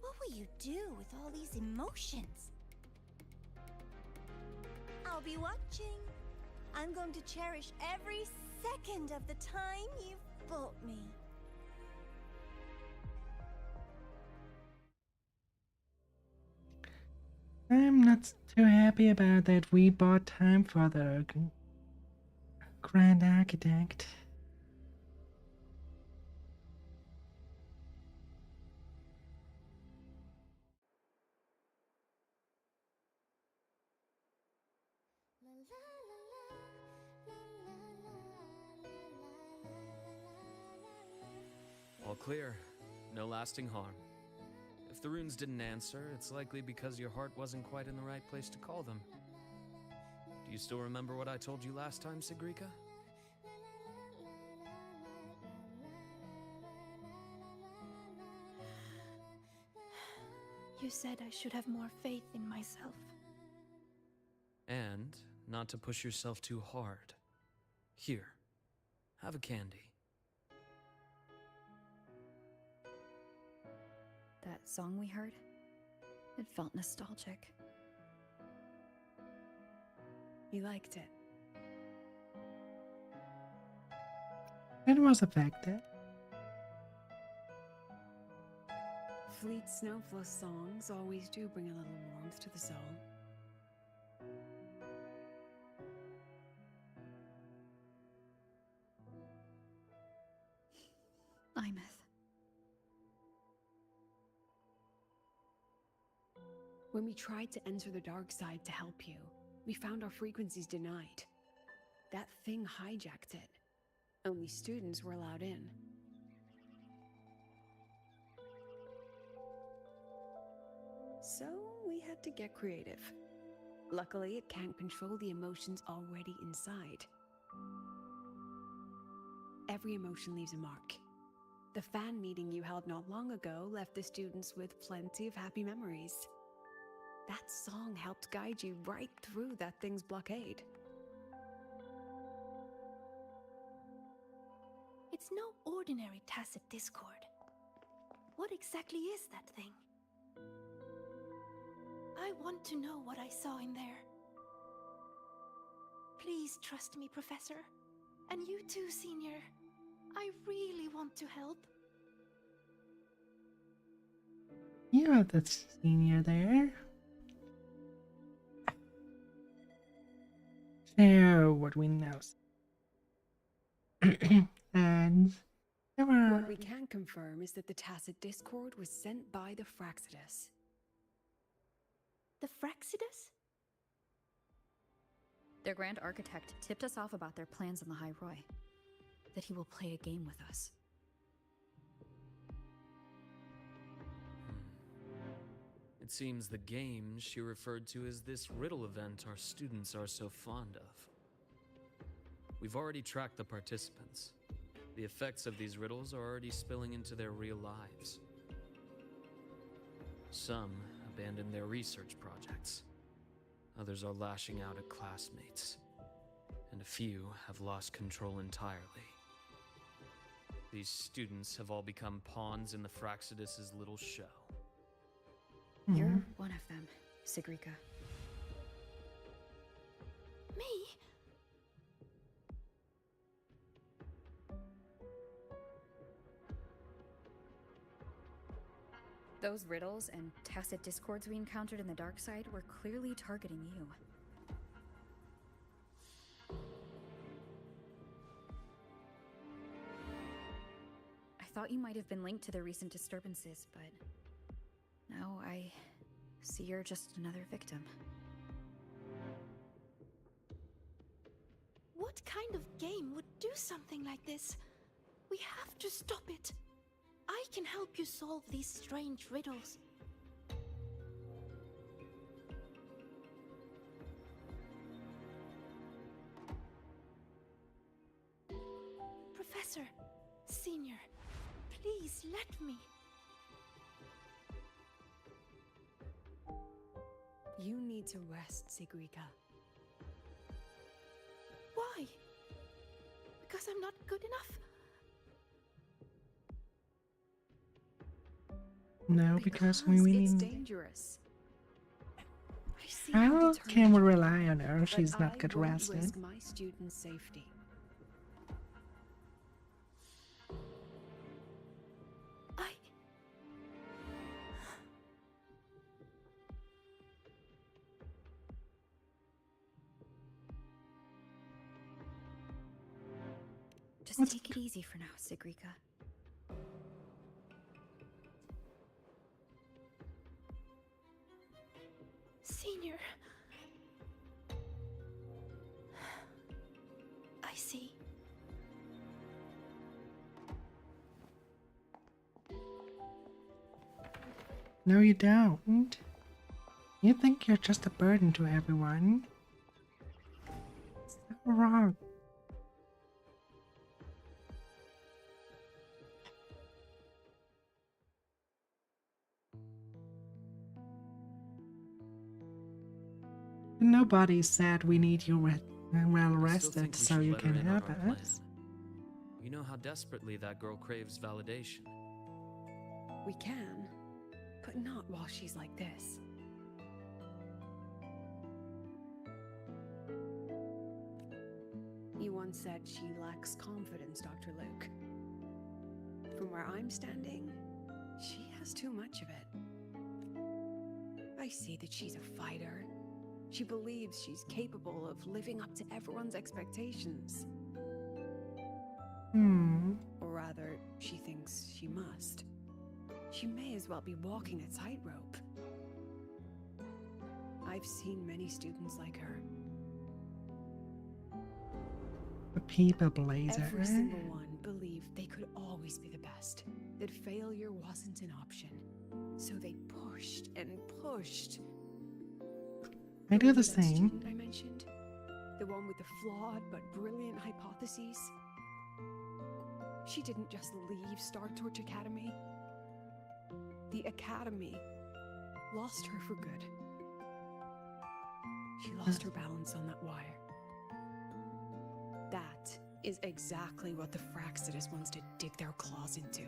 what will you do with all these emotions? I'll be watching. I'm going to cherish every second of the time you've bought me. I'm not too happy about that. We bought time for the Grand Architect. All clear. No lasting harm. If the runes didn't answer, it's likely because your heart wasn't quite in the right place to call them. Do you still remember what I told you last time, Sigrika? You said I should have more faith in myself. And not to push yourself too hard. Here, have a candy. That song we heard? It felt nostalgic. You liked it. It was affected. Fleet Snowflow songs always do bring a little warmth to the soul. Imeth. When we tried to enter the dark side to help you, we found our frequencies denied. That thing hijacked it. Only students were allowed in. So we had to get creative. Luckily, it can't control the emotions already inside. Every emotion leaves a mark. The fan meeting you held not long ago left the students with plenty of happy memories. That song helped guide you right through that thing's blockade. It's no ordinary tacit discord. What exactly is that thing? I want to know what I saw in there. Please trust me, Professor. And you too, Senior. I really want to help. You're the senior there. So, what we know. And there were... What we can confirm is that the tacit discord was sent by the Fraxidus. The Fraxidus? Their Grand Architect tipped us off about their plans on the High Roy. That he will play a game with us. It seems the game she referred to as this riddle event our students are so fond of. We've already tracked the participants. The effects of these riddles are already spilling into their real lives. Some abandoned their research projects. Others are lashing out at classmates. And a few have lost control entirely. These students have all become pawns in the Fraxidus' little show. You're one of them, Sigrika. Me? Those riddles and tacit discords we encountered in the dark side were clearly targeting you. I thought you might have been linked to the recent disturbances, but now I see you're just another victim. What kind of game would do something like this? We have to stop it. I can help you solve these strange riddles. Professor, Senior, please let me. You need to rest, Sigrika. Why? Because I'm not good enough? No, because we really... It's dangerous. How can we rely on her if she's not good I won't rested? risk my students' safety. Just take it easy for now, Sigrika. Senior. I see. No, you don't. You think you're just a burden to everyone. So wrong. Nobody said we need you well rested so you can help us. You know how desperately that girl craves validation. We can, but not while she's like this. You once said she lacks confidence, Dr. Luke. From where I'm standing, she has too much of it. I see that she's a fighter. She believes she's capable of living up to everyone's expectations. Or rather, she thinks she must. She may as well be walking a tightrope. I've seen many students like her. A people pleaser. Every single one believed they could always be the best, that failure wasn't an option. So they pushed and pushed. I do the That same. student I mentioned, the one with the flawed but brilliant hypotheses. She didn't just leave Star Torch Academy. The Academy lost her for good. She lost her balance on that wire. That is exactly what the Fraxidus wants to dig their claws into.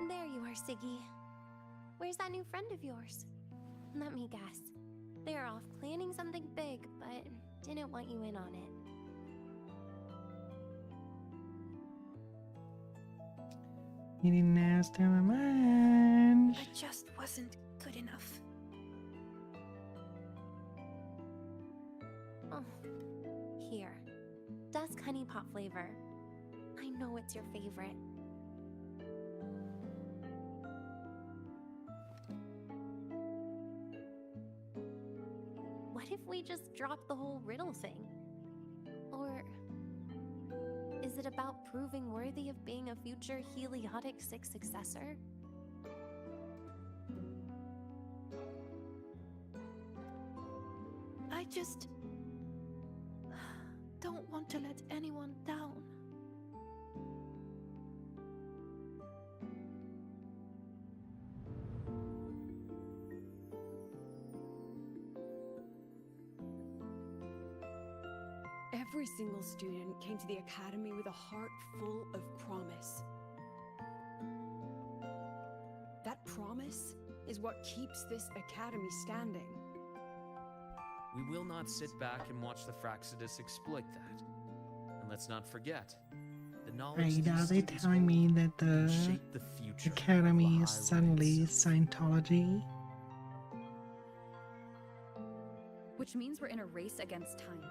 There you are, Siggy. Where's that new friend of yours? Let me guess. They're off planning something big, but didn't want you in on it. You didn't ask to remind. I just wasn't good enough. Oh, here. Dusk honey pot flavor. I know it's your favorite. What if we just drop the whole riddle thing? Or is it about proving worthy of being a future Heliotic 6 successor? I just don't want to let anyone down. Every single student came to the Academy with a heart full of promise. That promise is what keeps this Academy standing. We will not sit back and watch the Fraxidus exploit that. And let's not forget, the knowledge Right, these are they students telling me hold that can the shape the future of Academy is Lahai suddenly Scientology? Which means we're in a race against time.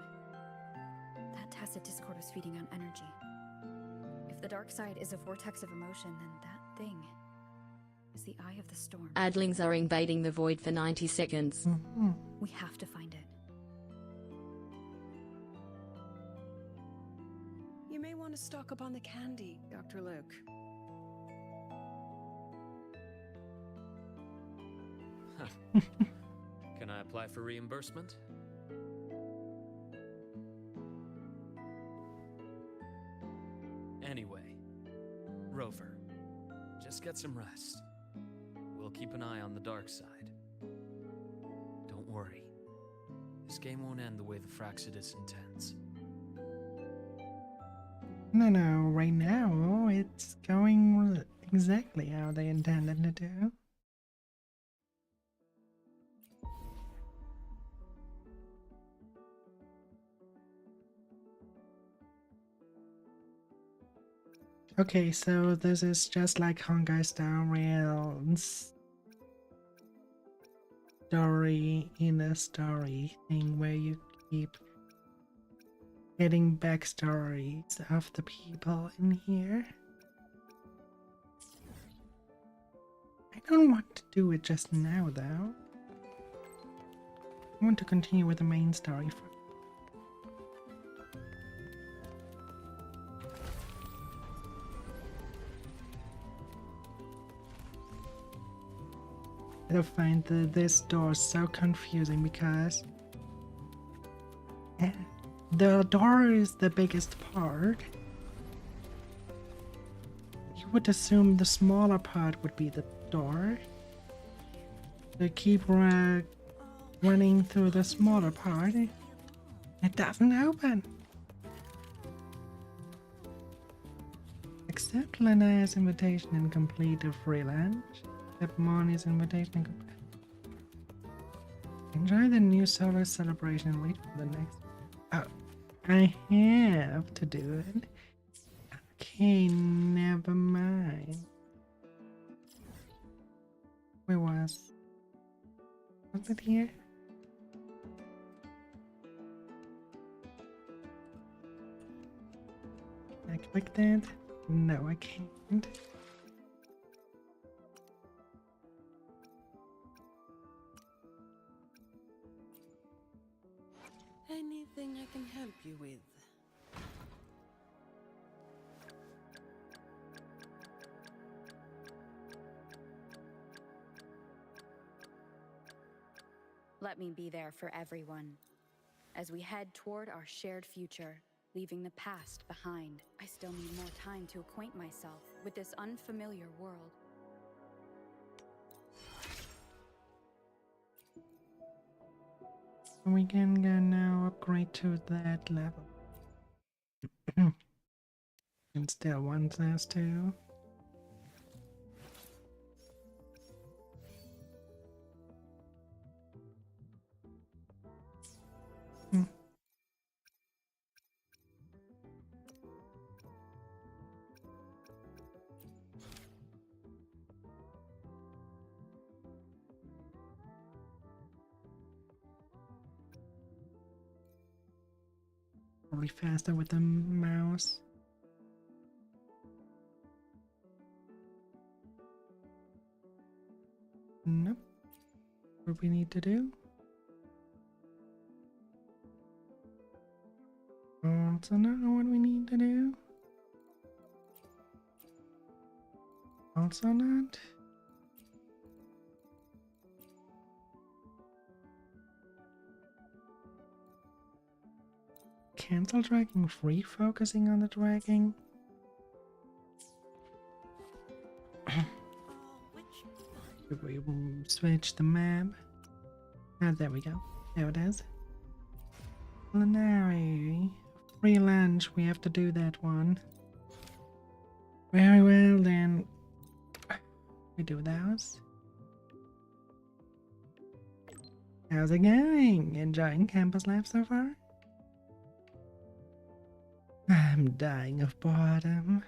That tacit discord was feeding on energy. If the dark side is a vortex of emotion, then that thing is the eye of the storm. Adlings are invading the void for 90 seconds. We have to find it. You may want to stock up on the candy, Dr. Luke. Can I apply for reimbursement? Anyway, Rover, just get some rest. We'll keep an eye on the dark side. Don't worry. This game won't end the way the Fraxidus intends. No, right now it's going exactly how they intended to do. Okay, so this is just like Honkai Star Rail's story in a story thing where you keep getting backstories of the people in here. I don't want to do it just now though. I want to continue with the main story first. I find this door so confusing because the door is the biggest part. You would assume the smaller part would be the door. They keep running through the smaller part. It doesn't open. Accept Lena's invitation and complete a free lunch. Accept Marnie's invitation and complete. Enjoy the new solar celebration and wait for the next. Oh, I have to do it. Okay, never mind. Where was it here? Can I click that? No, I can't. Anything I can help you with? Let me be there for everyone. As we head toward our shared future, leaving the past behind, I still need more time to acquaint myself with this unfamiliar world. We can go now upgrade to that level. And still wants us to. Probably faster with the mouse. Nope. What we need to do? Also not what we need to do. Also not. Cancel dragging, free focusing on the dragging. If we switch the map. Ah, there we go. There it is. Culinary. Free lunch. We have to do that one. Very well then. We do those. How's it going? Enjoying campus life so far? I'm dying of boredom.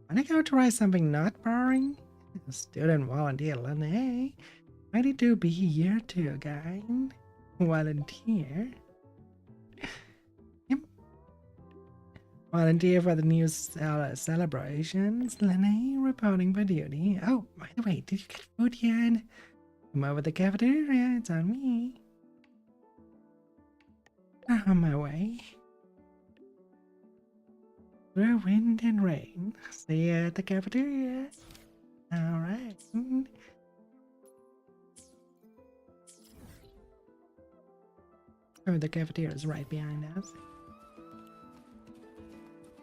Wanna go try something not boring? Student volunteer Lene. Ready to be here too, guy. Volunteer? Yep. Volunteer for the new celebrations. Lene reporting for duty. Oh, by the way, did you get food yet? Come over to the cafeteria, it's on me. On my way. Through wind and rain. See you at the cafeteria. Alright. Oh, the cafeteria is right behind us.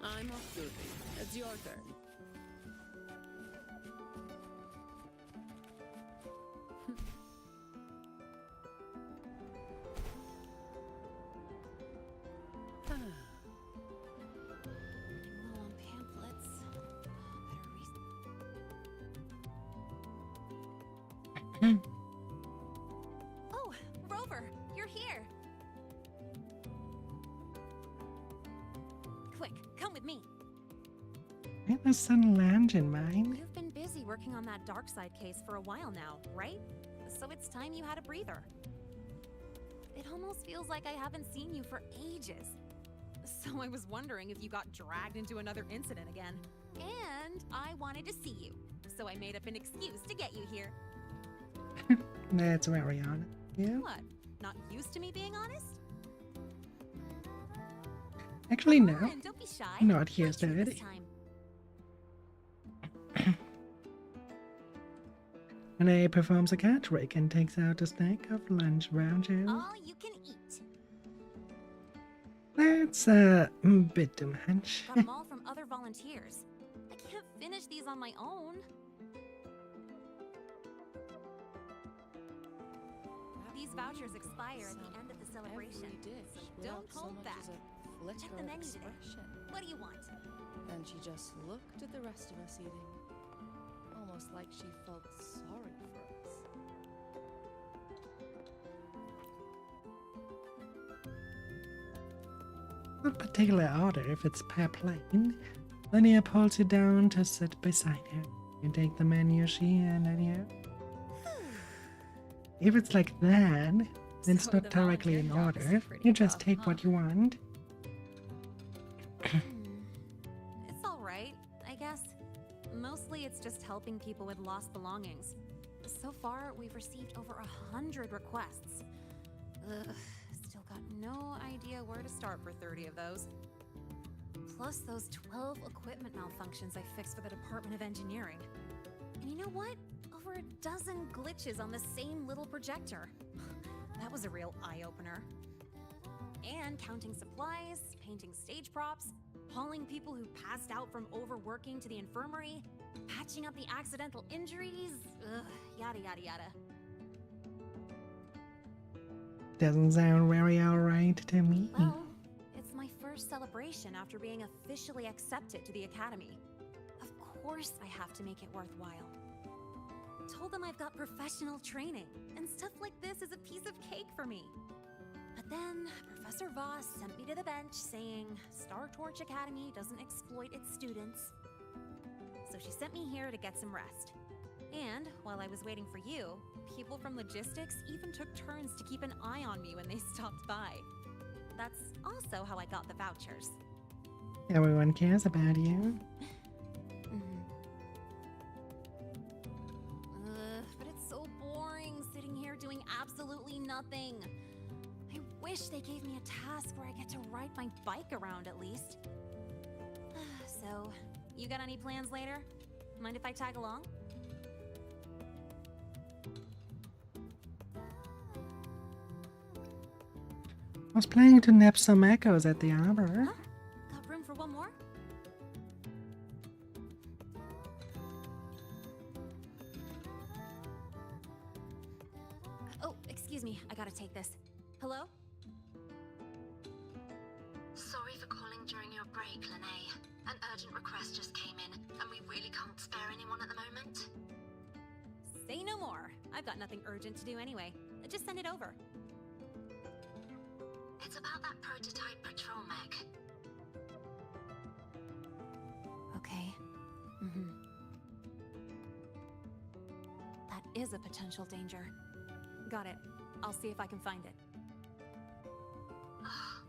I'm off duty. It's your turn. Oh, Rover, you're here. me. Why the sun lounge in mine? You've been busy working on that dark side case for a while now, right? So it's time you had a breather. It almost feels like I haven't seen you for ages. So I was wondering if you got dragged into another incident again. And I wanted to see you, so I made up an excuse to get you here. That's very honest. Yeah. What? Not used to me being honest? Actually, no. Come on, don't be shy. Not here, My treat sir. this time. Renee performs a cat trick and takes out a snack of lunch rounders. All you can eat. That's a bit too much. Got them all from other volunteers. I can't finish these on my own. These vouchers expire at the end of the celebration, so don't hold back. Check the menu today. What do you want? And she just looked at the rest of us eating, almost like she felt sorry for us. Not particular order if it's per plane. Linnea pulls you down to sit beside her. You take the menu she handed you. If it's like that, then it's not directly in order. You just take what you want. It's alright, I guess. Mostly it's just helping people with lost belongings. So far, we've received over 100 requests. Ugh, still got no idea where to start for 30 of those. Plus those 12 equipment malfunctions I fixed for the Department of Engineering. And you know what? Over a dozen glitches on the same little projector. That was a real eye-opener. And counting supplies, painting stage props, hauling people who passed out from overworking to the infirmary, patching up the accidental injuries, yada yada yada. Doesn't sound very alright to me. Well, it's my first celebration after being officially accepted to the Academy. Of course I have to make it worthwhile. Told them I've got professional training, and stuff like this is a piece of cake for me. But then, Professor Voss sent me to the bench saying Star Torch Academy doesn't exploit its students. So she sent me here to get some rest. And while I was waiting for you, people from logistics even took turns to keep an eye on me when they stopped by. That's also how I got the vouchers. Everyone cares about you. But it's so boring sitting here doing absolutely nothing. I wish they gave me a task where I get to ride my bike around at least. So, you got any plans later? Mind if I tag along? I was planning to nab some echoes at the arbor. Huh? Got room for one more? Oh, excuse me, I gotta take this. Hello? Sorry for calling during your break, Lene. An urgent request just came in, and we really can't spare anyone at the moment. Say no more. I've got nothing urgent to do anyway. Just send it over. It's about that prototype patrol mech. Okay. That is a potential danger. Got it. I'll see if I can find it. Oh,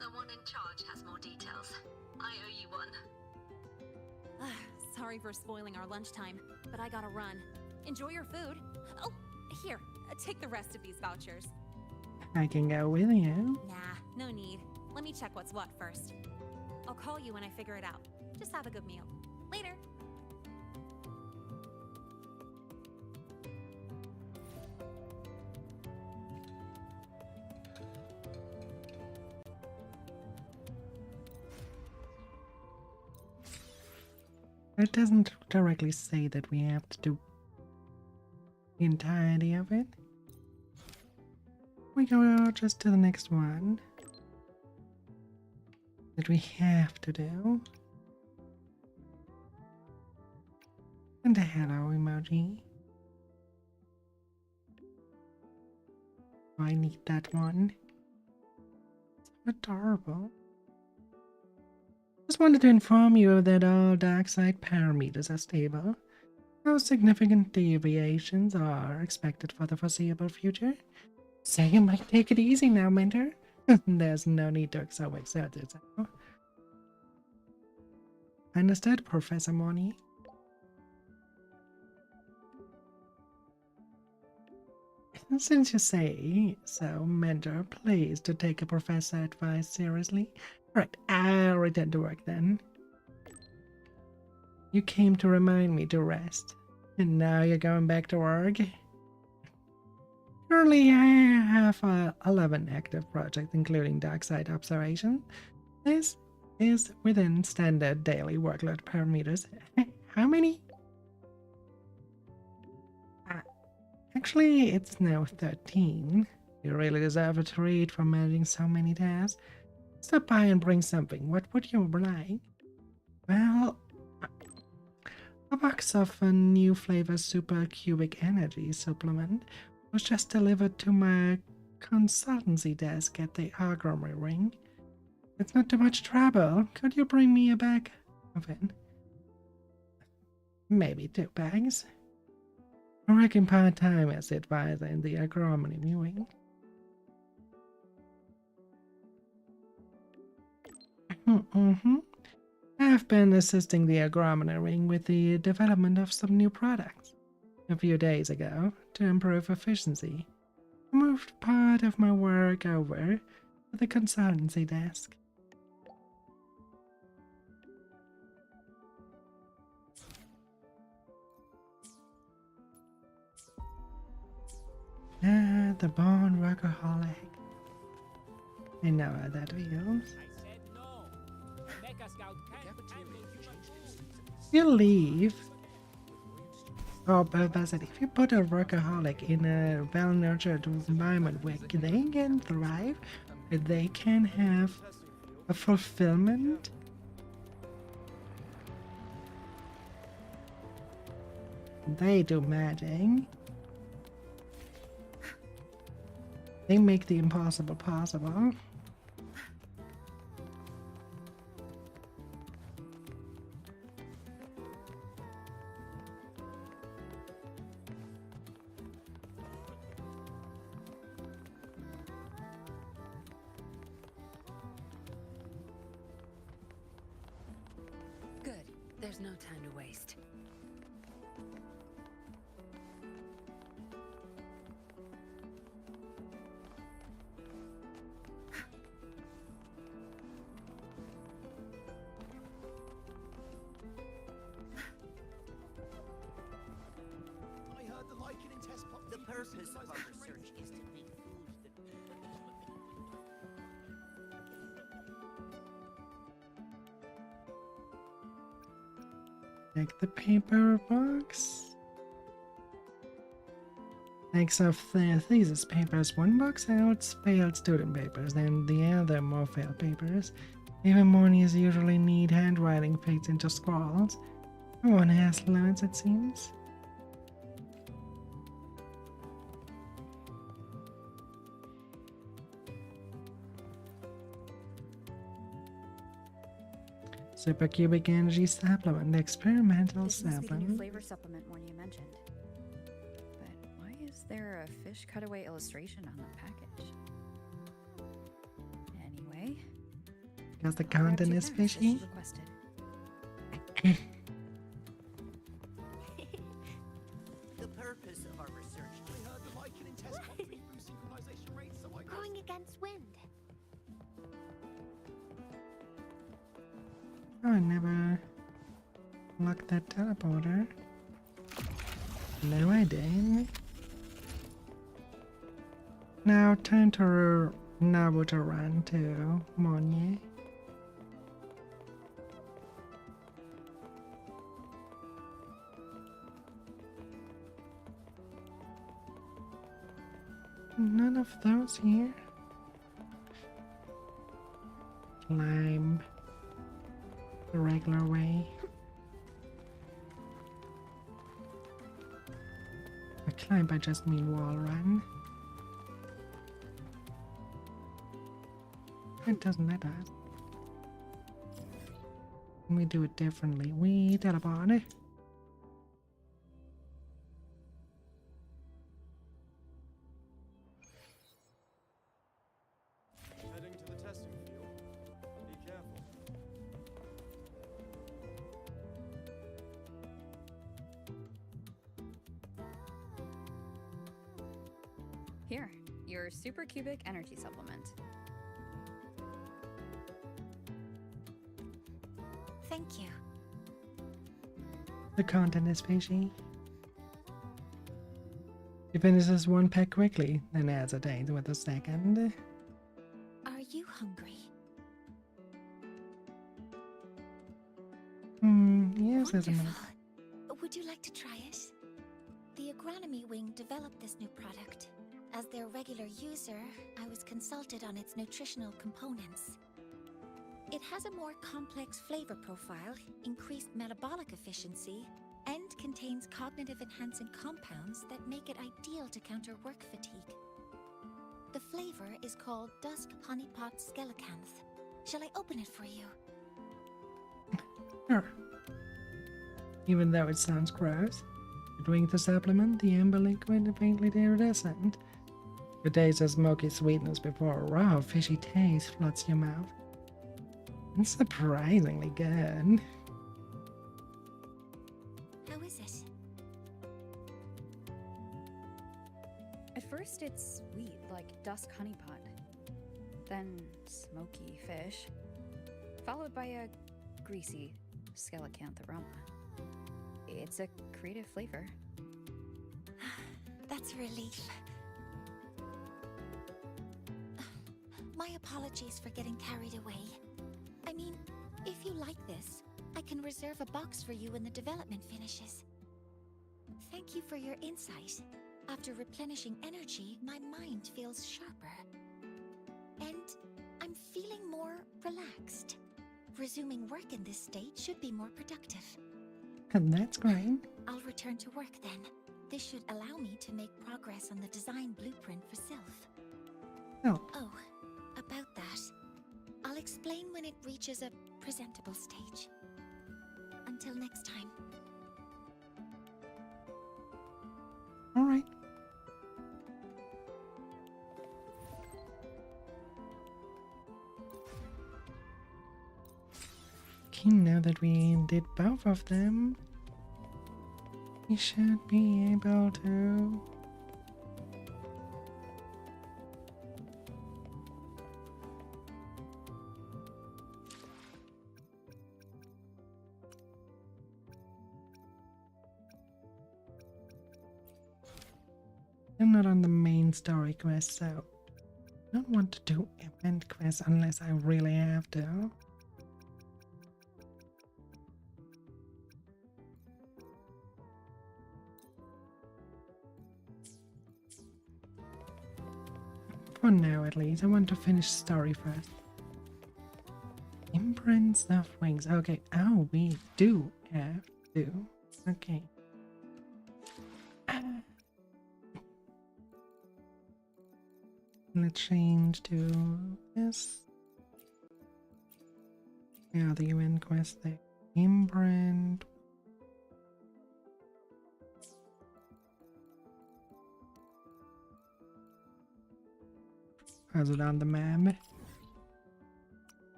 the one in charge has more details. I owe you one. Sorry for spoiling our lunchtime, but I gotta run. Enjoy your food. Oh, here, take the rest of these vouchers. I can go with you. Nah, no need. Let me check what's what first. I'll call you when I figure it out. Just have a good meal. Later. It doesn't directly say that we have to do the entirety of it. We go just to the next one that we have to do. And a hello emoji. I need that one. So adorable. Just wanted to inform you that all dark side parameters are stable. No significant deviations are expected for the foreseeable future. So you might take it easy now, Mentor. There's no need to overexert yourself. Understood, Professor Moni. Since you say so, Mentor, please to take a professor advice seriously. Right, I'll return to work then. You came to remind me to rest, and now you're going back to work? Currently, I have 11 active projects, including Darkside Observation. This is within standard daily workload parameters. How many? Actually, it's now 13. You really deserve a treat for managing so many tasks. Stop by and bring something. What would you like? Well, a box of a new flavor super cubic energy supplement was just delivered to my consultancy desk at the Argomery Ring. It's not too much trouble. Could you bring me a bag of it? Maybe 2 bags. Working part-time as advisor in the Argomery Wing. I've been assisting the Argomery Ring with the development of some new products. A few days ago, to improve efficiency, I moved part of my work over to the consultancy desk. The born workaholic. I know how that feels. You leave. Oh, but if you put a workaholic in a well-nurtured environment where they can thrive, where they can have a fulfillment, they do magic. They make the impossible possible. Good. There's no time to waste. The purpose of our research is to make foods that... Take the paper box. Takes off the thesis papers. One box holds failed student papers, and the other more failed papers. Even mornings usually need handwriting fades into scrawls. Everyone has limits, it seems. Supercubic energy supplement, experimental This must be the new supplement. flavor supplement one you mentioned. But why is there a fish cutaway illustration on the package? Anyway, Because the I'll grab content 2 is packs as she fishy. requested. The purpose of our research... I heard the Lycan in test complete boost synchronization rates, so I... Going against wind. Oh, I never locked that teleporter. No, I didn't. Now, time to Naruto run to Monye. None of those here. Climb the regular way. By climb, I just mean wall run. It doesn't let us. We do it differently. We teleport. Heading to the testing field. Be careful. Here, your supercubic energy supplement. Thank you. The content is fishy. He finishes one pack quickly, then hesitates with the second. Are you hungry? Yes, isn't it? Wonderful. Would you like to try it? The agronomy wing developed this new product. As their regular user, I was consulted on its nutritional components. It has a more complex flavor profile, increased metabolic efficiency, and contains cognitive enhancing compounds that make it ideal to counter work fatigue. The flavor is called Dusk Honeypot Skelecanth. Shall I open it for you? Sure. Even though it sounds gross, you drink the supplement, the amber liquid faintly iridescent. You taste the smoky sweetness before a raw, fishy taste floods your mouth. It's surprisingly good. How is it? At first, it's sweet, like dusk honeypot. Then smoky fish. Followed by a greasy skelecanth aroma. It's a creative flavor. That's a relief. My apologies for getting carried away. I mean, if you like this, I can reserve a box for you when the development finishes. Thank you for your insight. After replenishing energy, my mind feels sharper. And I'm feeling more relaxed. Resuming work in this state should be more productive. And that's great. I'll return to work then. This should allow me to make progress on the design blueprint for Sylph. Oh, about that. I'll explain when it reaches a presentable stage. Until next time. Alright. Okay, now that we did both of them, we should be able to... I'm not on the main story quest, so I don't want to do event quests unless I really have to. For now, at least, I want to finish story first. Imprints of wings. Okay, oh, we do have to. Okay. Let's change to this. Yeah, the UN quest there. Imprint. How's it on the map?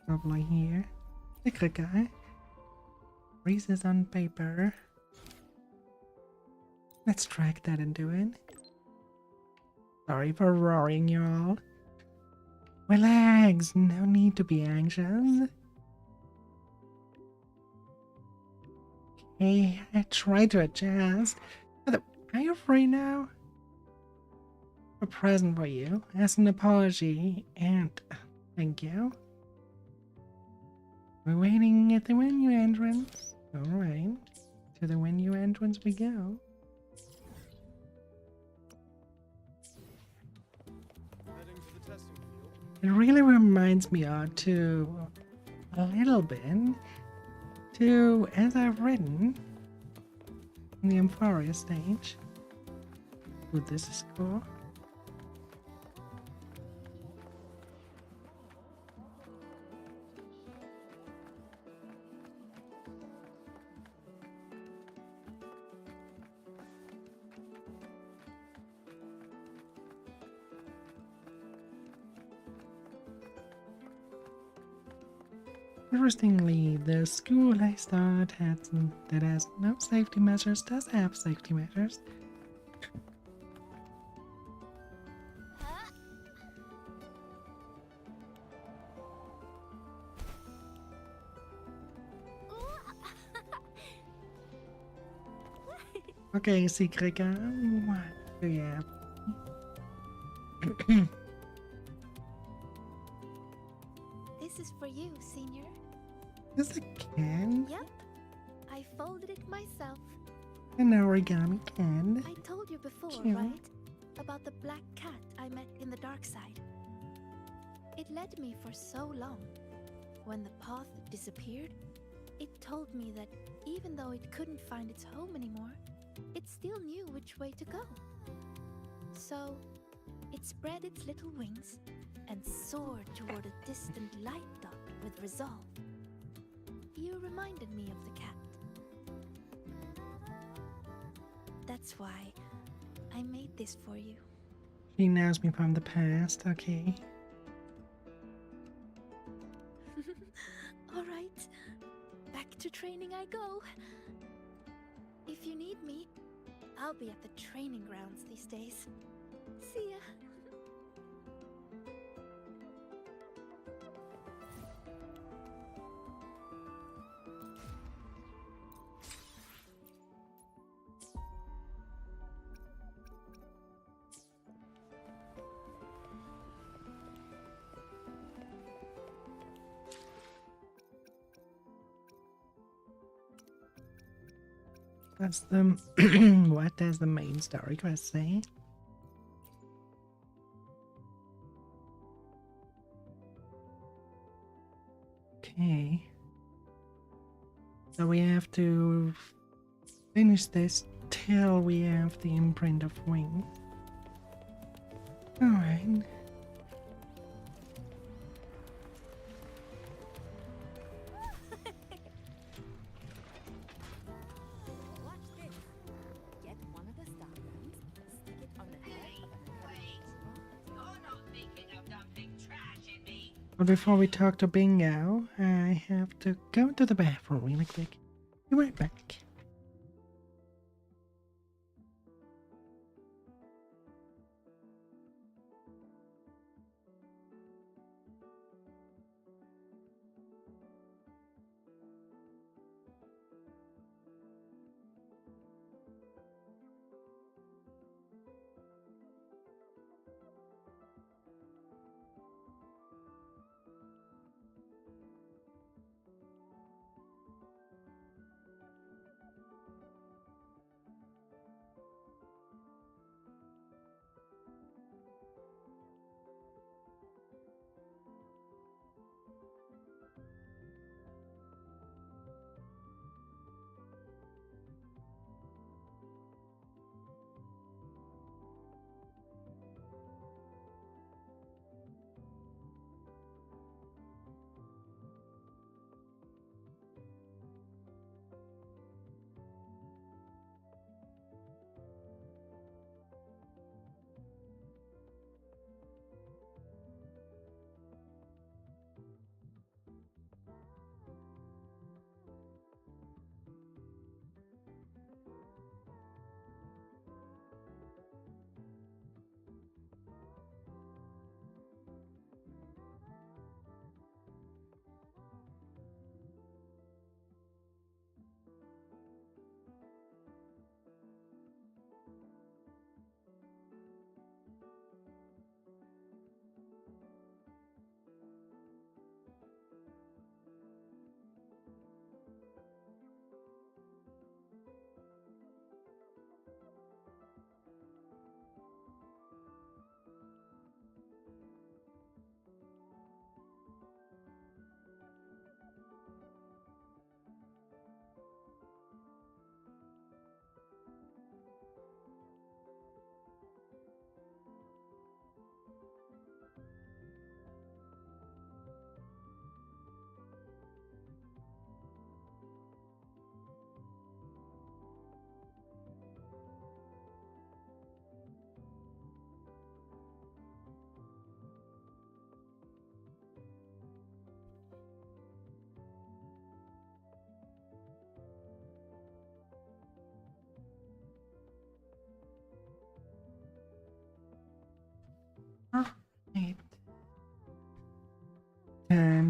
Probably here. Sticker guy. Reese's on paper. Let's track that and do it. Sorry for roaring, y'all. Relax, no need to be anxious. Okay, I tried to adjust. Are you free now? A present for you as an apology, and thank you. We're waiting at the venue entrance. Alright, to the venue entrance we go. It really reminds me of a little bit to, as I've written in the Euphoria stage. Ooh, this is cool. Interestingly, the school I start that has no safety measures does have safety measures. Okay, secret gun. What do you have? This is for you, Senior. Is it can? Yep. I folded it myself. An origami can. I told you before, Cute. right? About the black cat I met in the dark side. It led me for so long. When the path disappeared, it told me that even though it couldn't find its home anymore, it still knew which way to go. So, it spread its little wings and soared toward a distant light dot with resolve. You reminded me of the cat. That's why I made this for you. She knows me from the past, okay. All right, back to training I go. If you need me, I'll be at the training grounds these days. See ya. That's the what does the main story quest say? Okay. So we have to finish this till we have the imprint of wing. Alright. But before we talk to Bingo, I have to go to the bathroom really quick. Be right back.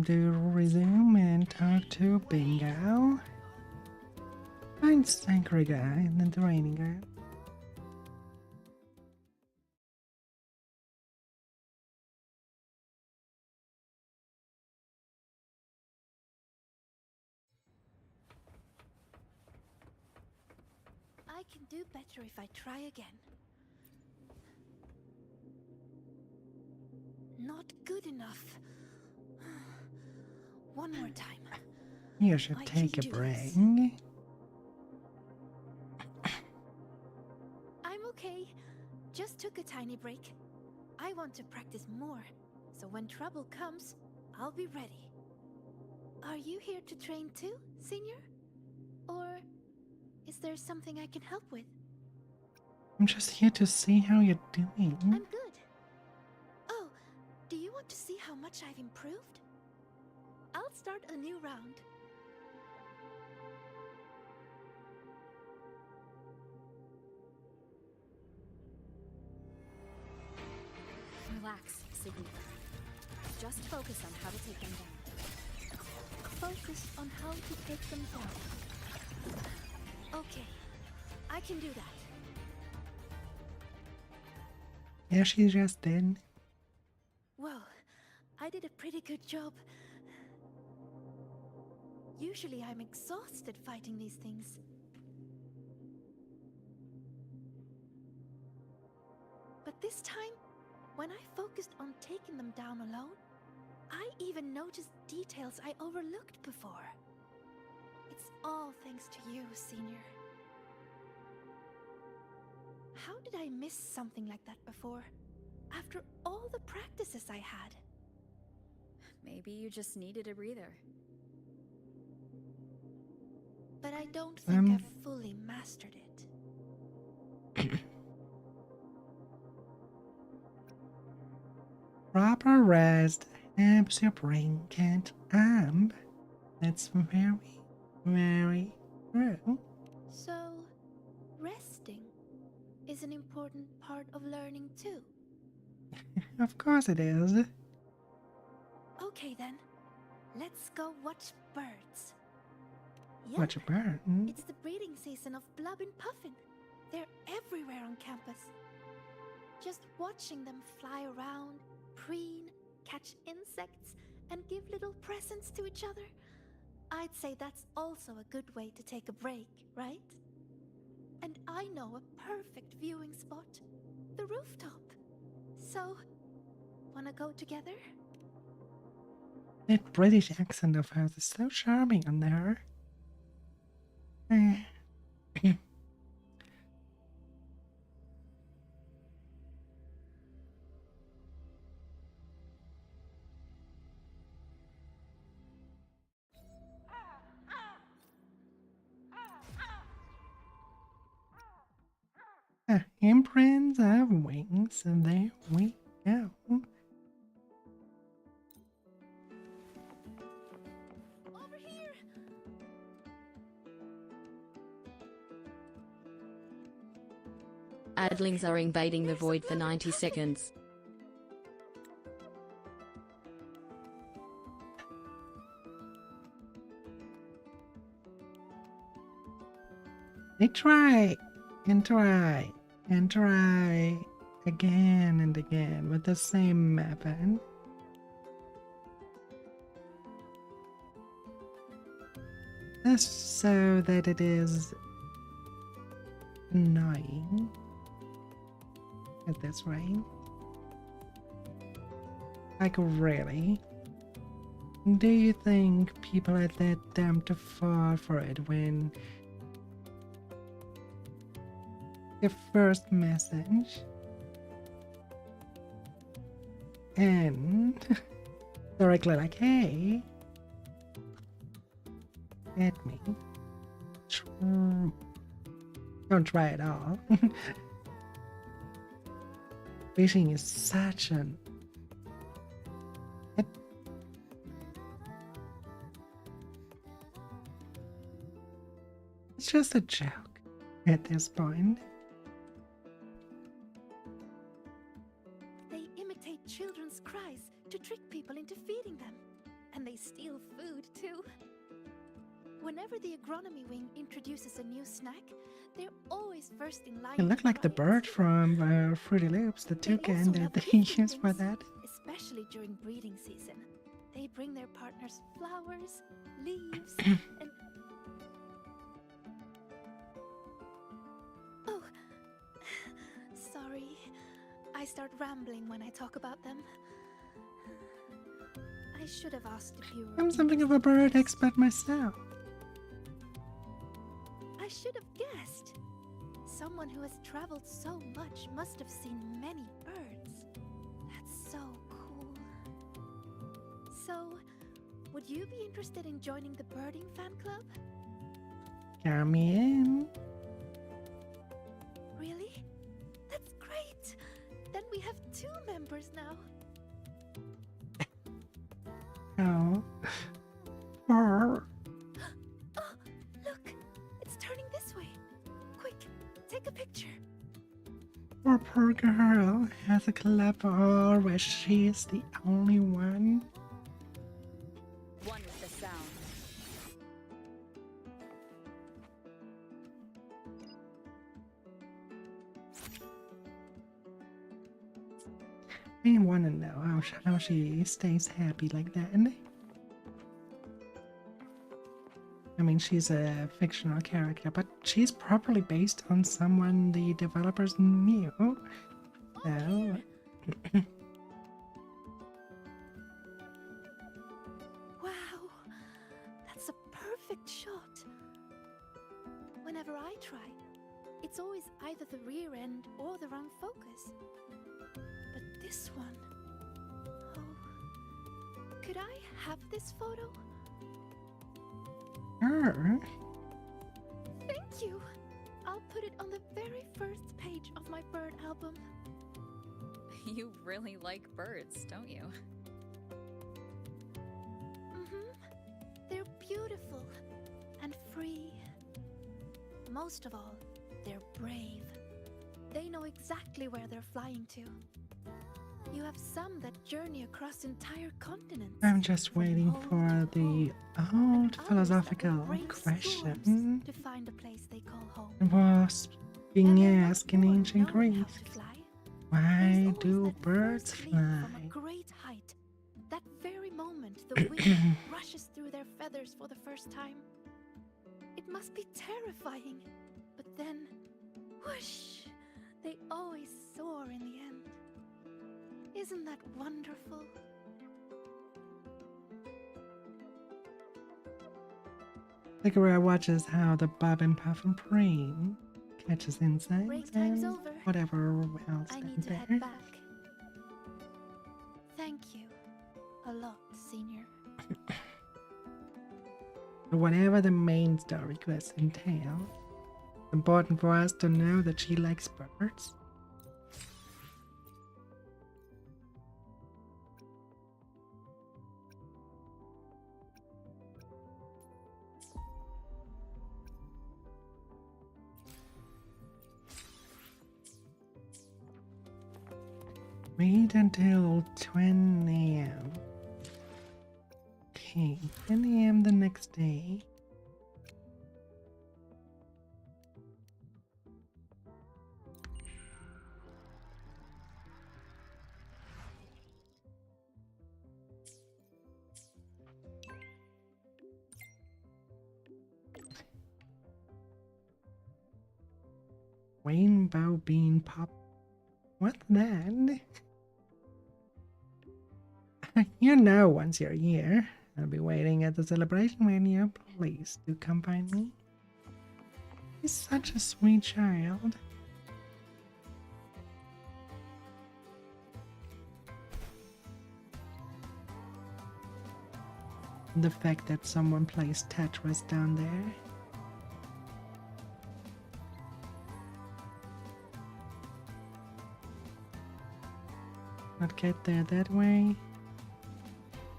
time to resume and talk to Bingo. Find Sankari guy in the training ground. I can do better if I try again. Not good enough. One more time. You should I take a can do break. this. I'm okay. Just took a tiny break. I want to practice more, so when trouble comes, I'll be ready. Are you here to train too, Senior? Or is there something I can help with? I'm just here to see how you're doing. I'm good. Oh, do you want to see how much I've improved? I'll start a new round. Relax, Sydney. Just focus on how to take them down. Focus on how to take them down. Okay, I can do that. Yeah, she just did. Well, I did a pretty good job. Usually I'm exhausted fighting these things. But this time, when I focused on taking them down alone, I even noticed details I overlooked before. It's all thanks to you, Senior. How did I miss something like that before? After all the practices I had? Maybe you just needed a breather. But I don't think I've fully mastered it. Proper rest helps your brain catch up. That's very, very true. So, resting is an important part of learning too. Of course it is. Okay then, let's go watch birds. Watch a bird. It's the breeding season of Blub and Puffin. They're everywhere on campus. Just watching them fly around, preen, catch insects, and give little presents to each other. I'd say that's also a good way to take a break, right? And I know a perfect viewing spot, the rooftop. So, wanna go together? That British accent of hers is so charming on there. Imprints of wings, and there we go. Over here! Adlings are invading the void for 90 seconds. They try and try and try again and again with the same method. Just so that it is annoying at this rate. Like, really? Do you think people are that dumb to fall for it when the first message and directly like, hey, at me. Don't try at all. Fishing is such an... It's just a joke at this point. They imitate children's cries to trick people into feeding them. And they steal food, too. Whenever the agronomy wing introduces a new snack, they're always first in line. It looked like the bird from Fruity Loops, the toucan that they use for that. Especially during breeding season. They bring their partners flowers, leaves, and... Oh, sorry. I start rambling when I talk about them. I should have asked if you were... I'm something of a bird expert myself. I should have guessed. Someone who has traveled so much must have seen many birds. That's so cool. So, would you be interested in joining the birding fan club? Come in. Really? That's great! Then we have 2 members now. Oh. Oh. Oh, look! It's turning this way. Quick, take a picture. Poor girl has a club all where she is the only one. One is the sound. I want to know how she stays happy like that. I mean, she's a fictional character, but she's probably based on someone the developers knew. So... Wow, that's a perfect shot. Whenever I try, it's always either the rear end or the wrong focus. But this one... Oh... Could I have this photo? Sure. Thank you! I'll put it on the very first page of my bird album. You really like birds, don't you? They're beautiful and free. Most of all, they're brave. They know exactly where they're flying to. You have some that journey across entire continents. I'm just waiting for the old philosophical question. To find a place they call home. It was being asked in ancient Greece. Why do birds fly? From a great height. That very moment the wind rushes through their feathers for the first time. It must be terrifying. But then, whoosh! They always soar in the end. Isn't that wonderful? Figure watches how the bob and puff and preen catches insects Break time's and over. whatever else I is need to there. head back. Thank you a lot, Senior. Whatever the main story quests entail, it's important for us to know that she likes birds. Wait until 10 AM. Okay, 10 AM the next day. Rainbow bean pop. What's that? You know, once you're here, I'll be waiting at the celebration venue. Please do come find me. He's such a sweet child. The fact that someone plays Tetris down there. Not get there that way.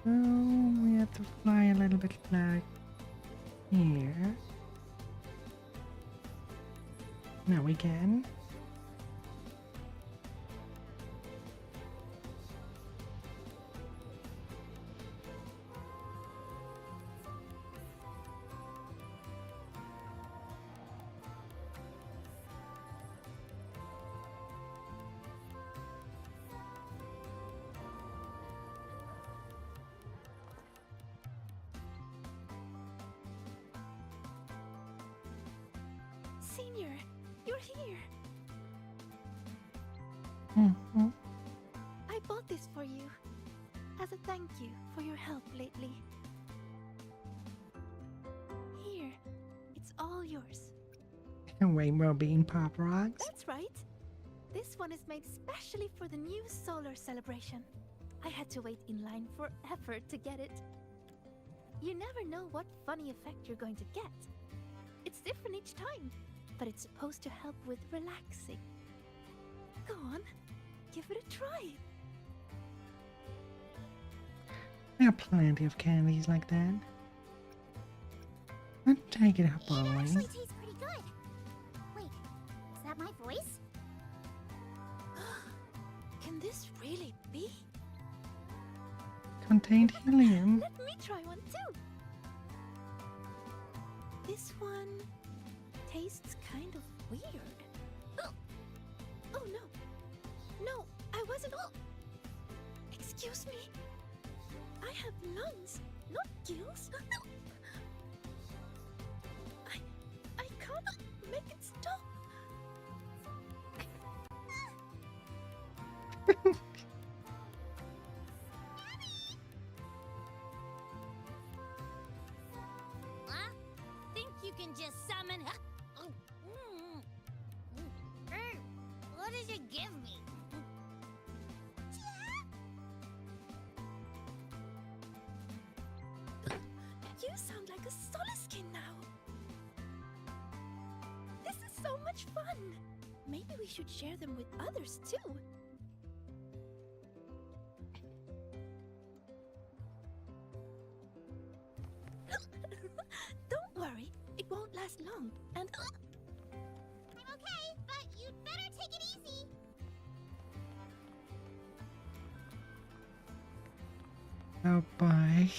Oh, we have to fly a little bit like here. Now we can. Senior, you're here. Mm-hmm. I bought this for you as a thank you for your help lately. Here, it's all yours. Rainbow bean pop rocks. That's right. This one is made specially for the new solar celebration. I had to wait in line forever to get it. You never know what funny effect you're going to get. It's different each time, but it's supposed to help with relaxing. Go on, give it a try. There are plenty of candies like that. Let's take it up, boys. It actually tastes pretty good. Wait, is that my voice? Can this really be? Contained helium. Let me try one too. This one tastes kind of weird. Oh no. No, I wasn't. Excuse me. I have lungs, not gills. I can't make it stop. Think you can just summon? What does it give me? You sound like a Soliskin now. This is so much fun. Maybe we should share them with others too. Don't worry, it won't last long. And I'm okay, but you'd better take it easy. Oh boy.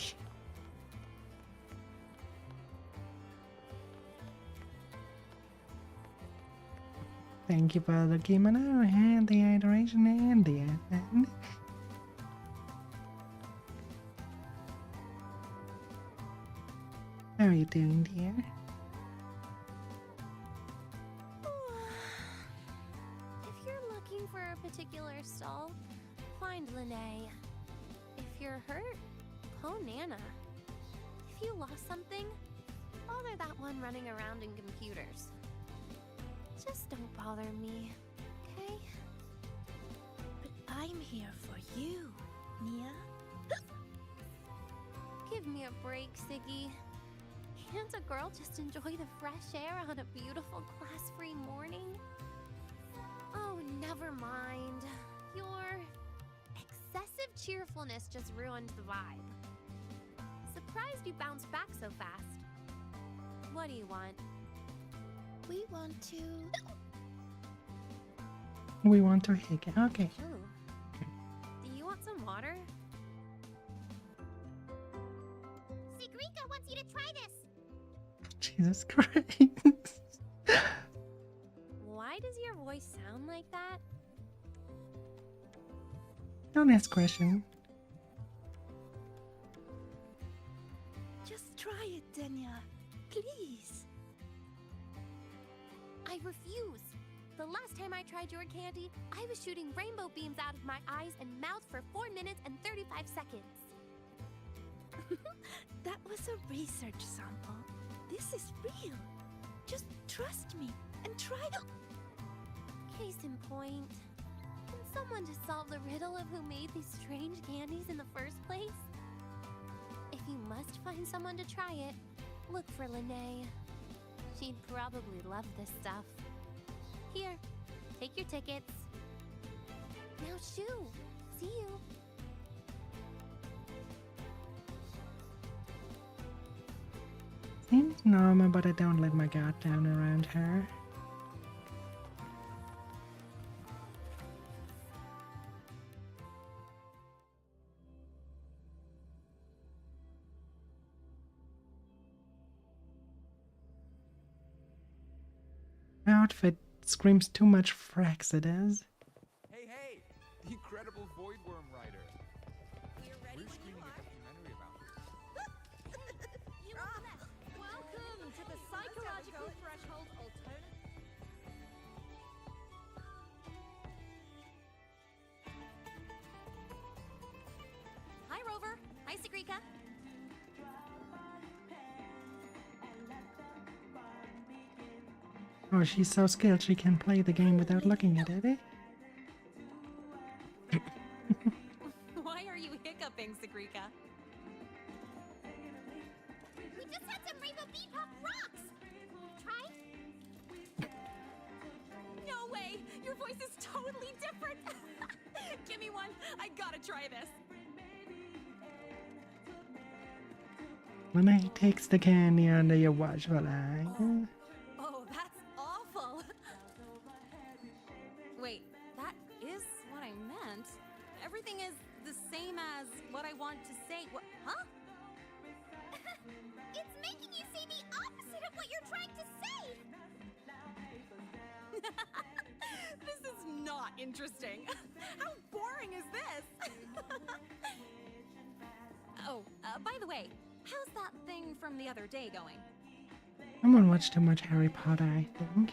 Thank you for the kimono and the adoration and the end. How are you doing, dear? If you're looking for a particular stall, find Lene. If you're hurt, call Nana. If you lost something, bother that one running around in computers. Just don't bother me, okay? But I'm here for you, Nia. Give me a break, Siggy. Can't a girl just enjoy the fresh air on a beautiful class-free morning? Oh, never mind. Your excessive cheerfulness just ruined the vibe. Surprised you bounced back so fast. What do you want? We want to... We want to hike it. Okay. Ooh. Do you want some water? Sigrika wants you to try this. Jesus Christ. Why does your voice sound like that? Don't ask question. Just try it, Denya. Please. I refuse. The last time I tried your candy, I was shooting rainbow beams out of my eyes and mouth for 4 minutes and 35 seconds. That was a research sample. This is real. Just trust me and try it. Case in point, can someone just solve the riddle of who made these strange candies in the first place? If you must find someone to try it, look for Lene. She'd probably love this stuff. Here, take your tickets. Now shoo! See you! Seems normal, but I don't let my guard down around her. Outfit screams too much Fraxidas. Hey, hey! The incredible Voidworm Rider. We're ready when you screening a are. documentary about her. Welcome to the psychological threshold alternative. Sagrika? Oh, she's so skilled she can play the game without looking at it, eh? Why are you hiccuping, Sagrika? We just had some Rainbow Bebop rocks! Try? No way! Your voice is totally different! Give me one! I gotta try this! When he takes the candy under your watchful eye. Oh, that's awful! Wait, that is what I meant. Everything is the same as what I want to say. What? Huh? It's making you say the opposite of what you're trying to say! This is not interesting. How boring is this? Oh, by the way, how's that thing from the other day going? Someone watched too much Harry Potter, I think.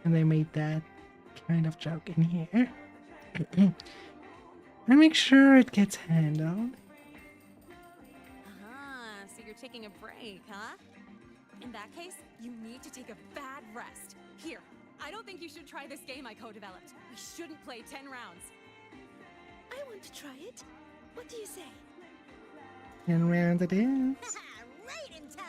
And they made that kind of joke in here. I make sure it gets handled. So you're taking a break, huh? In that case, you need to take a bad rest. Here, I don't think you should try this game I co-developed. We shouldn't play 10 rounds. I want to try it. What do you say? 10 rounds it is. Right in time!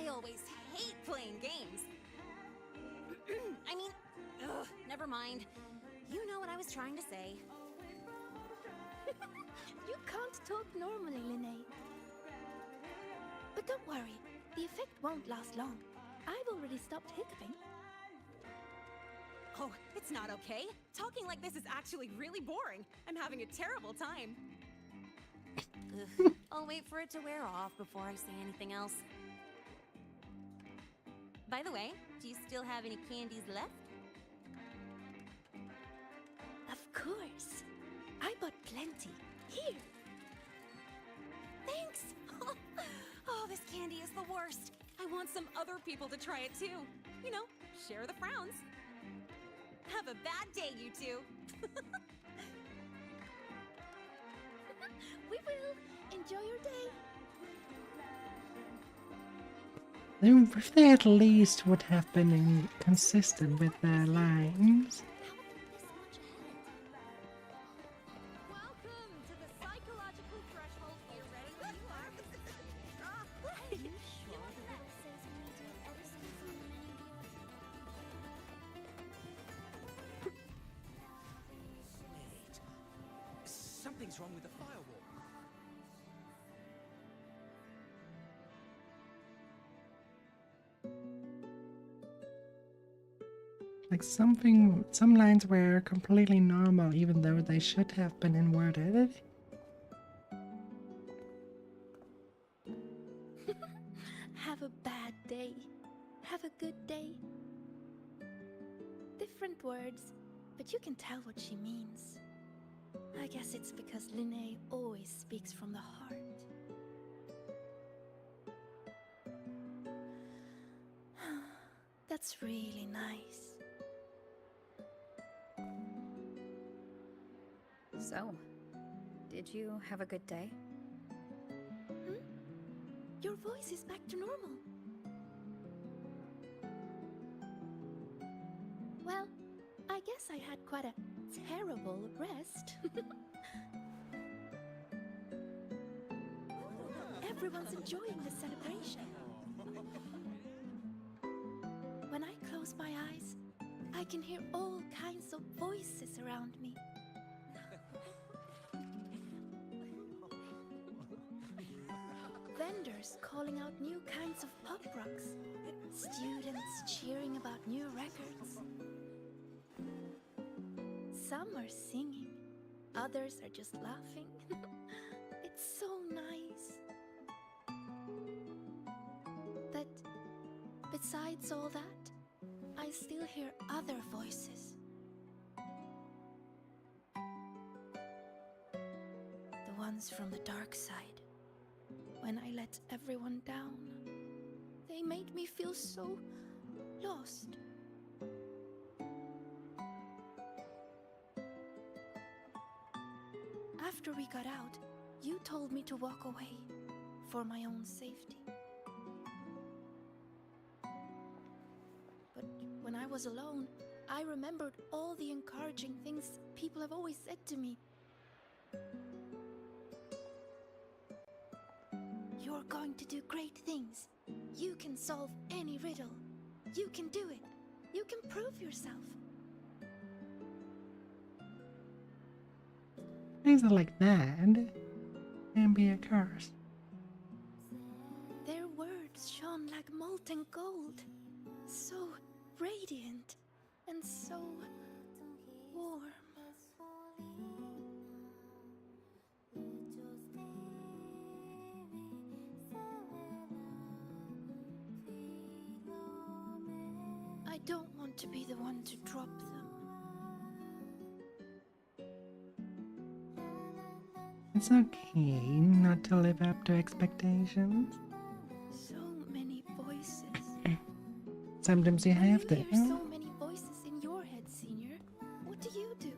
I always hate playing games. I mean, never mind. You know what I was trying to say. You can't talk normally, Linnae. But don't worry, the effect won't last long. I've already stopped hiccuping. Oh, it's not okay. Talking like this is actually really boring. I'm having a terrible time. I'll wait for it to wear off before I say anything else. By the way, do you still have any candies left? Of course. I bought plenty. Here. Thanks! Oh, this candy is the worst. I want some other people to try it too. You know, share the frowns. Have a bad day, you two. We will. Enjoy your day. If they at least would have been consistent with their lines. Welcome to the psychological threshold. We're ready when you are. Wait. Something's wrong with the firewall. Like some lines were completely normal even though they should have been inverted. Have a bad day. Have a good day. Different words, but you can tell what she means. I guess it's because Linnae always speaks from the heart. That's really nice. So, did you have a good day? Your voice is back to normal. Well, I guess I had quite a terrible rest. Everyone's enjoying the celebration. When I close my eyes, I can hear all kinds of voices around me. Vendors calling out new kinds of pop rocks. Students cheering about new records. Some are singing, others are just laughing. It's so nice. But besides all that, I still hear other voices. The ones from the dark side. When I let everyone down, they They made me feel so lost. After we got out, you told me to walk away for my own safety. But when I was alone, I remembered all the encouraging things people have always said to me. You're going to do great things. You can solve any riddle. You can do it. You can prove yourself. Things are like that can be a curse. Their words shone like molten gold. So radiant and so warm. I don't want to be the one to drop them. It's okay not to live up to expectations. So many voices. Sometimes you have to. There's so many voices in your head, Senior. What do you do?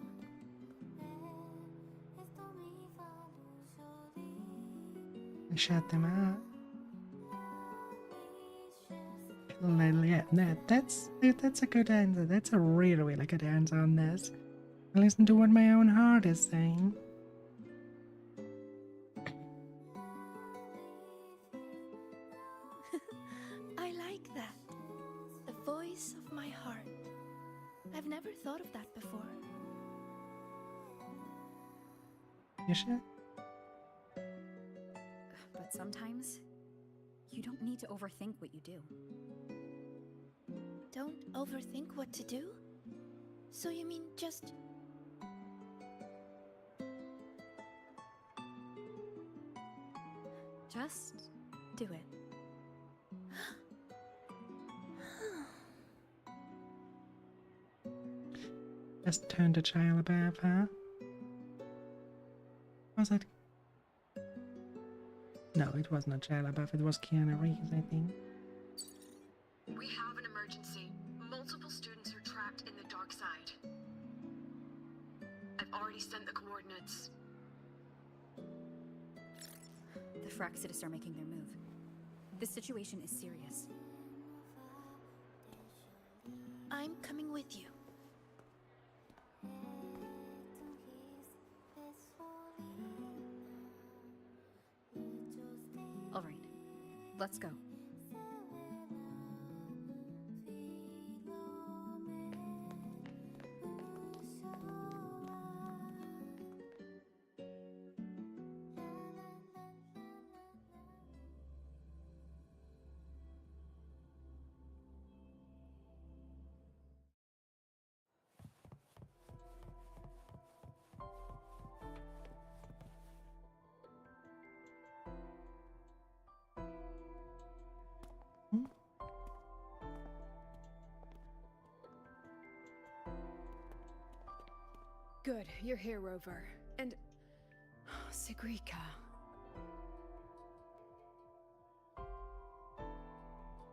Shut them up. Yeah, that's a good answer. That's a really, really good answer on this. I listen to what my own heart is saying. I like that. The voice of my heart. I've never thought of that before. You should. But sometimes, you don't need to overthink what you do. Don't overthink what to do? So you mean just... Just do it. Just turned a child above her. Was it? No, it wasn't a child above. It was Keanu Reeves, I think. We have an emergency. Multiple students are trapped in the dark side. I've already sent the coordinates. The Fraxidus are making their move. This situation is serious. I'm coming with you. All right, let's go. Good, you're here, Rover. And... Sigrika.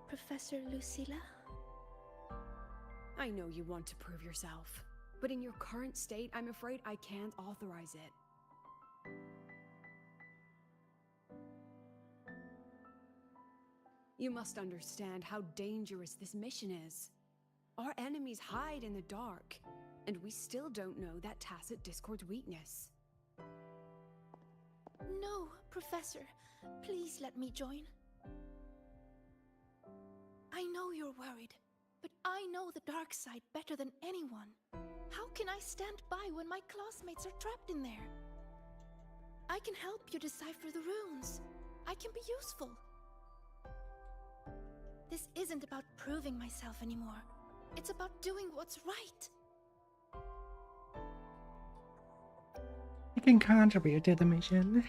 Professor Lucilla? I know you want to prove yourself, but in your current state, I'm afraid I can't authorize it. You must understand how dangerous this mission is. Our enemies hide in the dark, and we still don't know that tacit discord's weakness. No, Professor. Please let me join. I know you're worried, but I know the dark side better than anyone. How can I stand by when my classmates are trapped in there? I can help you decipher the runes. I can be useful. This isn't about proving myself anymore. It's about doing what's right. You can contribute to the mission.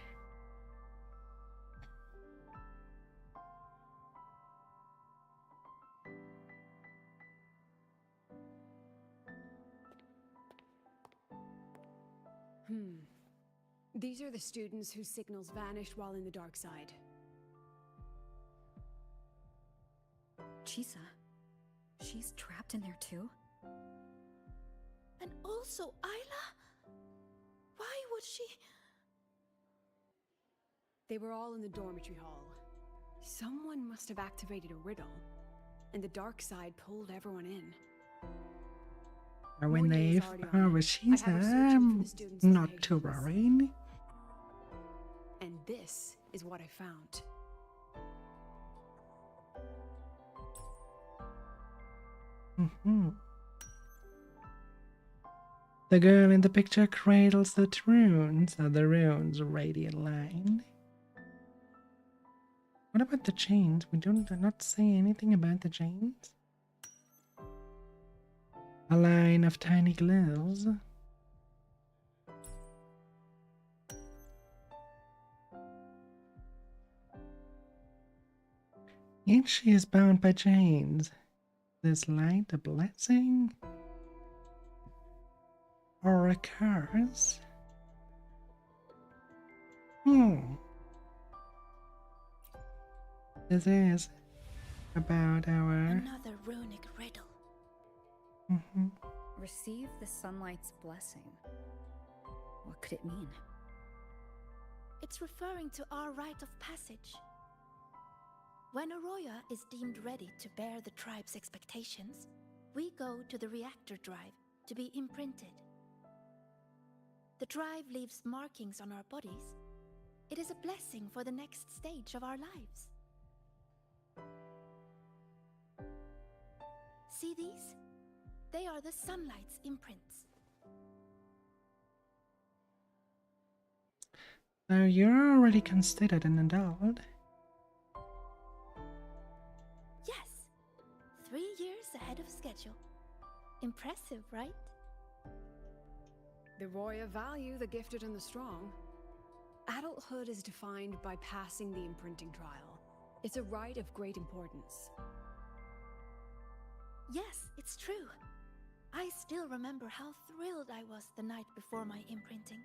These are the students whose signals vanished while in the dark side. Chisa, she's trapped in there too? And also Isla? Why would she? They were all in the dormitory hall. Someone must have activated a riddle, and the dark side pulled everyone in. Or when they she's not too worried. And this is what I found. The girl in the picture cradles the runes of the runes radiant line. What about the chains? We don't not say anything about the chains. A line of tiny gloves. Each she is bound by chains. This light a blessing? Or a curse? This is about our... Another runic riddle. Receive the sunlight's blessing. What could it mean? It's referring to our rite of passage. When a Roya is deemed ready to bear the tribe's expectations, we go to the reactor drive to be imprinted. The drive leaves markings on our bodies. It is a blessing for the next stage of our lives. See these? They are the sunlight's imprints. So you're already considered an adult. Yes, 3 years ahead of schedule. Impressive, right? The Roya value the gifted and the strong. Adulthood is defined by passing the imprinting trial. It's a rite of great importance. Yes, it's true. I still remember how thrilled I was the night before my imprinting.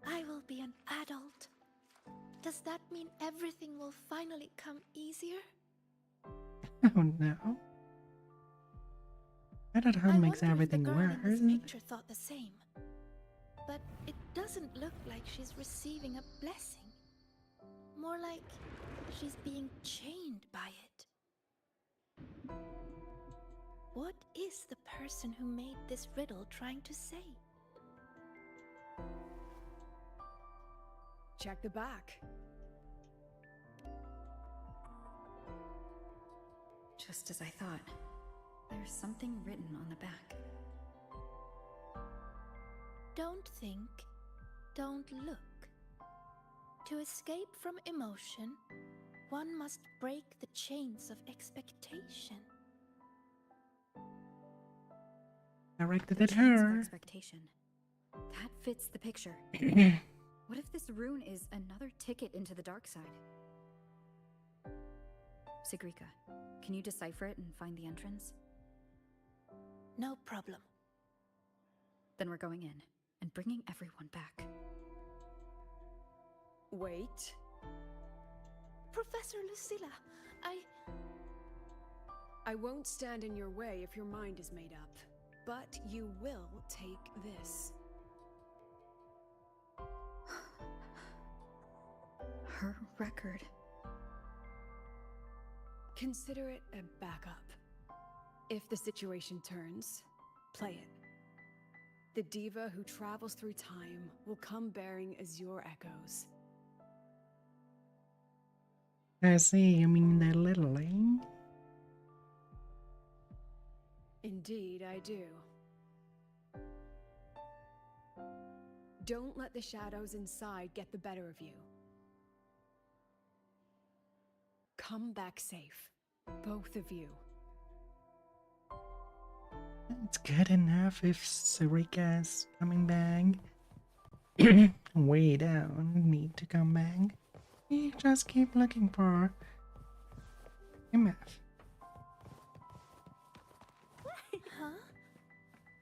I will be an adult. Does that mean everything will finally come easier? Oh no. Adulthood makes everything worse. I wonder if the girl in this picture thought the same. But it doesn't look like she's receiving a blessing. More like she's being chained by it. What is the person who made this riddle trying to say? Check the back. Just as I thought. There's something written on the back. Don't think, don't look. To escape from emotion, one must break the chains of expectation. Directed at Chains of her. expectation. That fits the picture. What if this rune is another ticket into the dark side? Sigrika, can you decipher it and find the entrance? No problem. Then we're going in and bringing everyone back. Wait. Professor Lucilla, I won't stand in your way if your mind is made up, but you will take this. Her record. Consider it a backup. If the situation turns, play it. The diva who travels through time will come bearing azure echoes. I see, you mean that littling? Indeed, I do. Don't let the shadows inside get the better of you. Come back safe, both of you. It's good enough if Sarika's coming back. Way down, need to come back. You just keep looking for MF. Huh?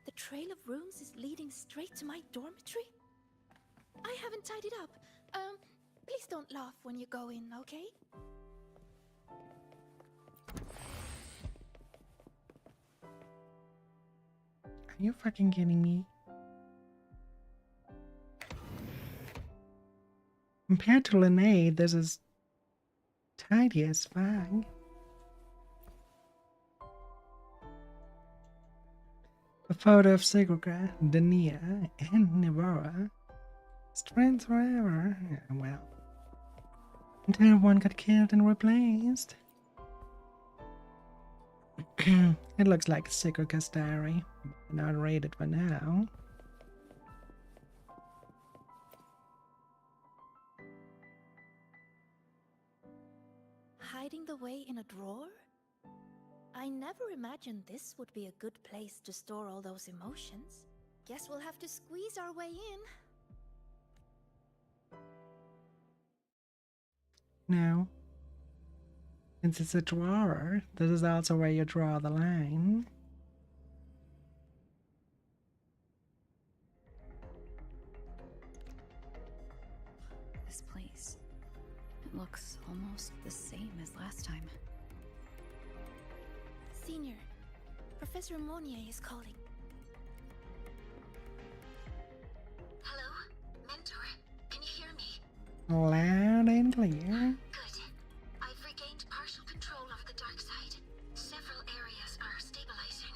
The trail of runes is leading straight to my dormitory? I haven't tied it up. Please don't laugh when you go in, okay? you fucking kidding me? Compared to Linnae, this is tidy as fuck. A photo of Sigurga, Dania, and Nivara. Friends forever. Yeah, well. Until one got killed and replaced. It looks like Sigurga's diary. Not rated for now. Hiding the way in a drawer? I never imagined this would be a good place to store all those emotions. Guess we'll have to squeeze our way in. No. Since it's a drawer, this is also where you draw the line. This place. It looks almost the same as last time. Senior, Professor Monnier is calling. Hello? Mentor, can you hear me? Loud and clear. Good. I've regained partial control of the dark side. Several areas are stabilizing.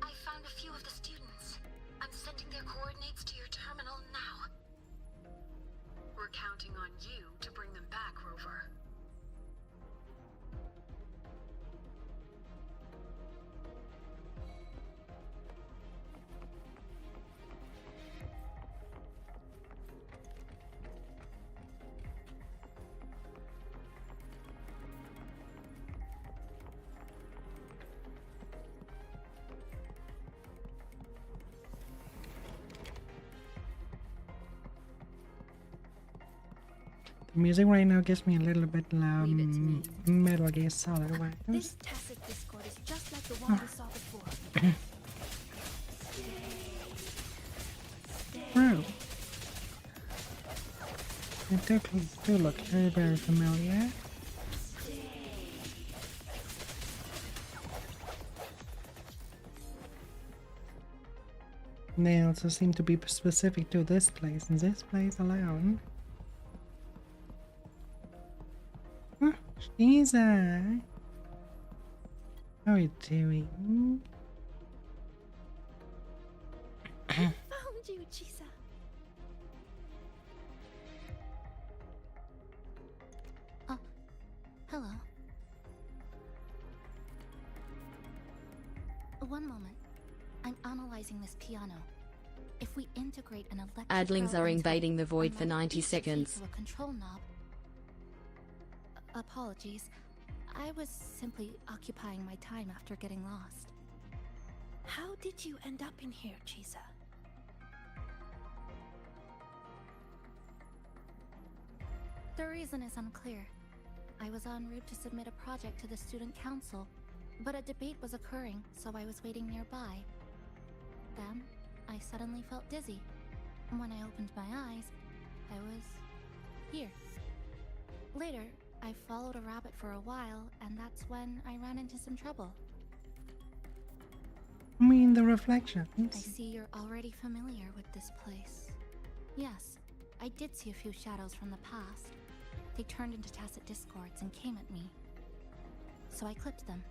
I found a few of the students. I'm sending their coordinates to your terminal now. We're counting on you to bring them back, Rover. The music right now gives me a little bit loud Metal Gear Solid vibes. This tacit discord is just like the one we saw before. Wow. It do look very, very familiar. They also seem to be specific to this place and this place alone. Shiza! How are you doing? Found you, Chisa. Oh, hello. One moment. I'm analyzing this piano. If we integrate an electric Adlings are invading the void for 90 seconds. A control knob. Apologies. I was simply occupying my time after getting lost. How did you end up in here, Chisa? The reason is unclear. I was en route to submit a project to the student council, but a debate was occurring, so I was waiting nearby. Then, I suddenly felt dizzy. When I opened my eyes, I was here. Later, I followed a rabbit for a while, and that's when I ran into some trouble. I mean, the reflections. I see you're already familiar with this place. Yes, I did see a few shadows from the past. They turned into tacit discords and came at me. So I clipped them,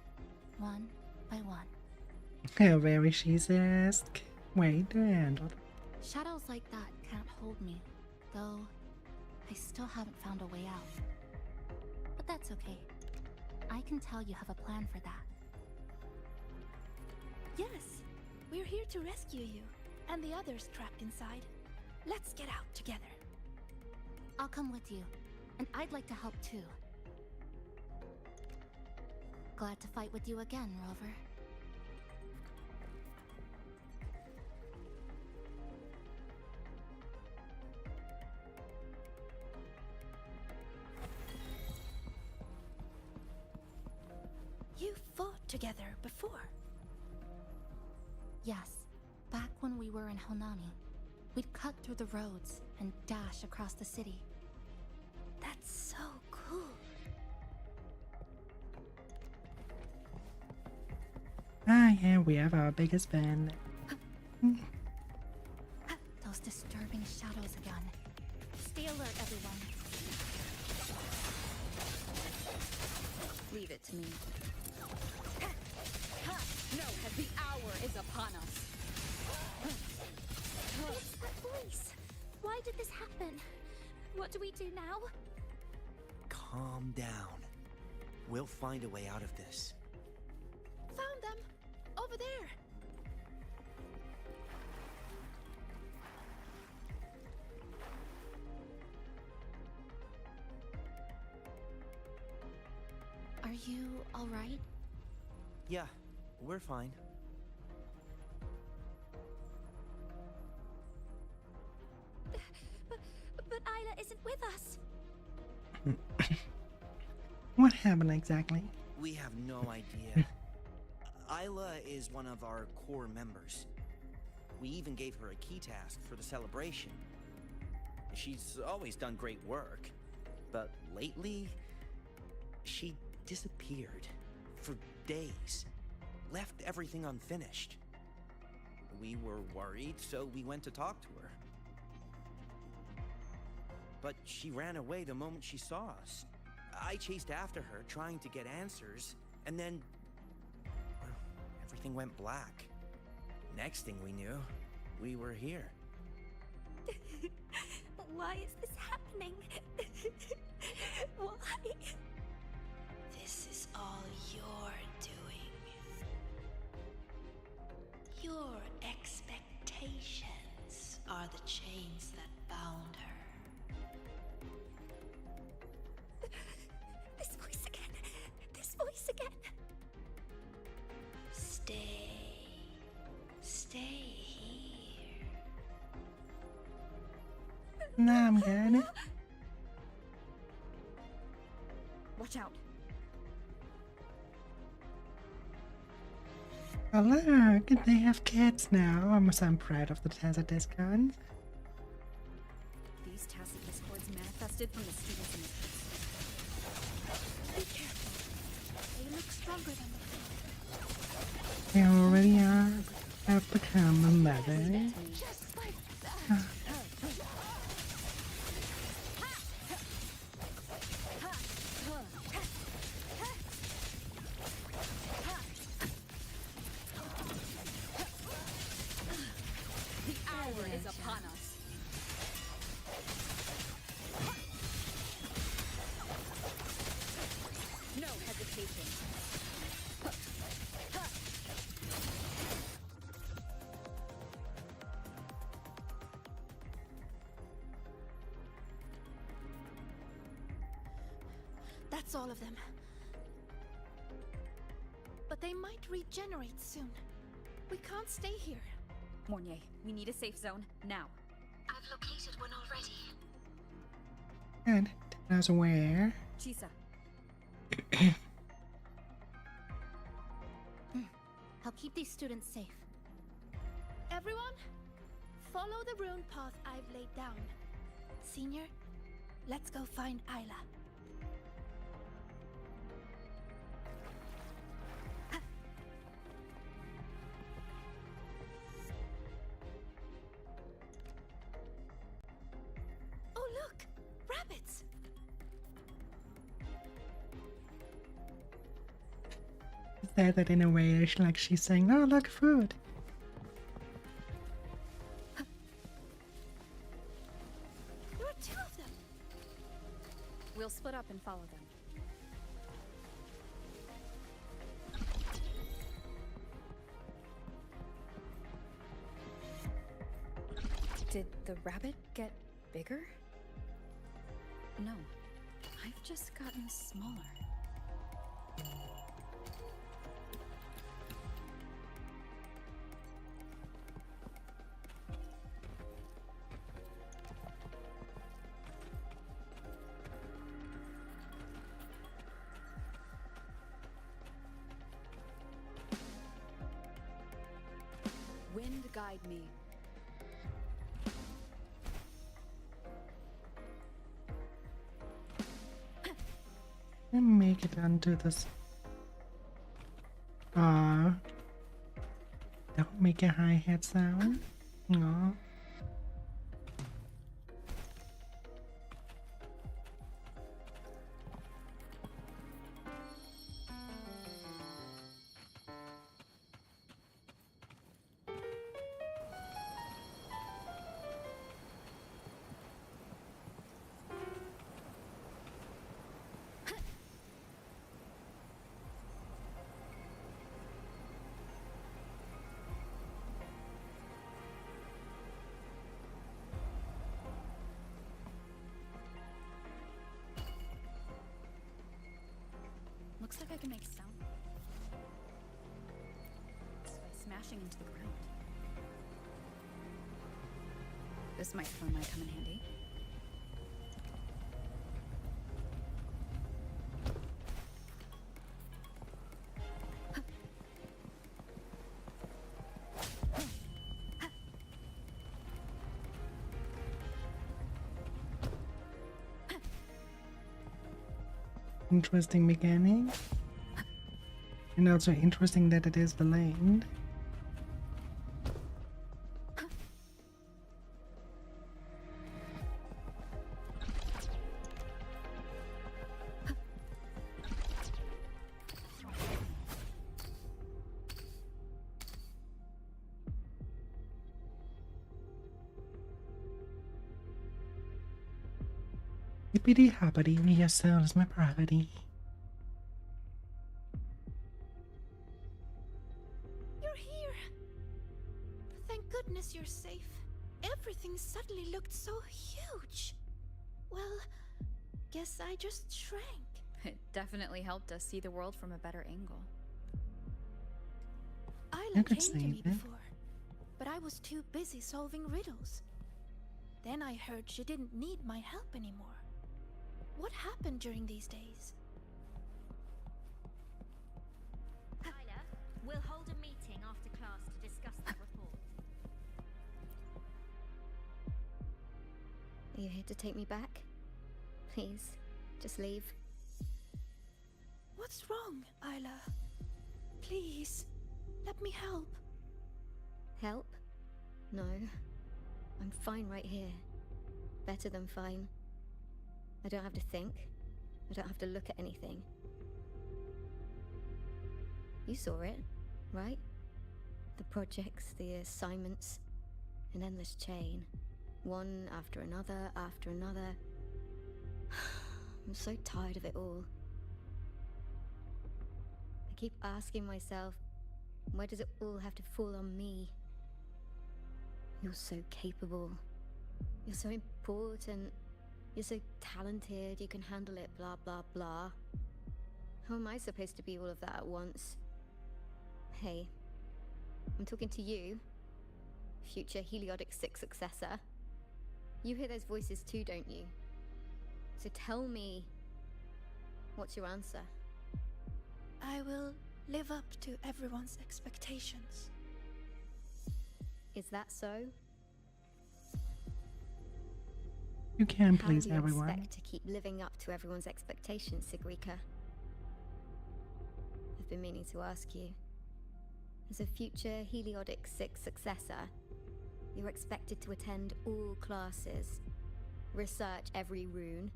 one by one. How very she's-esque. Way to handle. Shadows like that can't hold me, though I still haven't found a way out. But that's okay. I can tell you have a plan for that. Yes, we're here to rescue you, and the others trapped inside. Let's get out together. I'll come with you, and I'd like to help too. Glad to fight with you again, Rover. You fought together before. Yes, back when we were in Honami. We'd cut through the roads and dash across the city. That's so cool. Ah, Yeah, we have our biggest fan. Those disturbing shadows again. Stay alert, everyone. Leave it to me. No, as the hour is upon us. It's that voice. Why did this happen? What do we do now? Calm down. We'll find a way out of this. Found them! Over there! Are you alright? Yeah, we're fine. But Isla isn't with us. What happened exactly? We have no idea. Isla is one of our core members. We even gave her a key task for the celebration. She's always done great work, but lately, she disappeared for days. Left everything unfinished. We were worried, so we went to talk to her. But she ran away the moment she saw us. I chased after her, trying to get answers, and then... well, everything went black. Next thing we knew, we were here. Why is this happening? Why? This is all your doing. Your expectations are the chains that bound her. This voice again. This voice again. Stay. Stay here. Nah, I'm good. Watch out. Oh look, they have cats now. I'm proud of the Tacit Discords. These tacit discords manifested from the students in the Be careful. They look stronger than before. They already have become a mother. Just like that. The hour is upon us. No hesitation. That's all of them. But they might regenerate soon. We can't stay here. Mornier, we need a safe zone now. I've located one already. Good. That's where. Chisa. I'll keep these students safe. Everyone, follow the rune path I've laid down. Senior, let's go find Isla. Oh look! Rabbits! Say that in a way like she's saying, "Oh, look, food." There are two of them. We'll split up and follow them. Did the rabbit get bigger? No, I've just gotten smaller. Wind guide me. And make it onto this Don't make a hi-hat sound. Aw. Looks like I can make sound by smashing into the ground. This microphone might come in handy. Interesting mechanic. And also interesting that it is delayed. Hippity hoppity, your soul is my property. You're here. Thank goodness you're safe. Everything suddenly looked so huge. Well, guess I just shrank. It definitely helped us see the world from a better angle. Isla came to me before, but I was too busy solving riddles. Then I heard she didn't need my help anymore. What happened during these days? Tyler, we'll hold a meeting after class to discuss the report. Are you here to take me back? Please, just leave. What's wrong, Isla? Please, let me help. Help? No. I'm fine right here. Better than fine. I don't have to think. I don't have to look at anything. You saw it, right? The projects, the assignments, an endless chain. One after another, after another. I'm so tired of it all. I keep asking myself, why does it all have to fall on me? You're so capable. You're so important. You're so talented, you can handle it, blah, blah, blah. How am I supposed to be all of that at once? Hey, I'm talking to you, future Heliotic 6 successor. You hear those voices too, don't you? So tell me, what's your answer? I will live up to everyone's expectations. Is that so? You can please How do you everyone. expect to keep living up to everyone's expectations, Sigrika? I've been meaning to ask you. As a future Heliotic 6 successor, you're expected to attend all classes, research every rune,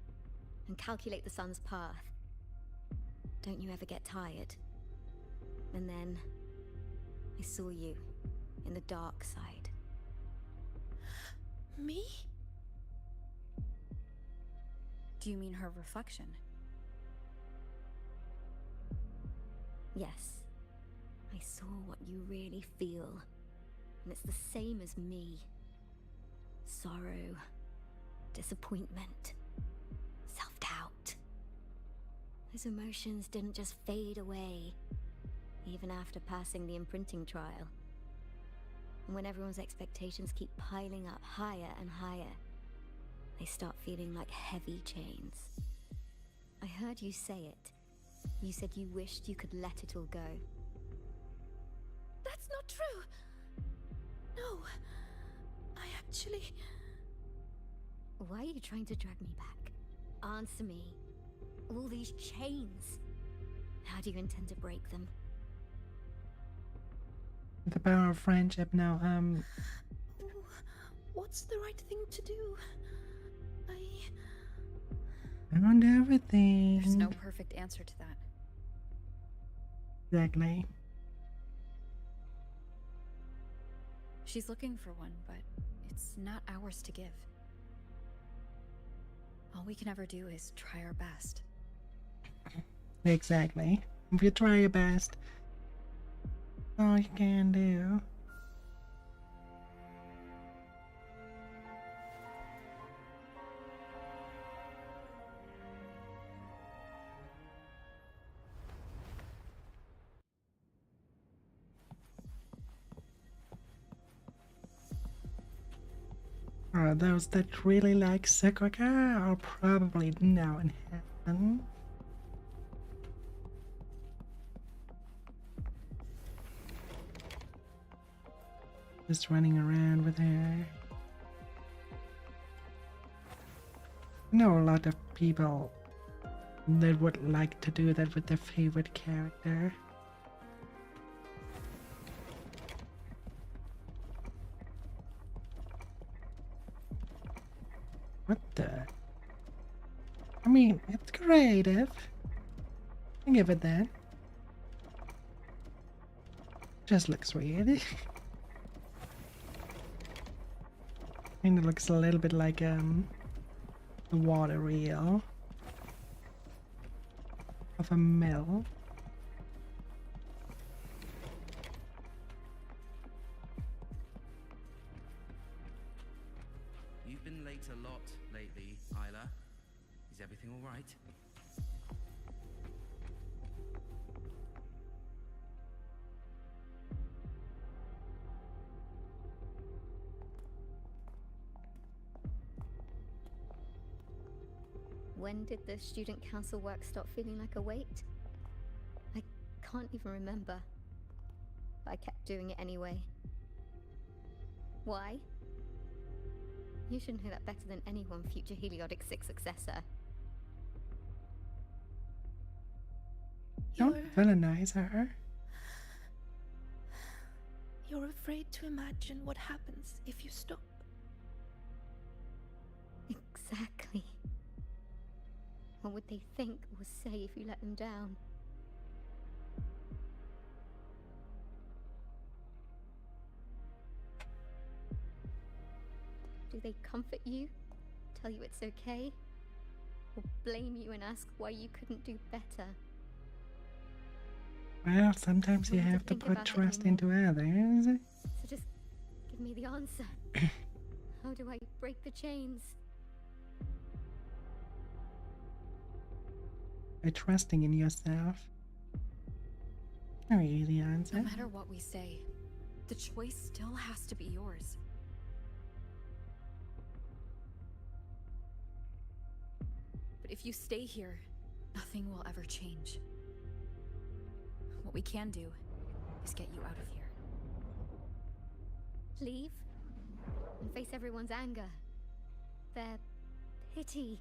and calculate the sun's path. Don't you ever get tired? And then I saw you in the dark side. Me? Do you mean her reflection? Yes. I saw what you really feel. And it's the same as me. Sorrow, disappointment, self-doubt. Those emotions didn't just fade away, even after passing the imprinting trial. And when everyone's expectations keep piling up higher and higher, they start feeling like heavy chains. I heard you say it. You said you wished you could let it all go. That's not true. No, I actually... Why are you trying to drag me back? Answer me. All these chains. How do you intend to break them? The power of friendship now. What's the right thing to do? Found everything. There's no perfect answer to that. Exactly. She's looking for one, but it's not ours to give. All we can ever do is try our best. Exactly. If you try your best, all you can do. Those that really like Sakura are probably now in heaven. Just running around with her. I know a lot of people that would like to do that with their favorite character. What the? I mean, it's creative. I give it that. Just looks weird. And it looks a little bit like the water reel of a mill. You've been late a lot lately, Isla. Is everything all right? When did the student council work stop feeling like a weight? I can't even remember. But I kept doing it anyway. Why? You should know that better than anyone, future Heliotic 6 successor. Don't villainize her. You're afraid to imagine what happens if you stop. Exactly. What would they think or say if you let them down? Do they comfort you? Tell you it's okay? Or blame you and ask why you couldn't do better? Well, sometimes you I don't have to think put about it trust anymore. into others. So just give me the answer. How do I break the chains? By trusting in yourself. Very easy answer. No matter what we say, the choice still has to be yours. But if you stay here, nothing will ever change. What we can do is get you out of here. Leave? And face everyone's anger. Their pity.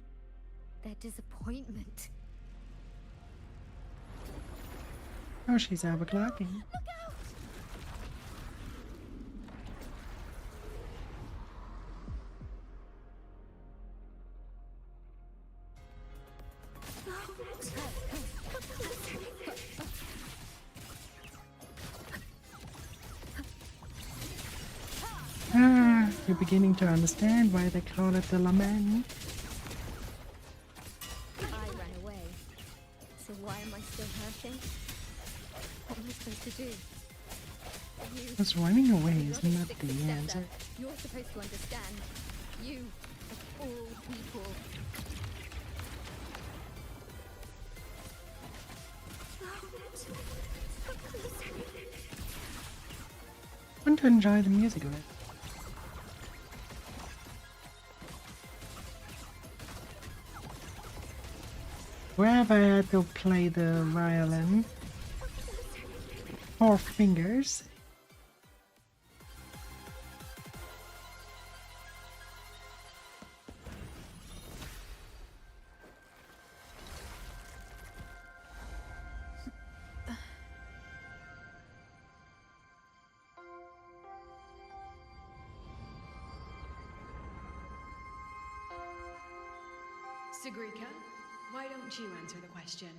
Their disappointment. Oh, she's overclocking. Look out! Ah, you're beginning to understand why they call it the lament. I ran away. So why am I still hurting? What am I supposed to do? Because running away is not the answer. You're supposed to understand. You, of all people. I want to enjoy the music of it. Wherever I had to play the violin, 4 fingers. Sigrika, why don't you answer the question?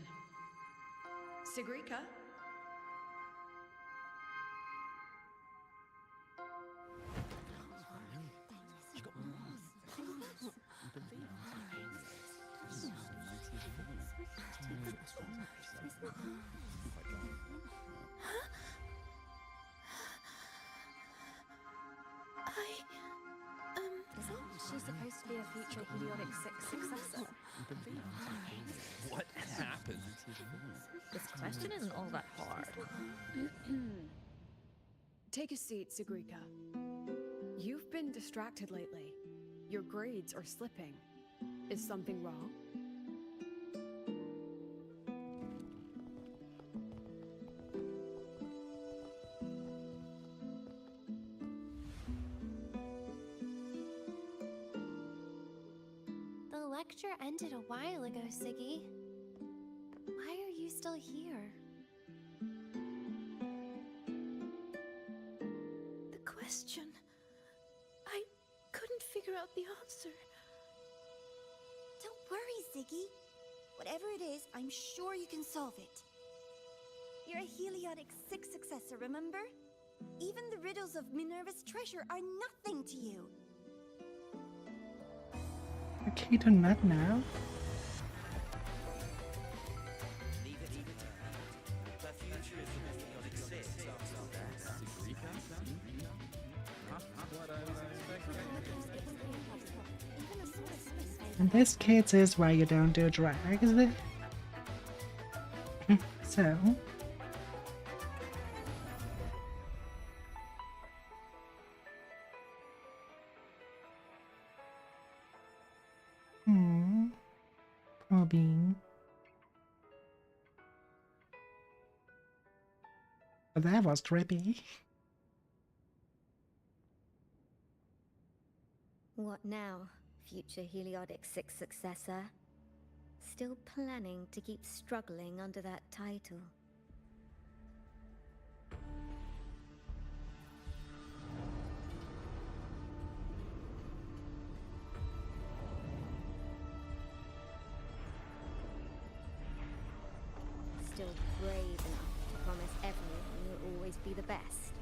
Sigrika? Isn't she supposed to be a future Heliotic 6 successor? What happened? This question isn't all that hard. Take a seat, Sigrika. You've been distracted lately. Your grades are slipping. Is something wrong? The lecture ended a while ago, Siggy. Why are you still here? The question. I couldn't figure out the answer. Don't worry, Ziggy. Whatever it is, I'm sure you can solve it. You're a Heliotic 6 successor, remember? Even the riddles of Minerva's treasure are nothing to you. Okay, do not now. And this, kids, is why you don't do drags. So. Poor bean. But that was trippy. What now, future Heliotic 6 successor? Still planning to keep struggling under that title? Still brave enough to promise everyone you'll always be the best?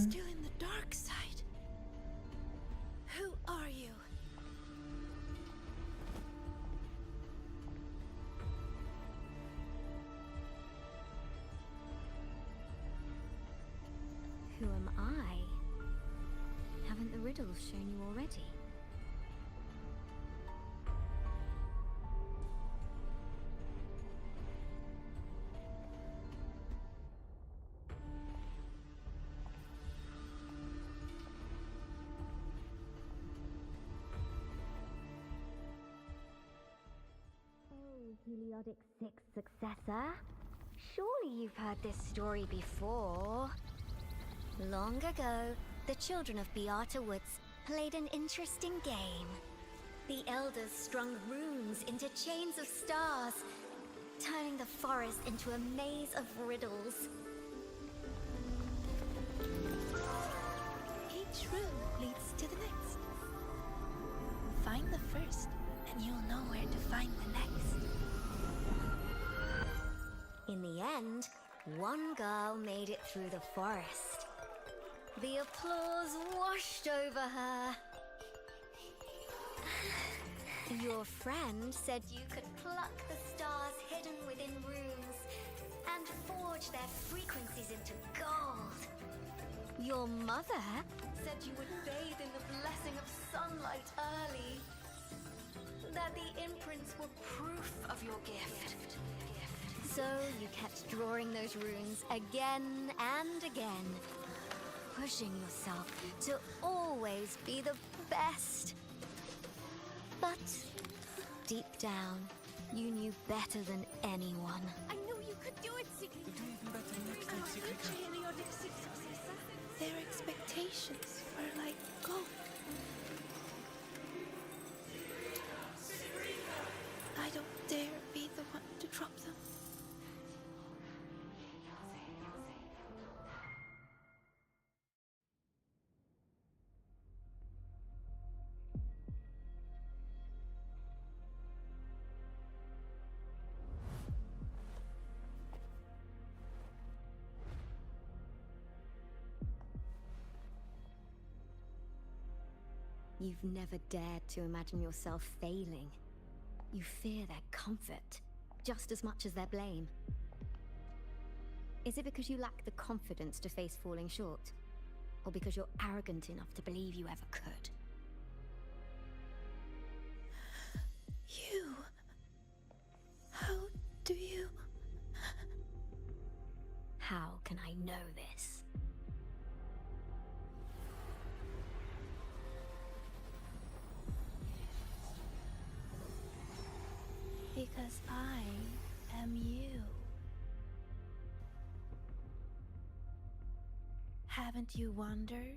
Still in the dark side. Who are you? Who am I? Haven't the riddles shown you already? Heliotic 6 successor? Surely you've heard this story before. Long ago, the children of Beata Woods played an interesting game. The elders strung runes into chains of stars, turning the forest into a maze of riddles. Each rune leads to the next. Find the first, and you'll know where to find the next. In the end, one girl made it through the forest. The applause washed over her. Your friend said you could pluck the stars hidden within runes and forge their frequencies into gold. Your mother said you would bathe in the blessing of sunlight early. That the imprints were proof of your gift. So you kept drawing those runes again and again, pushing yourself to always be the best. But deep down, you knew better than anyone. I knew you could do it, Siggy. You'll do even better next time, Sigrika. Heliotic 6 successor. Their expectations were like gold. I don't dare be the one to drop them. You've never dared to imagine yourself failing. You fear their comfort, just as much as their blame. Is it because you lack the confidence to face falling short? Or because you're arrogant enough to believe you ever could? You... How do you... How can I know this? Because I am you. Haven't you wondered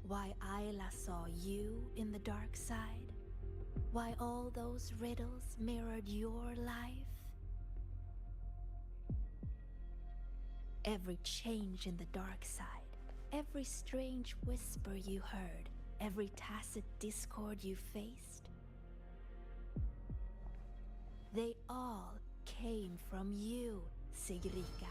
why Ayla saw you in the dark side? Why all those riddles mirrored your life? Every change in the dark side, every strange whisper you heard, every tacit discord you faced, they all came from you, Sigrika.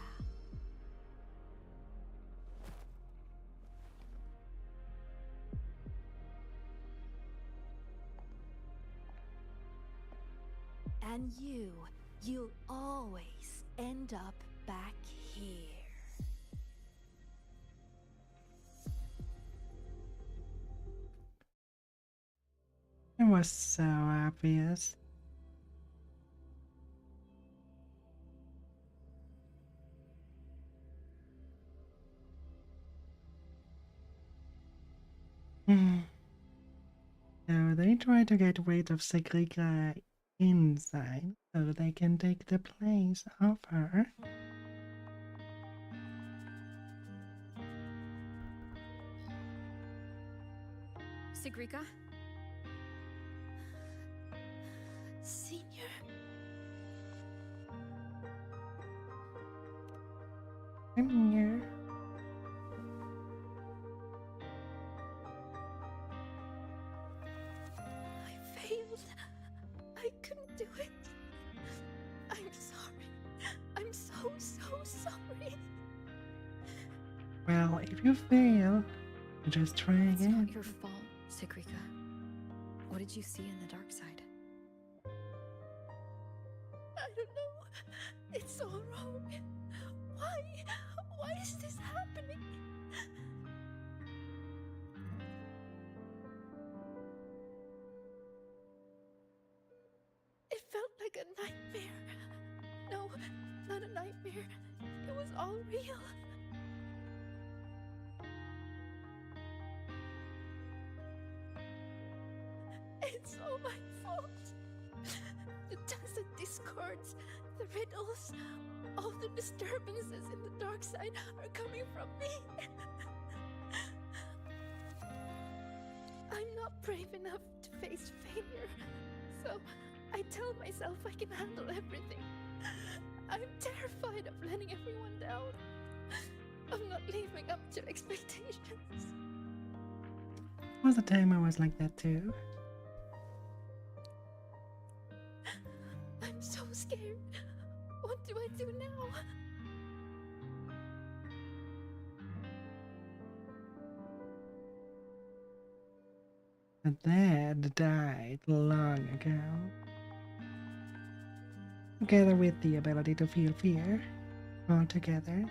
And you'll always end up back here. It was so obvious. So they try to get rid of Sigrika inside so they can take the place of her. Sigrika? Senior. I'm here. I failed. I couldn't do it. I'm sorry. I'm so sorry. Well, if you fail, just try It's again. not your fault, Sigrika. What did you see in the dark side? I don't know. It's all wrong. Why is this happening? It felt like a nightmare. No, not a nightmare. It was all real. It's all my fault. The tacit discords, the riddles, all the disturbances in the dark side are coming from me. I'm not brave enough to face failure, so I tell myself I can handle everything. I'm terrified of letting everyone down, of not living up to expectations. There was a time I was like that too. I'm so scared. What do I do now? My dad died long ago. Together with the ability to feel fear altogether.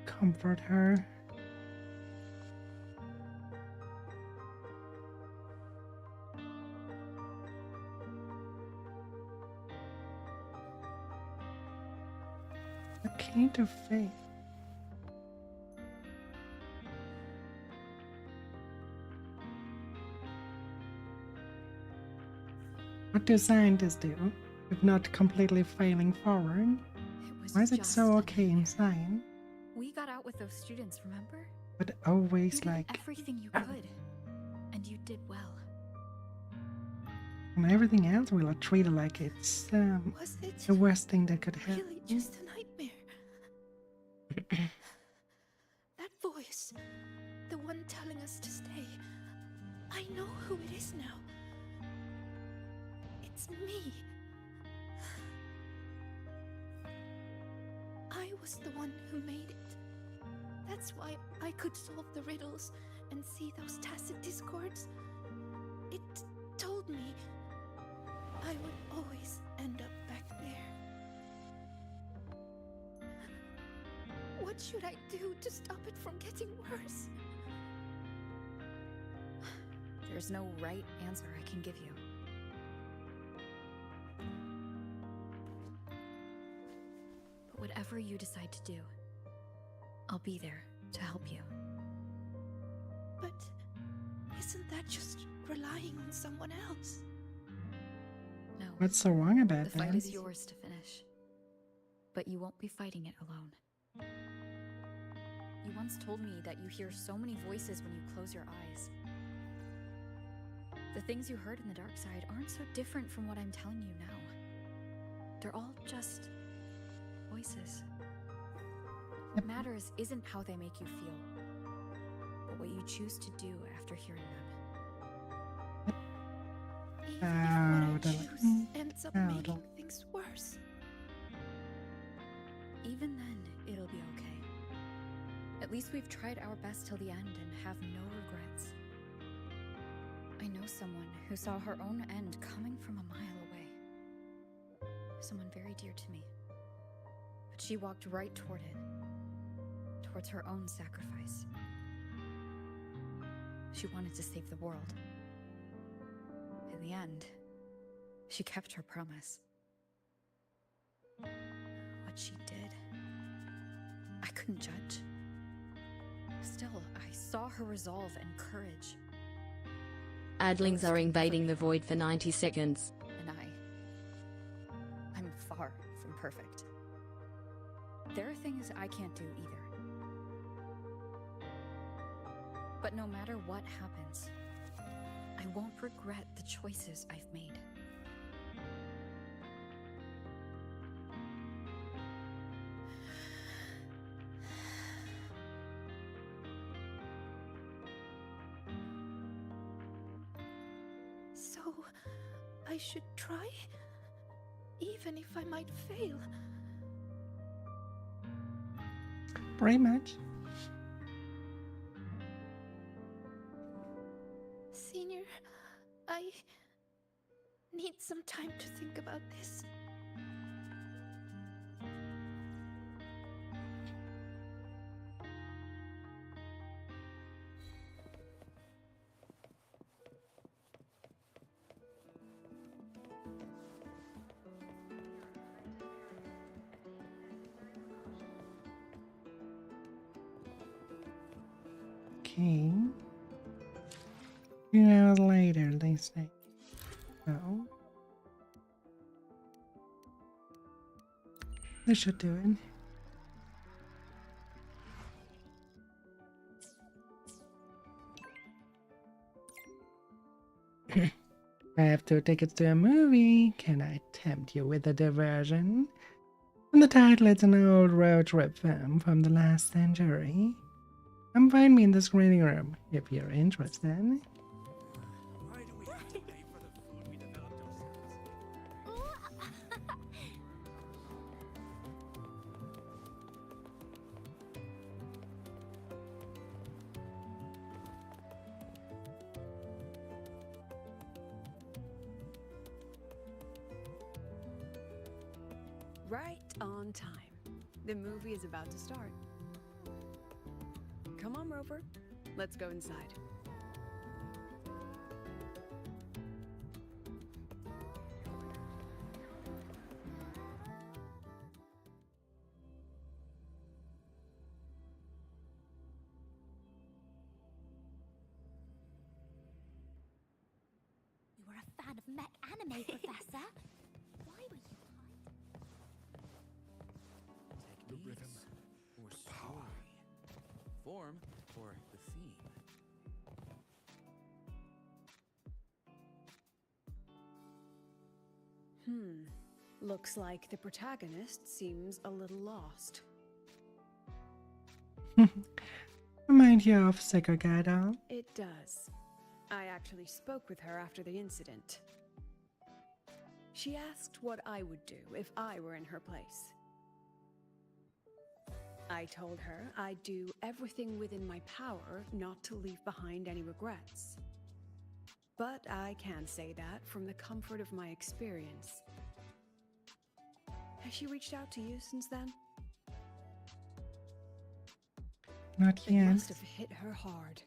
Comfort her. The key to faith. What do scientists do if not completely failing forward? Why is it so okay in science? We got out with those students, remember? But always You did like, everything you could, and you did well. and everything else we'll treat it like it's Was it the worst thing that could happen. really just a nightmare? That voice, the one telling us to stay, I know who it is now. It's me. I was the one who made it. That's why I could solve the riddles and see those tacit discords. It told me I would always end up back there. What should I do to stop it from getting worse? There's no right answer I can give you. But whatever you decide to do, I'll be there to help you. But isn't that just relying on someone else? No. What's so wrong about The fight that? is yours to finish. But you won't be fighting it alone. You once told me that you hear so many voices when you close your eyes. The things you heard in the dark side aren't so different from what I'm telling you now. They're all just voices. What matters isn't how they make you feel, but what you choose to do after hearing them. Even if what I choose ends up making things worse. Even then, it'll be okay. At least we've tried our best till the end and have no regrets. I know someone who saw her own end coming from a mile away. Someone very dear to me. But she walked right toward it. Towards her own sacrifice. She wanted to save the world. In the end, she kept her promise. What she did, I couldn't judge. Still, I saw her resolve and courage. Adlings are invading the void for 90 seconds. And I'm far from perfect. There are things I can't do either. But no matter what happens, I won't regret the choices I've made. So, I should try? Even if I might fail? Pretty much. Senior, I need some time to think about this. Okay. 2 hours later, they say. Oh. This should do it. I have 2 tickets to a movie. Can I tempt you with a diversion? And the title is an old road trip film from the last century. Come find me in the screening room if you're interested. Why do we have to pay for the food we developed ourselves? Right on time. The movie is about to start. Come on, Rover. Let's go inside. You were a fan of mech anime, Professor. Why were you The rhythm or story, form or the theme. Looks like the protagonist seems a little lost. Remind you of Sekogado? It does. I actually spoke with her after the incident. She asked what I would do if I were in her place. I told her I'd do everything within my power not to leave behind any regrets. But I can't say that from the comfort of my experience. Has she reached out to you since then? Not It yet. must have hit her hard.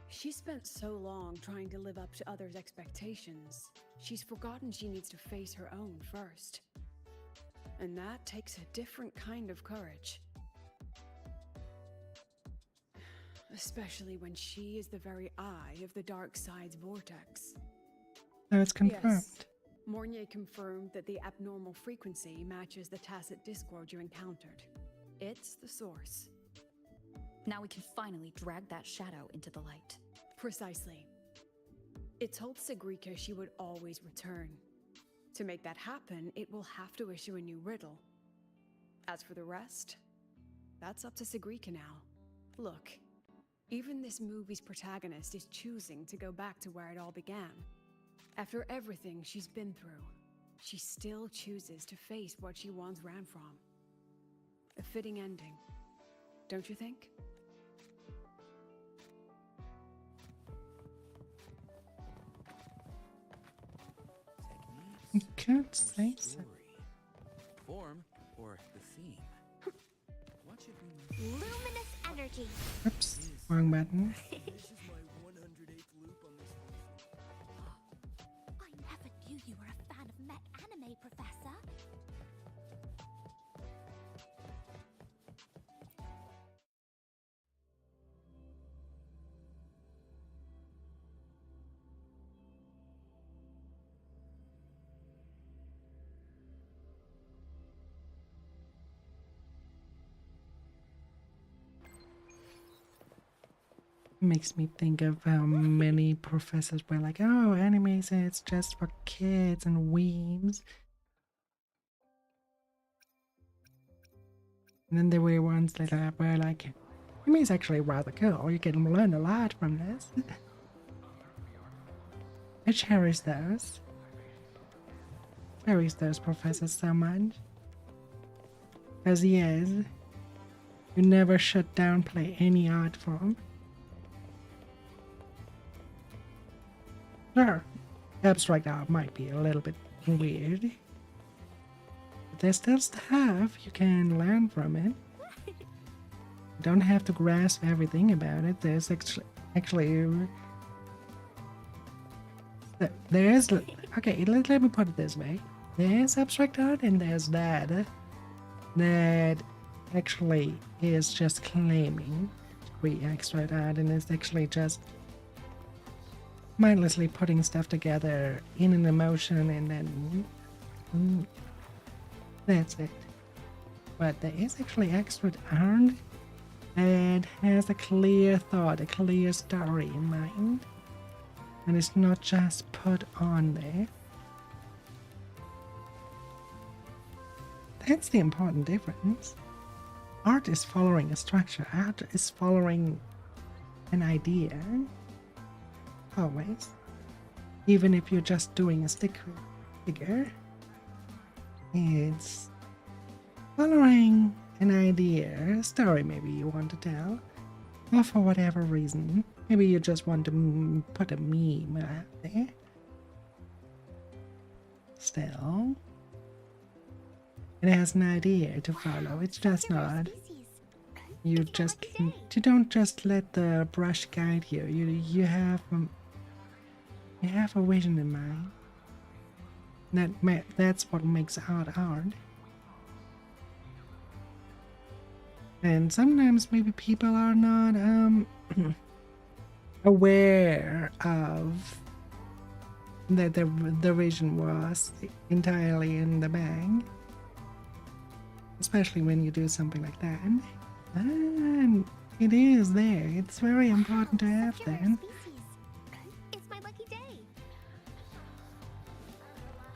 She spent so long trying to live up to others' expectations, she's forgotten she needs to face her own first. And that takes a different kind of courage. Especially when she is the very eye of the dark side's vortex. So it's confirmed. Yes. Mornier confirmed that the abnormal frequency matches the tacit discord you encountered. It's the source. Now we can finally drag that shadow into the light. Precisely. It told Sigrika she would always return. To make that happen, it will have to issue a new riddle. As for the rest, that's up to Sigrika now. Look, even this movie's protagonist is choosing to go back to where it all began. After everything she's been through, she still chooses to face what she once ran from. A fitting ending, don't you think? You can't say so. Form or the theme? What should we Luminous energy. Oops, wrong button. This is my 108th loop on this one. I never knew you were a fan of mech anime, Professor. Makes me think of how many professors were like, oh, anime it's just for kids and weebs. And then there were ones that were like, anime is actually rather cool. You can learn a lot from this. I cherish those. Cherish those professors so much. Because yes, you never should downplay any art form. Sure, abstract art might be a little bit weird, but there's still stuff you can learn from it. You don't have to grasp everything about it. There's actually there is, okay, let me put it this way. There's abstract art and there's that actually is just claiming to be abstract art and is actually just mindlessly putting stuff together in an emotion and then that's it. But there is actually extra art that has a clear thought, a clear story in mind, and it's not just put on there. That's the important difference. Art is following a structure, art is following an idea. Always. Even if you're just doing a stick figure, it's following an idea, a story maybe you want to tell, or for whatever reason. Maybe you just want to put a meme out there. Still, it has an idea to follow. It's just not. You don't just let the brush guide you. You have a vision in mind. That's what makes art art. And sometimes maybe people are not aware of that the vision was entirely in the bag. Especially when you do something like that. And it is there. It's very important to have that. It's my lucky day.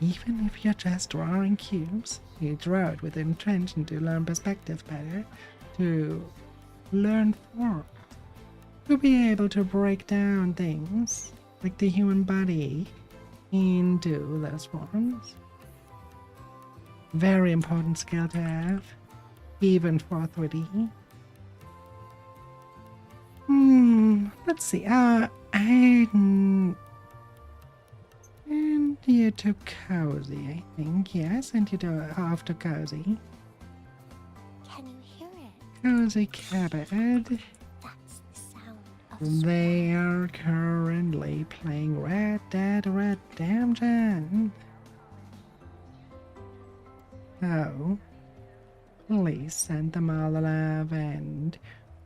Even if you're just drawing cubes, you draw it with intention to learn perspective better, to learn form, to be able to break down things like the human body into those forms. Very important skill to have, even for 3D. Let's see. I sent you to Cozy, I think. Yeah, I sent you off to Cozy. Can you hear it? Cozy Cabot. That's the sound of They are currently playing Red Dead Redemption. So, please send them all love, and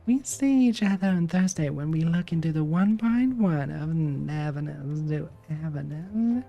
we see each other on Thursday when we look into the 1.1 of Nevin's New Avenue.